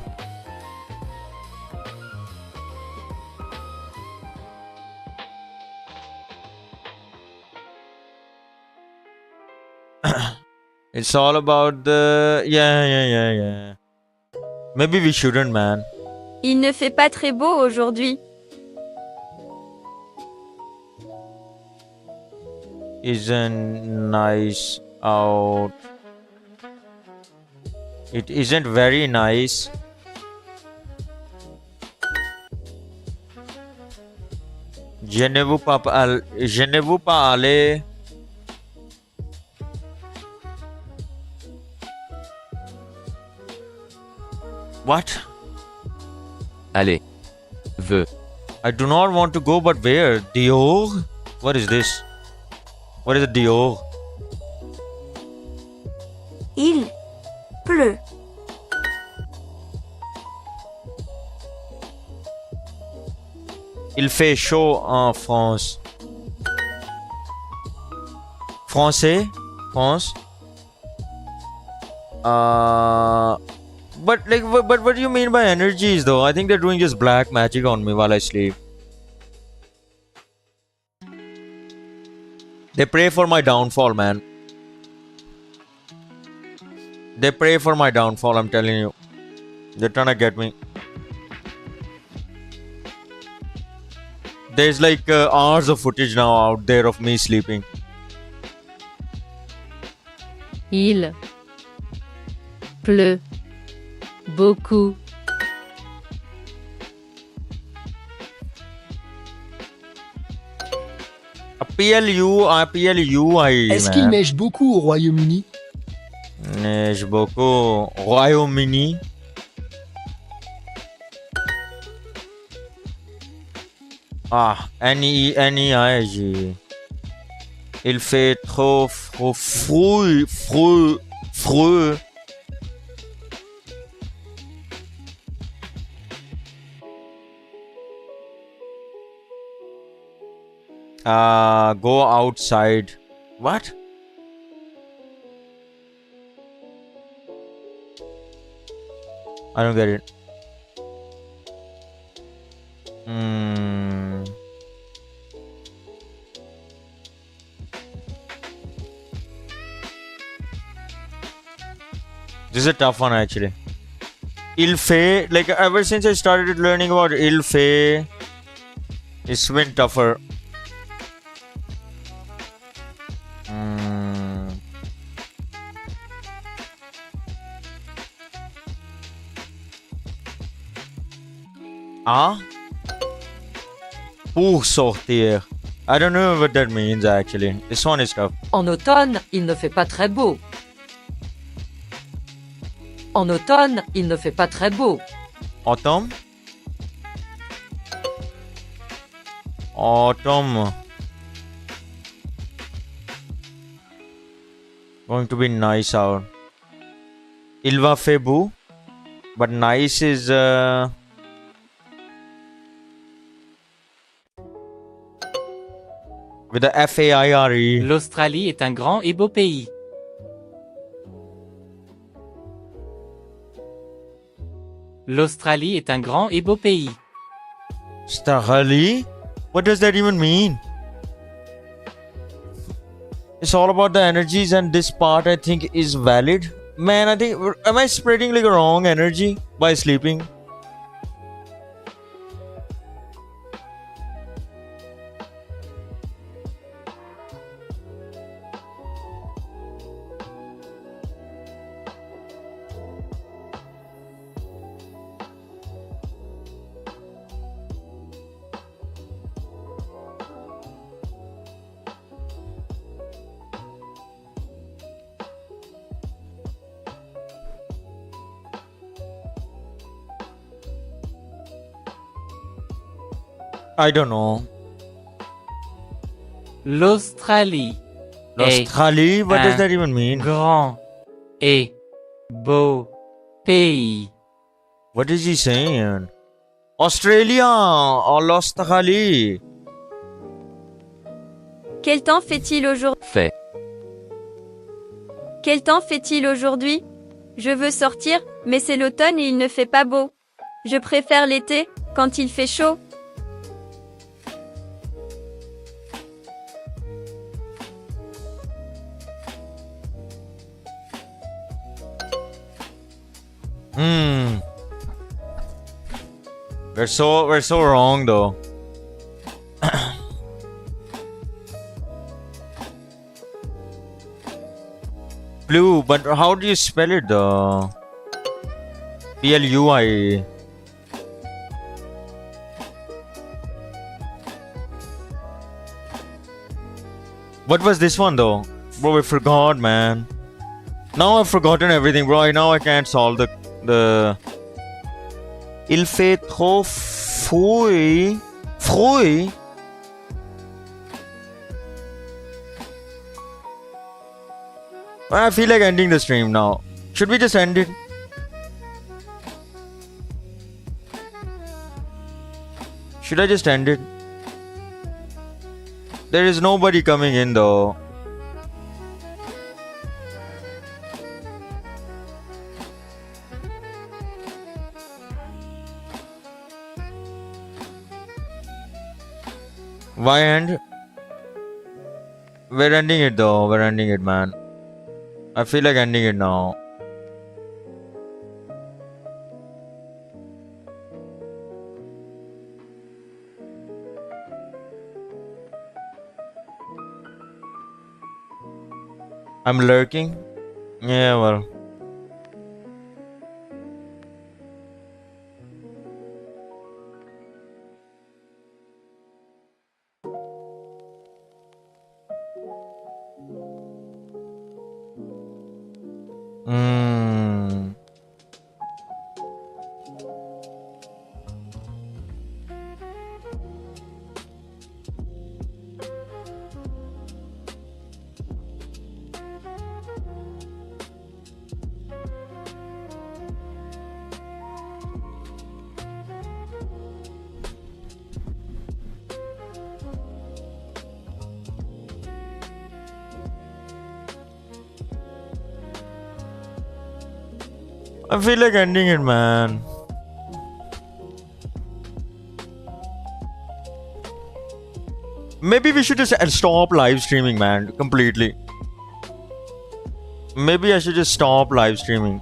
It's all about the yeah. Maybe we shouldn't, man. il ne fait pas très beau aujourd'hui Isn't nice out. It isn't very nice. Je ne veux pas aller. What? Allez. Veux. I do not want to go, but where? Dior? What is this? What is a Dior? il pleut Il fait chaud en France. Français? France? But like, but what do you mean by energies though? I think they're doing just black magic on me while I sleep. They pray for my downfall, man. They pray for my downfall, I'm telling you. They're trying to get me. There's like hours of footage now out there of me sleeping. Il pleut beaucoup. PLUI. Est-ce qu'il neige beaucoup au Royaume-Uni? Neige beaucoup. Royaume-Uni. Ah, N-E-I-G. Il fait trop froid. Go outside. What? I don't get it. This is a tough one actually. Il fait, like ever since I started learning about il fait, it's been tougher. Pour sortir. I don't know what that means actually. This one is tough. En automne, il ne fait pas très beau. En automne, il ne fait pas très beau. Autumn? Autumn. Going to be nice out. Il va faire beau. But nice is with the F-A-I-R-E. L'Australie est un grand et beau pays. L'Australie est un grand et beau pays. Australie? What does that even mean? It's all about the energies, and this part I think is valid. Man, I think, am I spreading like a wrong energy by sleeping? I don't know. L'Australie. L'Australie? What does that even mean? Grand et beau pays. What is he saying? Australia or l'Australie? Quel temps fait-il aujourd'hui? Fait. Quel temps fait-il aujourd'hui? Je veux sortir, mais c'est l'automne et il ne fait pas beau. Je préfère l'été, quand il fait chaud. We're so wrong though. Blue, but how do you spell it though? P-L-U-I. What was this one though? Bro, I forgot, man. Now I've forgotten everything, bro. Now I can't solve the Il fait trop froid. Froid? I feel like ending the stream now. Should we just end it? Should I just end it? There is nobody coming in though. Why end? We're ending it though. We're ending it, man. I feel like ending it now. I'm lurking? Yeah, well. I feel like ending it, man. Maybe we should just stop live streaming, man, completely. Maybe I should just stop live streaming.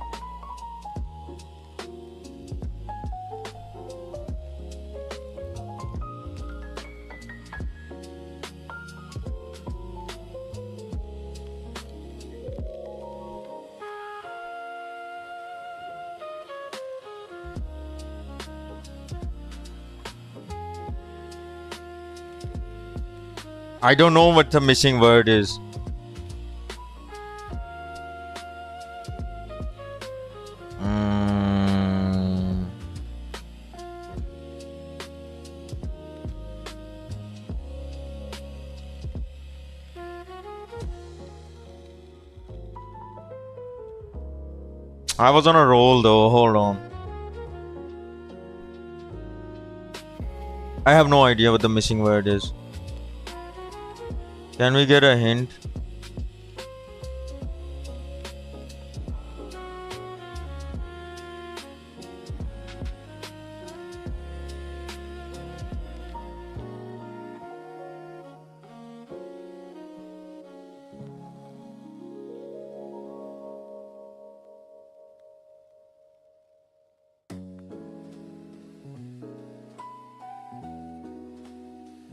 I don't know what the missing word is. I was on a roll though, hold on. I have no idea what the missing word is. Can we get a hint?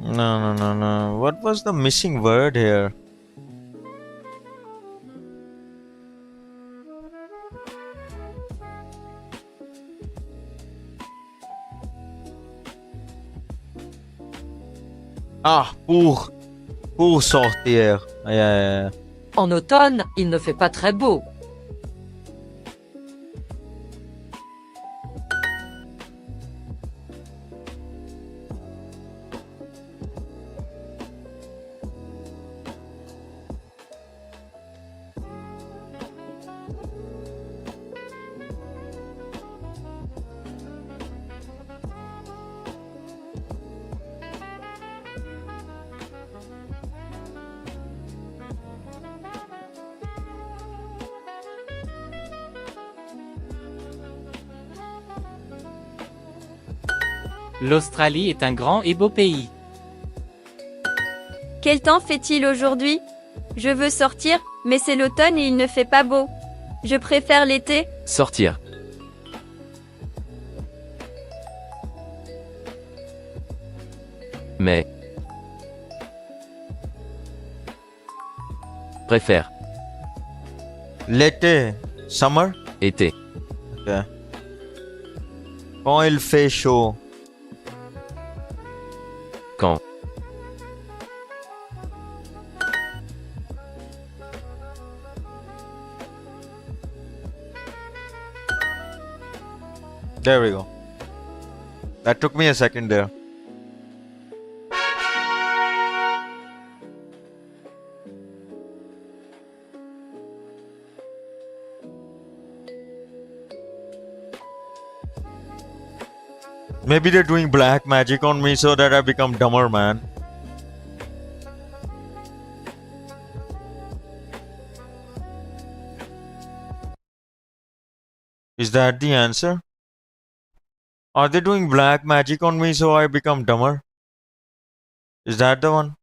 No. What was the missing word here? Ah, pour sortir. Yeah. En automne, il ne fait pas très beau. L'Australie est un grand et beau pays. Quel temps fait-il aujourd'hui? Je veux sortir, mais c'est l'automne et il ne fait pas beau. Je préfère l'été. Sortir. Mais. Préfère. L'été. Summer? Été. Ok. Quand il fait chaud. Quand. There we go. That took me a second there. Maybe they're doing black magic on me so that I become dumber, man. Is that the answer? Are they doing black magic on me so I become dumber? Is that the one?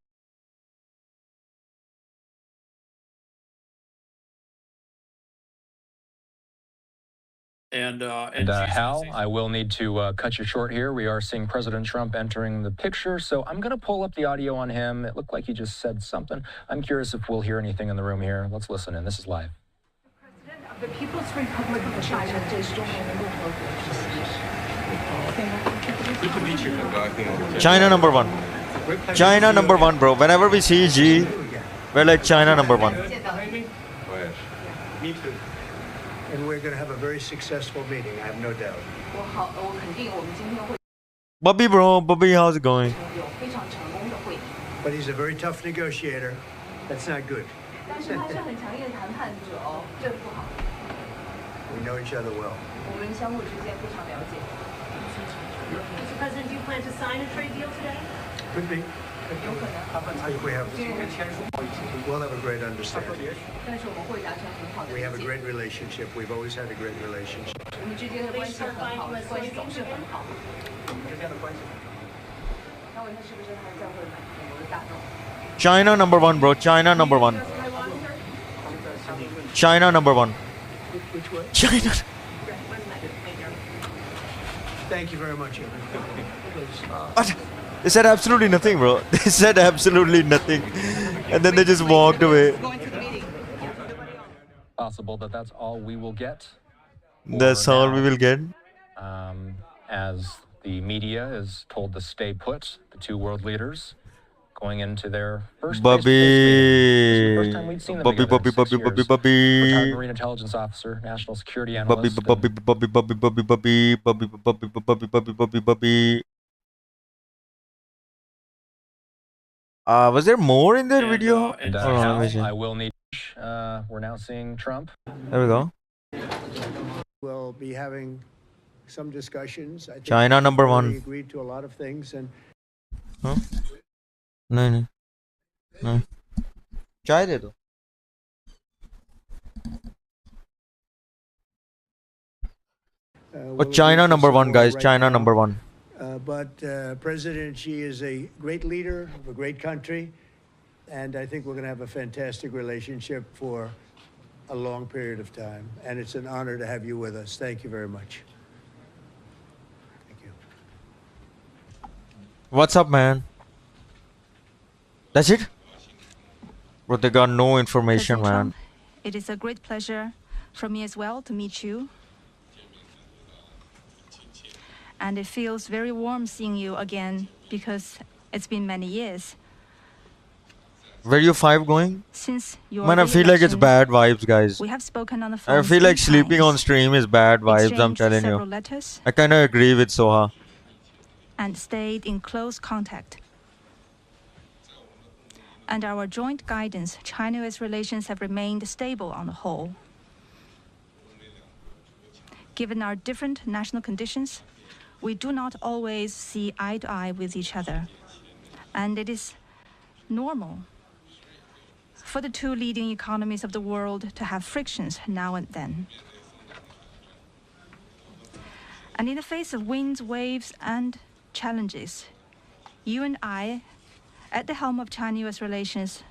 And Hal, I will need to cut you short here. We are seeing President Trump entering the picture, so I'm going to pull up the audio on him. It looked like he just said something. I'm curious if we'll hear anything in the room here. Let's listen in. This is live. President of the People's Republic of China. China number one. China number one, bro. Whenever we see G, we're like China number one. Me too. And we're going to have a very successful meeting, I have no doubt. Bubby, bro. Bubby, how's it going? But he's a very tough negotiator. That's not good. We know each other well. Mr. President, do you plan to sign a trade deal today? Could be. We'll have a great understanding. We have a great relationship. We've always had a great relationship. China number one, bro. China number one. China number one. Which way? China. Thank you very much, everybody. What? They said absolutely nothing, bro. They said absolutely nothing. And then they just walked away. Possible that that's all we will get. That's all we will get. As the media is told to stay put, the two world leaders going into their first Bubby. first time we'd seen them Bubby, together in Bubby, 6 Bubby, years. Bubby, Retired Bubby. Marine Intelligence Officer, National Security Bubby, Analyst. Bubby, Bubby, Bubby, Bubby, Bubby, Bubby, Bubby, Bubby, Bubby, Bubby, Bubby. Was there more in that video? And Hold on, let me see. I will need. We're now seeing Trump. There we go. We'll be having some discussions. I think China number we one. agreed to a lot of things, and Huh? No, no. No. Chai de do. But China number one, guys. China number one. But President Xi is a great leader of a great country, and I think we're going to have a fantastic relationship for a long period of time. And it's an honor to have you with us. Thank you very much. What's up, man? That's it? Bro, they got no information, man. Trump, it is a great pleasure for me as well to meet you. And it feels very warm seeing you again because it's been many years. Where you 5 going? Since your Man, I feel like it's re-election, bad vibes, guys. we have spoken on the phone I feel like 3 sleeping on times, stream is bad vibes, I'm exchanged telling several you. letters, I kind of agree with Soha. and stayed in close contact. Under our joint guidance, China-US relations have remained stable on the whole. Given our different national conditions, we do not always see eye to eye with each other. And it is normal for the two leading economies of the world to have frictions now and then. And in the face of winds, waves, and challenges, you and I, at the helm of China-US relations,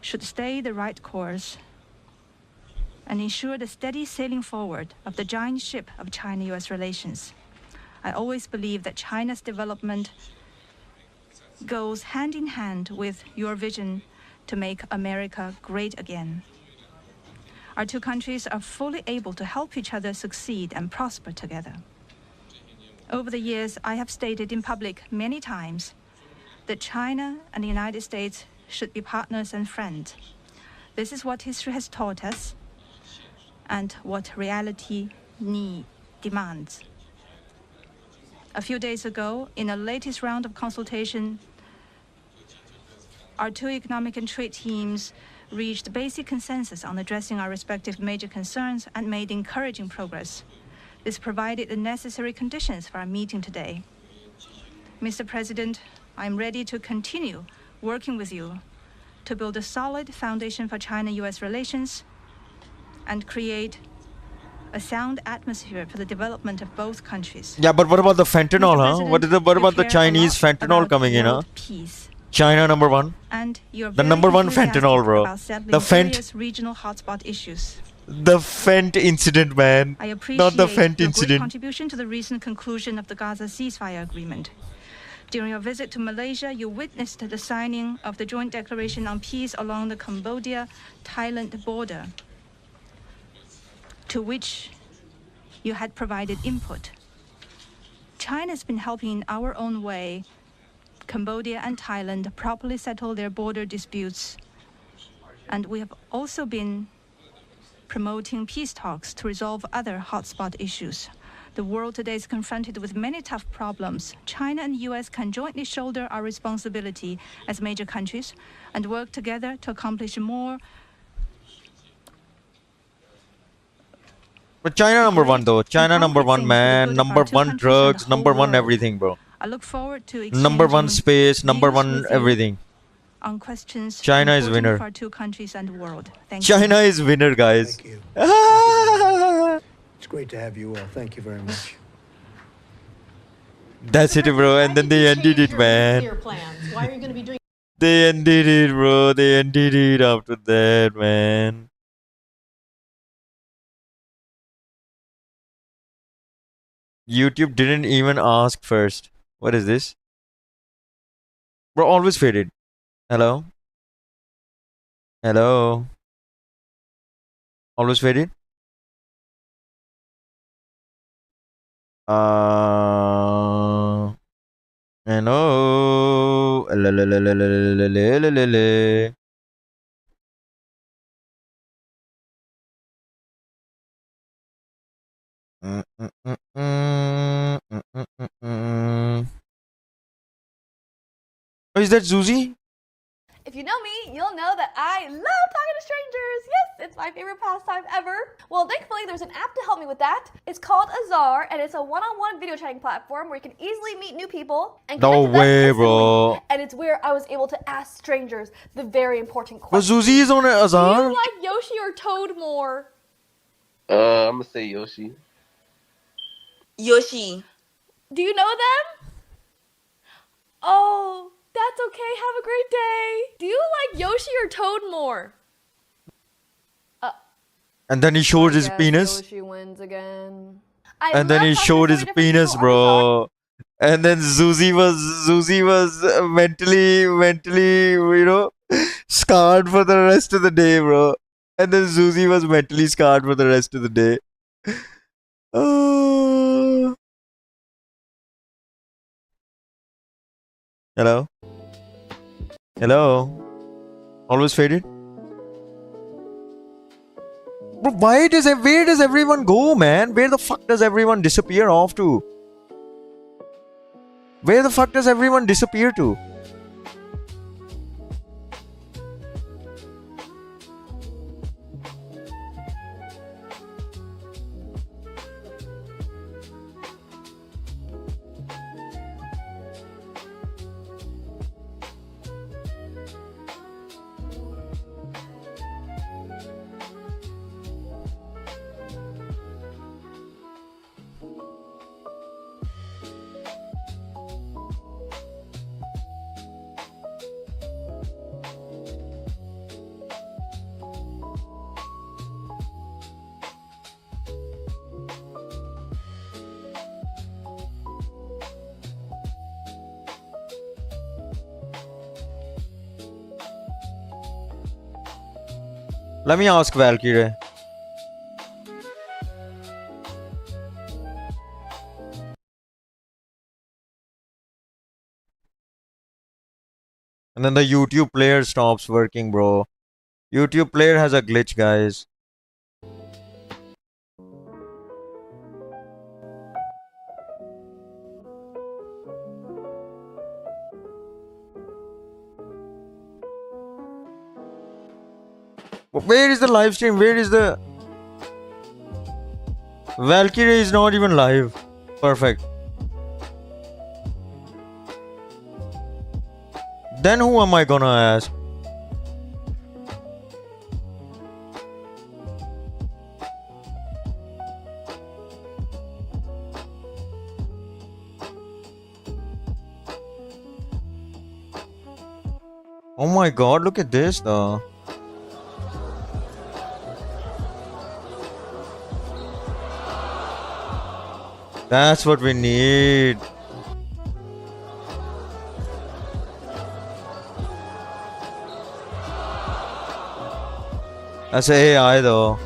should stay the right course and ensure the steady sailing forward of the giant ship of China-US relations. I always believe that China's development goes hand in hand with your vision to make America great again. Our two countries are fully able to help each other succeed and prosper together. Over the years, I have stated in public many times that China and the United States should be partners and friends. This is what history has taught us and what reality demands. A few days ago, in the latest round of consultation, our two economic and trade teams reached basic consensus on addressing our respective major concerns and made encouraging progress. This provided the necessary conditions for our meeting today. Mr. President, I am ready to continue working with you to build a solid foundation for China-US relations and create a sound atmosphere for the development of both countries. Yeah, but what about the fentanyl, huh? What about the care a Chinese lot fentanyl about coming in, huh? world peace. China number one. And you're The very number one enthusiastic fentanyl, bro. about settling The various regional hotspot issues. The Fent incident, man. I appreciate Not the Fent your great incident. contribution to the recent conclusion of the Gaza ceasefire agreement. During your visit to Malaysia, you witnessed the signing of the joint declaration on peace along the Cambodia-Thailand border, to which you had provided input. China's been helping in our own way Cambodia and Thailand properly settle their border disputes. And we have also been promoting peace talks to resolve other hotspot issues. The world today is confronted with many tough problems. China and the US can jointly shoulder our responsibility as major countries and work together to accomplish more. But China number one, though. China number one, man. Number one drugs. Number one everything, bro. I look forward to Number one exchanging space, number views one with you everything. on questions China is important winner. for our two countries and the world. Thank you. China is winner, guys. Thank you. It's great to have you all. Thank you very much. That's it, bro. And then they ended it, man. Why are you going to be doing? They ended it, bro. They ended it after that, man. YouTube didn't even ask first. What is this? Bro, always faded. Hello? Hello? Always faded? Hello? Lelelelelelelelelele. Oh, is that Zuzi? If you know me, you'll know that I love talking to strangers. Yes, it's my favorite pastime ever. Well, thankfully, there's an app to help me with that. It's called Azzy, and it's a one-on-one video chatting platform where you can easily meet new people and connect No with them way, instantly. bro. And it's where I was able to ask strangers the very important But question. Zuzi is on Do Azar? you like Yoshi or Toad more? I'm gonna say Yoshi. Yoshi. Do you know them? Oh, that's okay. Have a great day. Do you like Yoshi or Toad more? And then he showed his penis. Yoshi wins again. And then he showed his penis, bro. And then Zuzi was mentally, you know, scarred for the rest of the day, bro. And then Zuzi was mentally scarred for the rest of the day. Oh. Hello? Hello? Always faded? Bro, where does everyone go, man? Where the fuck does everyone disappear off to? Where the fuck does everyone disappear to? Let me ask Valkyrie. And then the YouTube player stops working, bro. YouTube player has a glitch, guys. Where is the live stream? Where is the... Valkyrie is not even live. Perfect. Then who am I gonna ask? Oh my god, look at this though. That's what we need. That's AI though.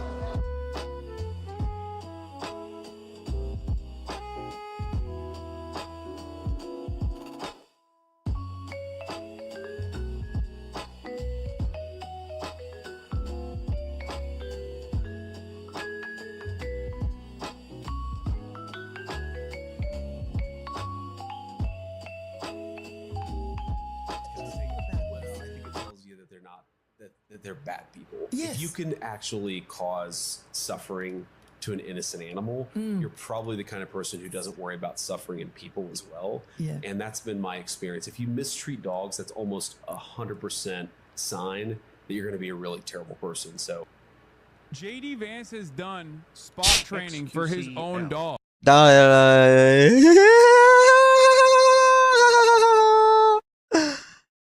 They're bad people. Yes. If you can actually cause suffering to an innocent animal, you're probably the kind of person who doesn't worry about suffering in people as well. Yeah. And that's been my experience. If you mistreat dogs, that's almost 100% sign that you're going to be a really terrible person. So JD Vance has done spot training for his own dog.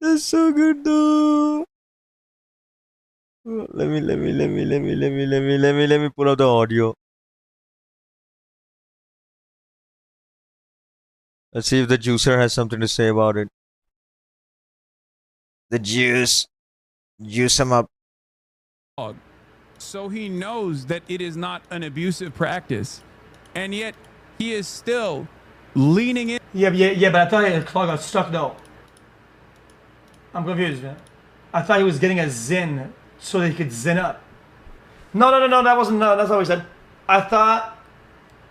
That's so good though. Let me pull out the audio. Let's see if the juicer has something to say about it. The juice him up. So he knows that it is not an abusive practice, and yet he is still leaning in. Yeah, but I thought the claw got stuck though. I'm confused, man. I thought he was getting a zin so that he could zin up. No, that wasn't, no, that's not what he said. I thought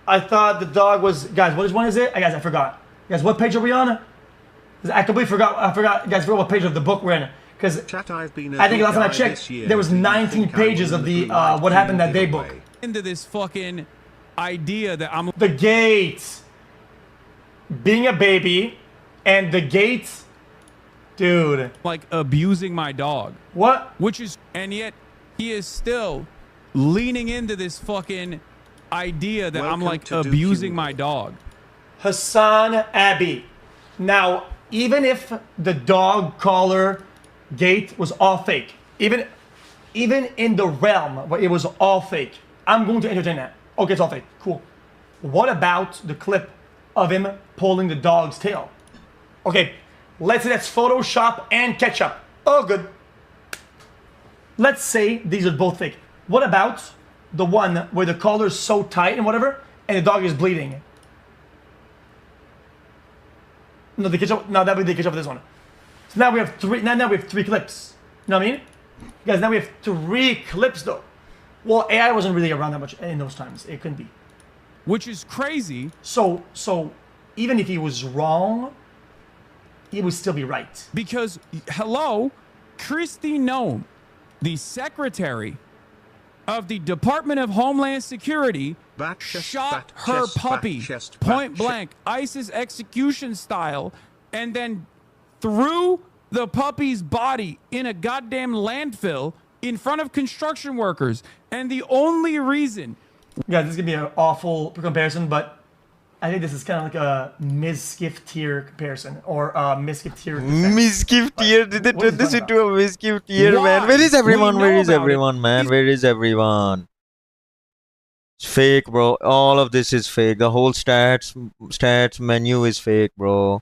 the dog was, guys, which one is it? Guys, I forgot. Guys, what page are we on? I completely forgot, guys, forgot what page of the book we're in. Because I think last time I checked, there was 19 pages of the What Happened That Day book. Into this fucking idea that I'm... The gate. Being a baby, and the gate... Dude. Like abusing my dog. What? Which is, and yet he is still leaning into this fucking idea that I'm like abusing my dog. Hassan Abbey. Now, even if the dog collar gate was all fake, even in the realm where it was all fake, I'm going to entertain that. Okay, it's all fake. Cool. What about the clip of him pulling the dog's tail? Okay. Let's say that's Photoshop and ketchup. Oh, good. Let's say these are both fake. What about the one where the collar is so tight and whatever, and the dog is bleeding? No, the ketchup. No, that would be the ketchup for this one. So now we have three. Now we have three clips. You know what I mean, guys? Now we have three clips though. Well, AI wasn't really around that much in those times. It couldn't be. Which is crazy. So even if he was wrong, he would still be right. Because, hello, Kristi Noem, the secretary of the Department of Homeland Security, shot her puppy point blank, ISIS execution style, and then threw the puppy's body in a goddamn landfill in front of construction workers. And the only reason... Guys, this is going to be an awful comparison, but I think this is kind of like a misgift tier comparison, or a misgift tier. Misgift tier? Did they turn this into a misgift tier, man? Where is everyone? Where is everyone, man? Where is everyone? It's fake, bro. All of this is fake. The whole stats menu is fake, bro.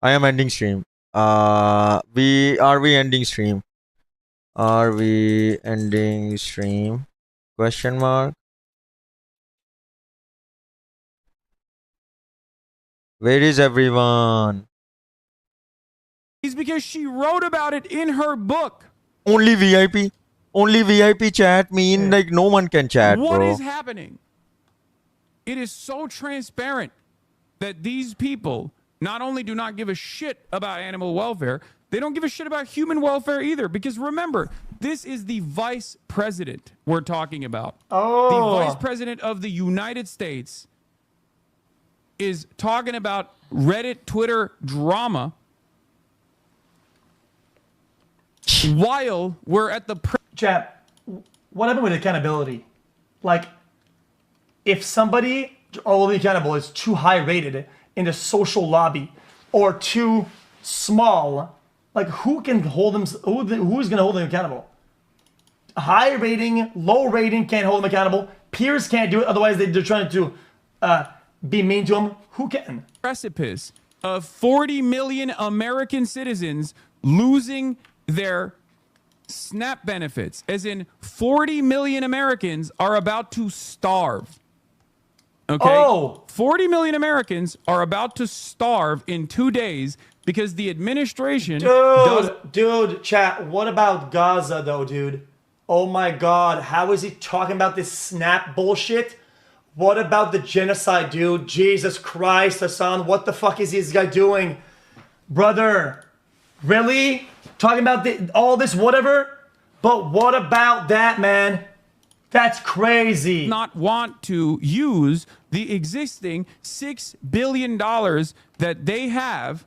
I am ending stream. Are we ending stream? Are we ending stream? Question mark. Where is everyone? It's because she wrote about it in her book. Only VIP. Only VIP chat mean like no one can chat, What bro. is happening? It is so transparent that these people not only do not give a shit about animal welfare, they don't give a shit about human welfare either. Because remember, this is the vice president we're talking about. Oh. The vice president of the United States is talking about Reddit, Twitter drama while we're at the... Chat, what happened with accountability? Like, if somebody only accountable is too high rated in the social lobby or too small, like who can hold them? Who's going to hold them accountable? High rating, low rating can't hold them accountable. Peers can't do it. Otherwise, they're trying to be mean to them. Who can? Precipice of 40 million American citizens losing their SNAP benefits, as in 40 million Americans are about to starve. Okay? Oh. 40 million Americans are about to starve in 2 days because the administration Dude, chat, what about Gaza though, dude? Oh my God, how is he talking about this SNAP bullshit? What about the genocide, dude? Jesus Christ, Hassan, what the fuck is this guy doing? Brother, really? Talking about all this whatever? But what about that, man? That's crazy. Not want to use the existing $6 billion that they have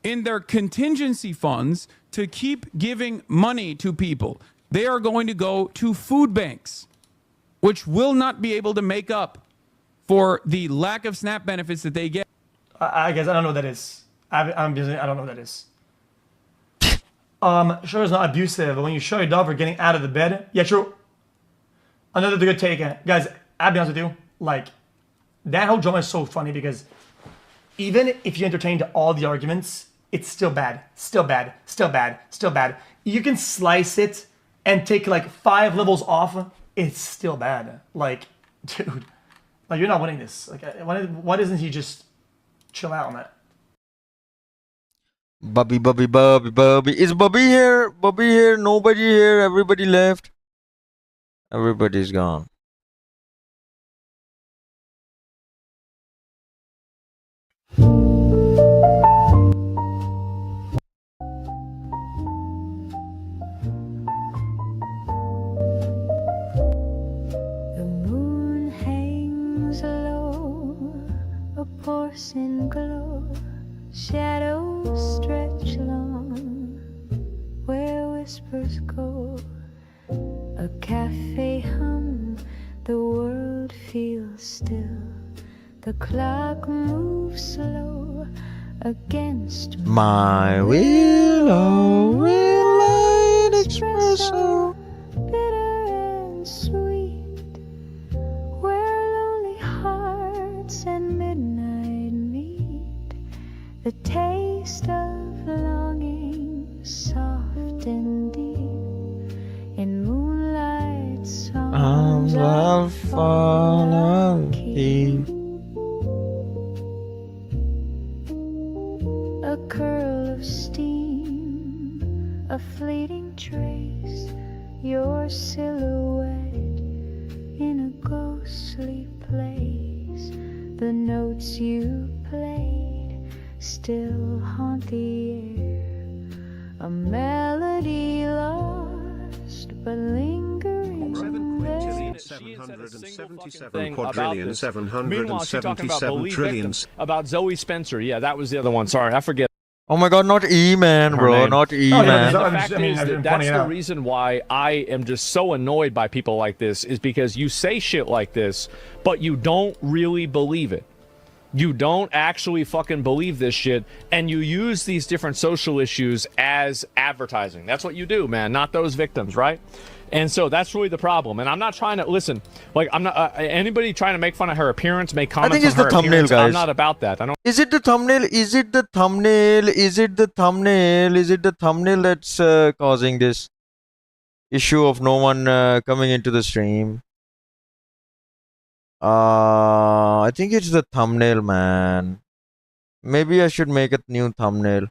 in their contingency funds to keep giving money to people. They are going to go to food banks, which will not be able to make up for the lack of SNAP benefits that they get. I guess I don't know what that is. I don't know what that is. Sure, it's not abusive, but when you show your dog for getting out of the bed, yeah, true. Another good take, guys. I'll be honest with you, like that whole drama is so funny because even if you entertained all the arguments, it's still bad, still bad, still bad, still bad. You can slice it and take like 5 levels off. It's still bad. Like, dude, like you're not winning this. Like, why doesn't he just chill out on that? Bubby. Is Bubby here? Bubby here? Nobody here? Everybody left? Everybody's gone. The moon hangs low, a porcelain glow, shadows stretch long, where whispers go. A cafe hum, the world feels still. The clock moves slow against My willow will light espresso. bitter and sweet, where lonely hearts and midnight meet. The taste of longing, soft and deep, in moonlight songs I'll follow thee. A curl of steam, a fleeting trace, your silhouette in a ghostly place. The notes you played still haunt the air, a melody lost but lingering there. 777 quadrillion 777 trillions. About Zoe Spencer. Yeah, that was the other one. Sorry, I forget. Oh my god, not E-Man, bro. name. Not E-Man. The fact is that's the reason why I am just so annoyed by people like this, is because you say shit like this, but you don't really believe it. You don't actually fucking believe this shit, and you use these different social issues as advertising. That's what you do, man, not those victims, right? And so that's really the problem. And I'm not trying to listen. Like, I'm not anybody trying to make fun of her appearance, make comments I think it's on her the thumbnail, appearance. guys. I'm not about that. I don't. Is it the thumbnail? Is it the thumbnail? Is it the thumbnail? Is it the thumbnail that's causing this issue of no one coming into the stream? I think it's the thumbnail, man. Maybe I should make a new thumbnail.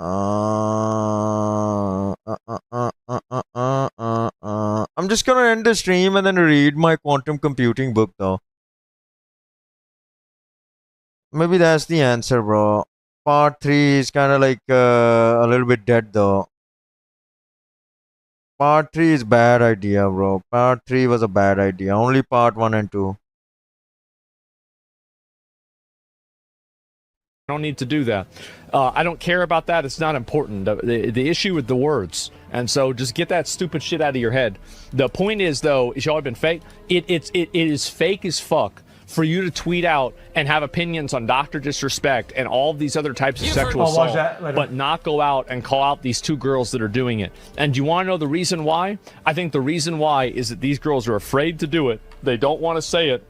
I'm just gonna end the stream and then read my quantum computing book, though. Maybe that's the answer, bro. Part 3 is kind of like a little bit dead, though. Part 3 is bad idea, bro. Part 3 was a bad idea. Only part 1 and 2. I don't need to do that. I don't care about that. It's not important. The issue with the words. And so just get that stupid shit out of your head. The point is, though, is y'all have been fake. It is fake as fuck for you to tweet out and have opinions on Dr. Disrespect and all these other types of sexual assault, but not go out and call out these 2 girls that are doing it. And do you want to know the reason why? I think the reason why is that these girls are afraid to do it. They don't want to say it.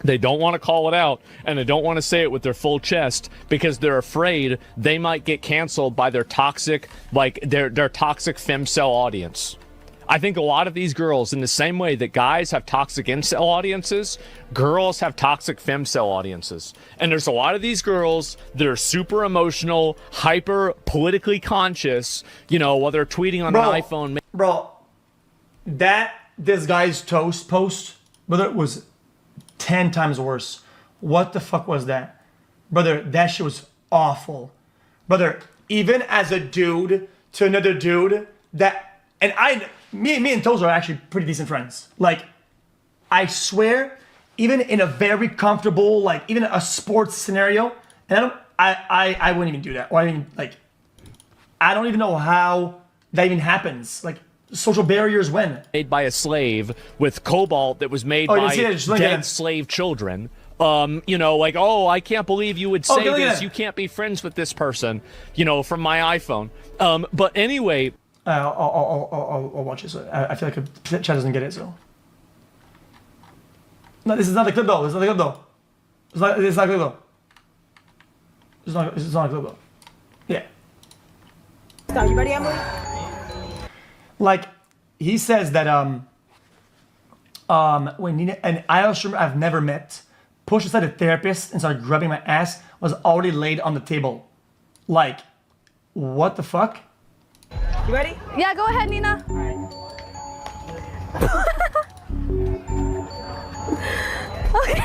They don't want to call it out, and they don't want to say it with their full chest because they're afraid they might get canceled by their toxic, like their toxic femcel audience. I think a lot of these girls, in the same way that guys have toxic incel audiences, girls have toxic femcel audiences. And there's a lot of these girls that are super emotional, hyper politically conscious, you know, while they're tweeting on an iPhone. Bro, this guy's toast post, but it was 10 times worse. What the fuck was that? Brother, that shit was awful. Brother, even as a dude to another dude, that, and me and Tozer are actually pretty decent friends. Like, I swear, even in a very comfortable, like, even a sports scenario, and I wouldn't even do that. Or I mean, like, I don't even know how that even happens. Like, social barriers when? Made by a slave with cobalt that was made by dead slave children. You know, like, oh, I can't believe you would say this. You can't be friends with this person, you know, from my iPhone. But anyway. I'll watch this. I feel like Chad doesn't get it, so. No, this is not the clip though. This is not the clip though. It's not the clip though. It's not a clip though. Yeah. You ready, Emily? Like, he says that when Nina, an Irish woman I've never met, pushed aside a therapist and started grabbing my ass, was already laid on the table. Like, what the fuck? You ready? Yeah, go ahead, Nina. Okay,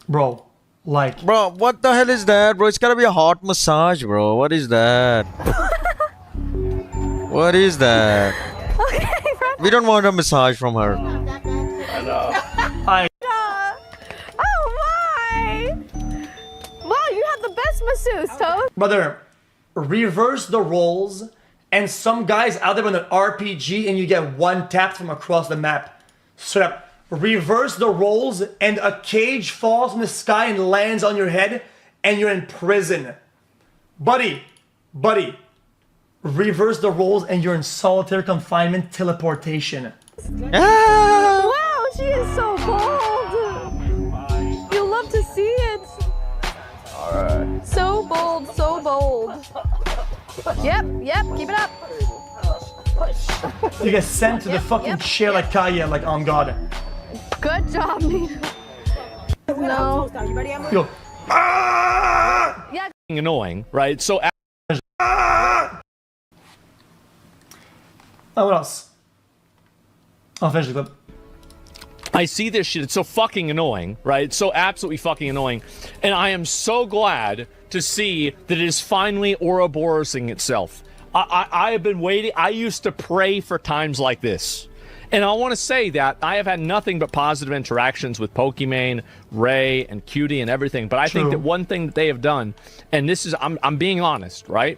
Bro, like... Bro, what the hell is that, bro? It's gotta be a hot massage, bro. What is that? What is that? We don't want a massage from her. Oh my! Wow, you have the best masseuse, Toad. Brother, reverse the roles, and some guys out there with an RPG and you get one tap from across the map. Straight up. Reverse the roles and a cage falls from the sky and lands on your head and you're in prison. Buddy, reverse the roles and you're in solitary confinement teleportation. Wow, she is so bold. You love to see it. Alright. So bold, so bold. Yep, keep it up. You get sent to the fucking chair like Kaya, like on God. Good job, Nina. No. Yo. Yeah. Annoying, right? So. What else? I'll finish the clip. I see this shit. It's so fucking annoying, right? It's so absolutely fucking annoying. And I am so glad to see that it is finally Ouroborosing itself. I have been waiting. I used to pray for times like this. And I want to say that I have had nothing but positive interactions with Pokimane, Ray, and Cutie and everything. But I think that one thing that they have done, and this is, I'm being honest, right?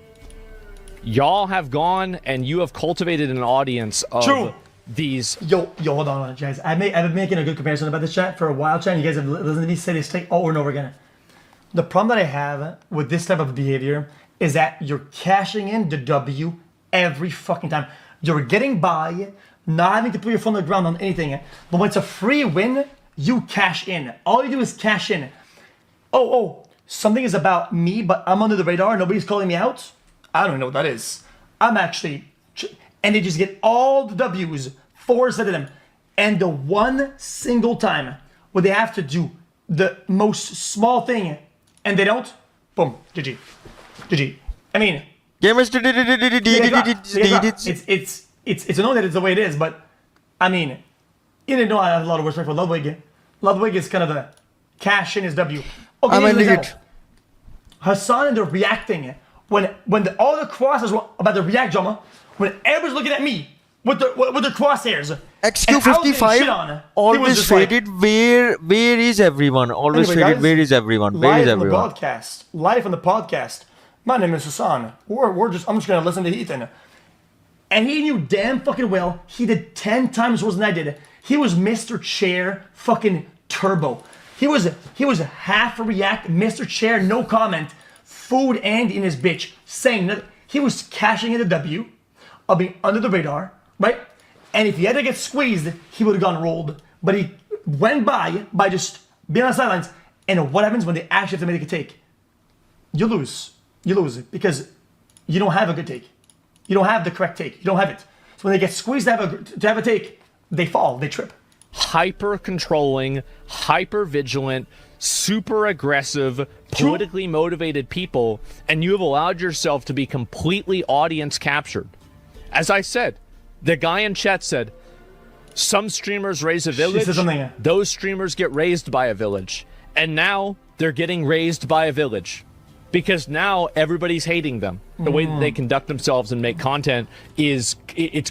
Y'all have gone and you have cultivated an audience of these. Yo, hold on, guys. I've been making a good comparison about this chat for a while, chat. You guys have listened to me say this thing over and over again. The problem that I have with this type of behavior is that you're cashing in the W every fucking time. You're getting by, not having to put your phone on the ground on anything. But when it's a free win, you cash in. All you do is cash in. Oh, something is about me, but I'm under the radar. Nobody's calling me out. I don't even know what that is. I'm actually... And they just get all the W's, 4 set of them. And the one single time where they have to do the most small thing and they don't, boom, GG. I mean... Gamers, it's annoying that it's the way it is, but I mean, you didn't know I have a lot of respect for Ludwig. Ludwig is kind of the cash in his W. Okay, I'm an idiot. Hassan and the reacting when all the crosses were about the react drama, when everybody's looking at me with the crosshairs. XQ55 always faded. Like, where is everyone? Always anyway, faded. Guys, where is everyone? Where is everyone? Live on the podcast. My name is Hassan. I'm just gonna listen to Ethan. And he knew damn fucking well he did 10 times worse than I did. He was Mr. Chair fucking turbo. He was half a react, Mr. Chair, no comment, food and in his bitch, saying that he was cashing in the W of being under the radar, right? And if he had to get squeezed, he would have gone rolled. But he went by just being on the sidelines. And what happens when they actually have to make a take? You lose. You lose it because you don't have a good take. You don't have the correct take. You don't have it. So when they get squeezed to have a take, they fall, they trip. Hyper controlling, hyper vigilant, super aggressive, politically motivated people, and you have allowed yourself to be completely audience captured. As I said, the guy in chat said, some streamers raise a village, those streamers get raised by a village. And now they're getting raised by a village. Because now everybody's hating them. The way that they conduct themselves and make content it's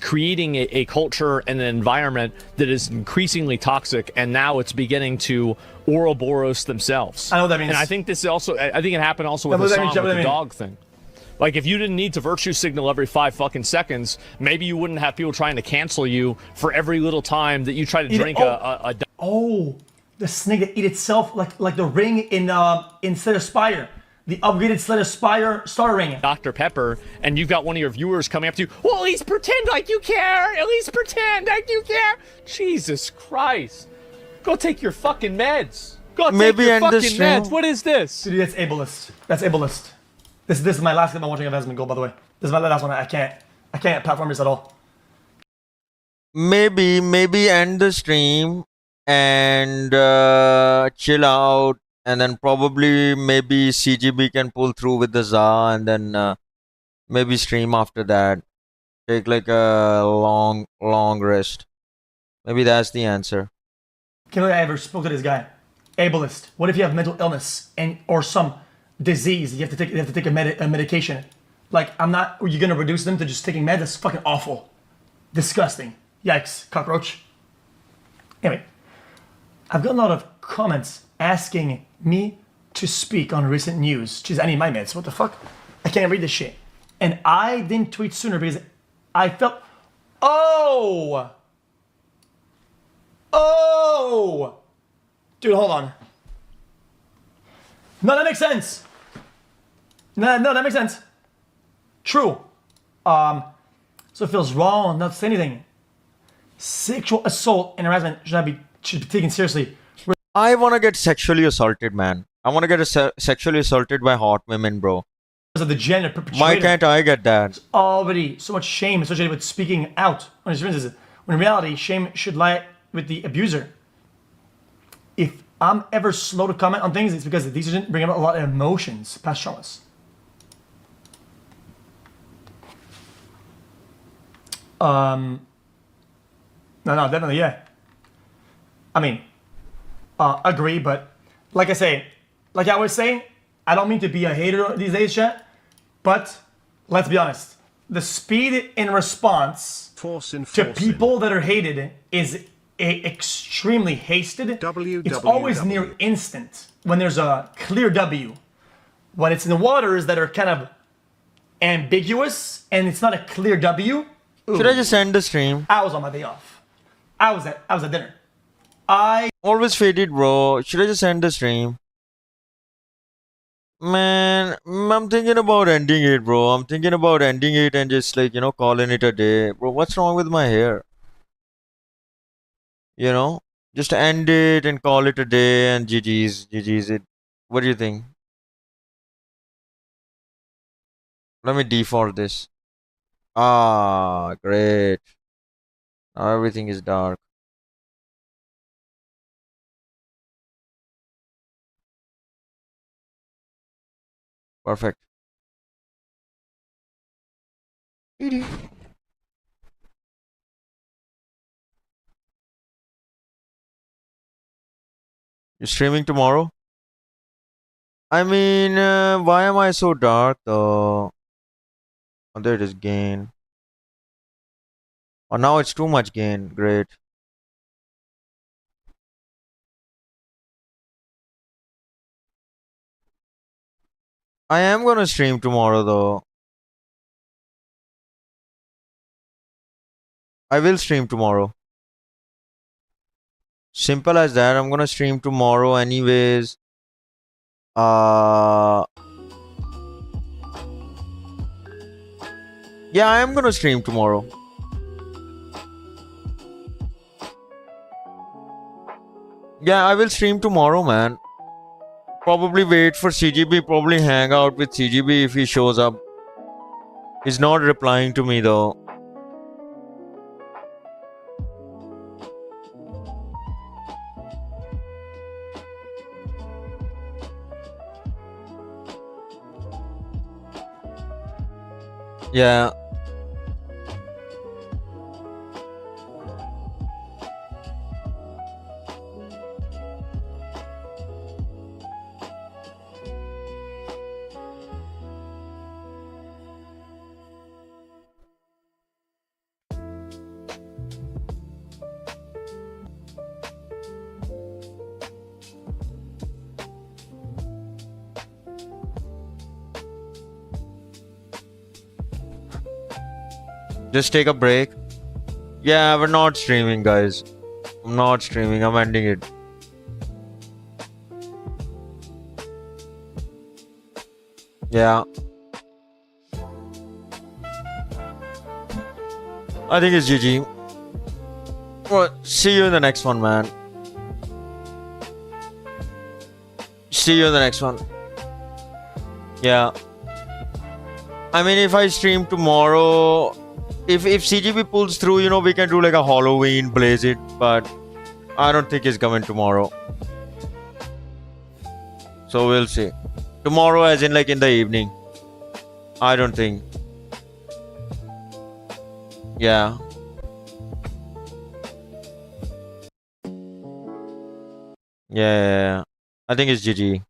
creating a culture and an environment that is increasingly toxic, and now it's beginning to Ouroboros themselves. I know what that means. And I think this also, I think it happened also with the dog thing. Like, if you didn't need to virtue signal every 5 fucking seconds, maybe you wouldn't have people trying to cancel you for every little time that you try to drink the snake that eat itself, like the ring in Slay the Spire. The upgraded Slay the Spire star ring. Dr. Pepper, and you've got one of your viewers coming up to you, well, at least pretend like you care! At least pretend like you care! Jesus Christ. Go take your fucking meds. Go take your fucking meds. What is this? Dude, that's ableist. That's ableist. This is my last clip I'm watching of Esmond Gold, by the way. This is my last one. I can't platform this at all. Maybe end the stream and chill out, and then probably maybe CGB can pull through with the ZA, and then maybe stream after that. Take like a long rest. Maybe that's the answer. Can't believe I ever spoke to this guy. Ableist. What if you have mental illness or some disease? You have to take a medication. Like, you're gonna reduce them to just taking meds? That's fucking awful. Disgusting. Yikes, cockroach. Anyway, I've gotten a lot of comments asking me to speak on recent news. Jeez, I need my meds. What the fuck? I can't read this shit. And I didn't tweet sooner because I felt... Oh! Dude, hold on. No, that makes sense. No, that makes sense. True. So it feels wrong not to say anything. Sexual assault and harassment should be taken seriously. I want to get sexually assaulted, man. I want to get sexually assaulted by hot women, bro. Because of the gender perpetrator. Why can't I get that? There's already so much shame associated with speaking out on experiences, when in reality, shame should lie with the abuser. If I'm ever slow to comment on things, it's because these bring up a lot of emotions, past traumas. No, definitely, yeah. I mean, agree, but like I was saying, I don't mean to be a hater these days, chat, but let's be honest. The speed in response to people that are hated is extremely hasted. It's always near instant when there's a clear W. When it's in the waters that are kind of ambiguous and it's not a clear W. Should I just end the stream? I was on my day off. I was at dinner. Always faded, bro. Should I just end the stream? Man, I'm thinking about ending it, bro. I'm thinking about ending it and just like, calling it a day. Bro, what's wrong with my hair? Just end it and call it a day and GG's it. What do you think? Let me default this. Ah, great. Now everything is dark. Perfect. You streaming tomorrow? I mean, why am I so dark though? Oh, there it is, gain. Oh, now it's too much gain. Great. I am gonna stream tomorrow though. I will stream tomorrow. Simple as that. I'm gonna stream tomorrow anyways. Yeah, I am gonna stream tomorrow. Yeah, I will stream tomorrow, man. Probably wait for CGB, probably hang out with CGB if he shows up. He's not replying to me though. Yeah. Just take a break. Yeah, we're not streaming, guys. I'm not streaming. I'm ending it. Yeah. I think it's GG. Well, see you in the next one, man. See you in the next one. Yeah. I mean, if I stream tomorrow, if CGP pulls through, you know, we can do like a Halloween blaze it, but I don't think it's coming tomorrow. So we'll see. Tomorrow as in like in the evening. I don't think. Yeah. Yeah. I think it's GG.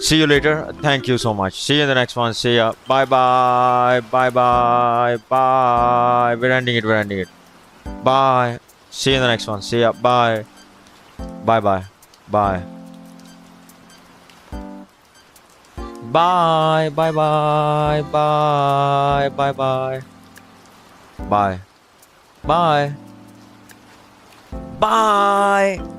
See you later. Thank you so much. See you in the next one. See ya. Bye bye. Bye bye. Bye. We're ending it. We're ending it. Bye. See you in the next one. See ya. Bye. Bye bye. Bye. Bye. Bye bye. Bye. Bye bye. Bye. Bye. Bye.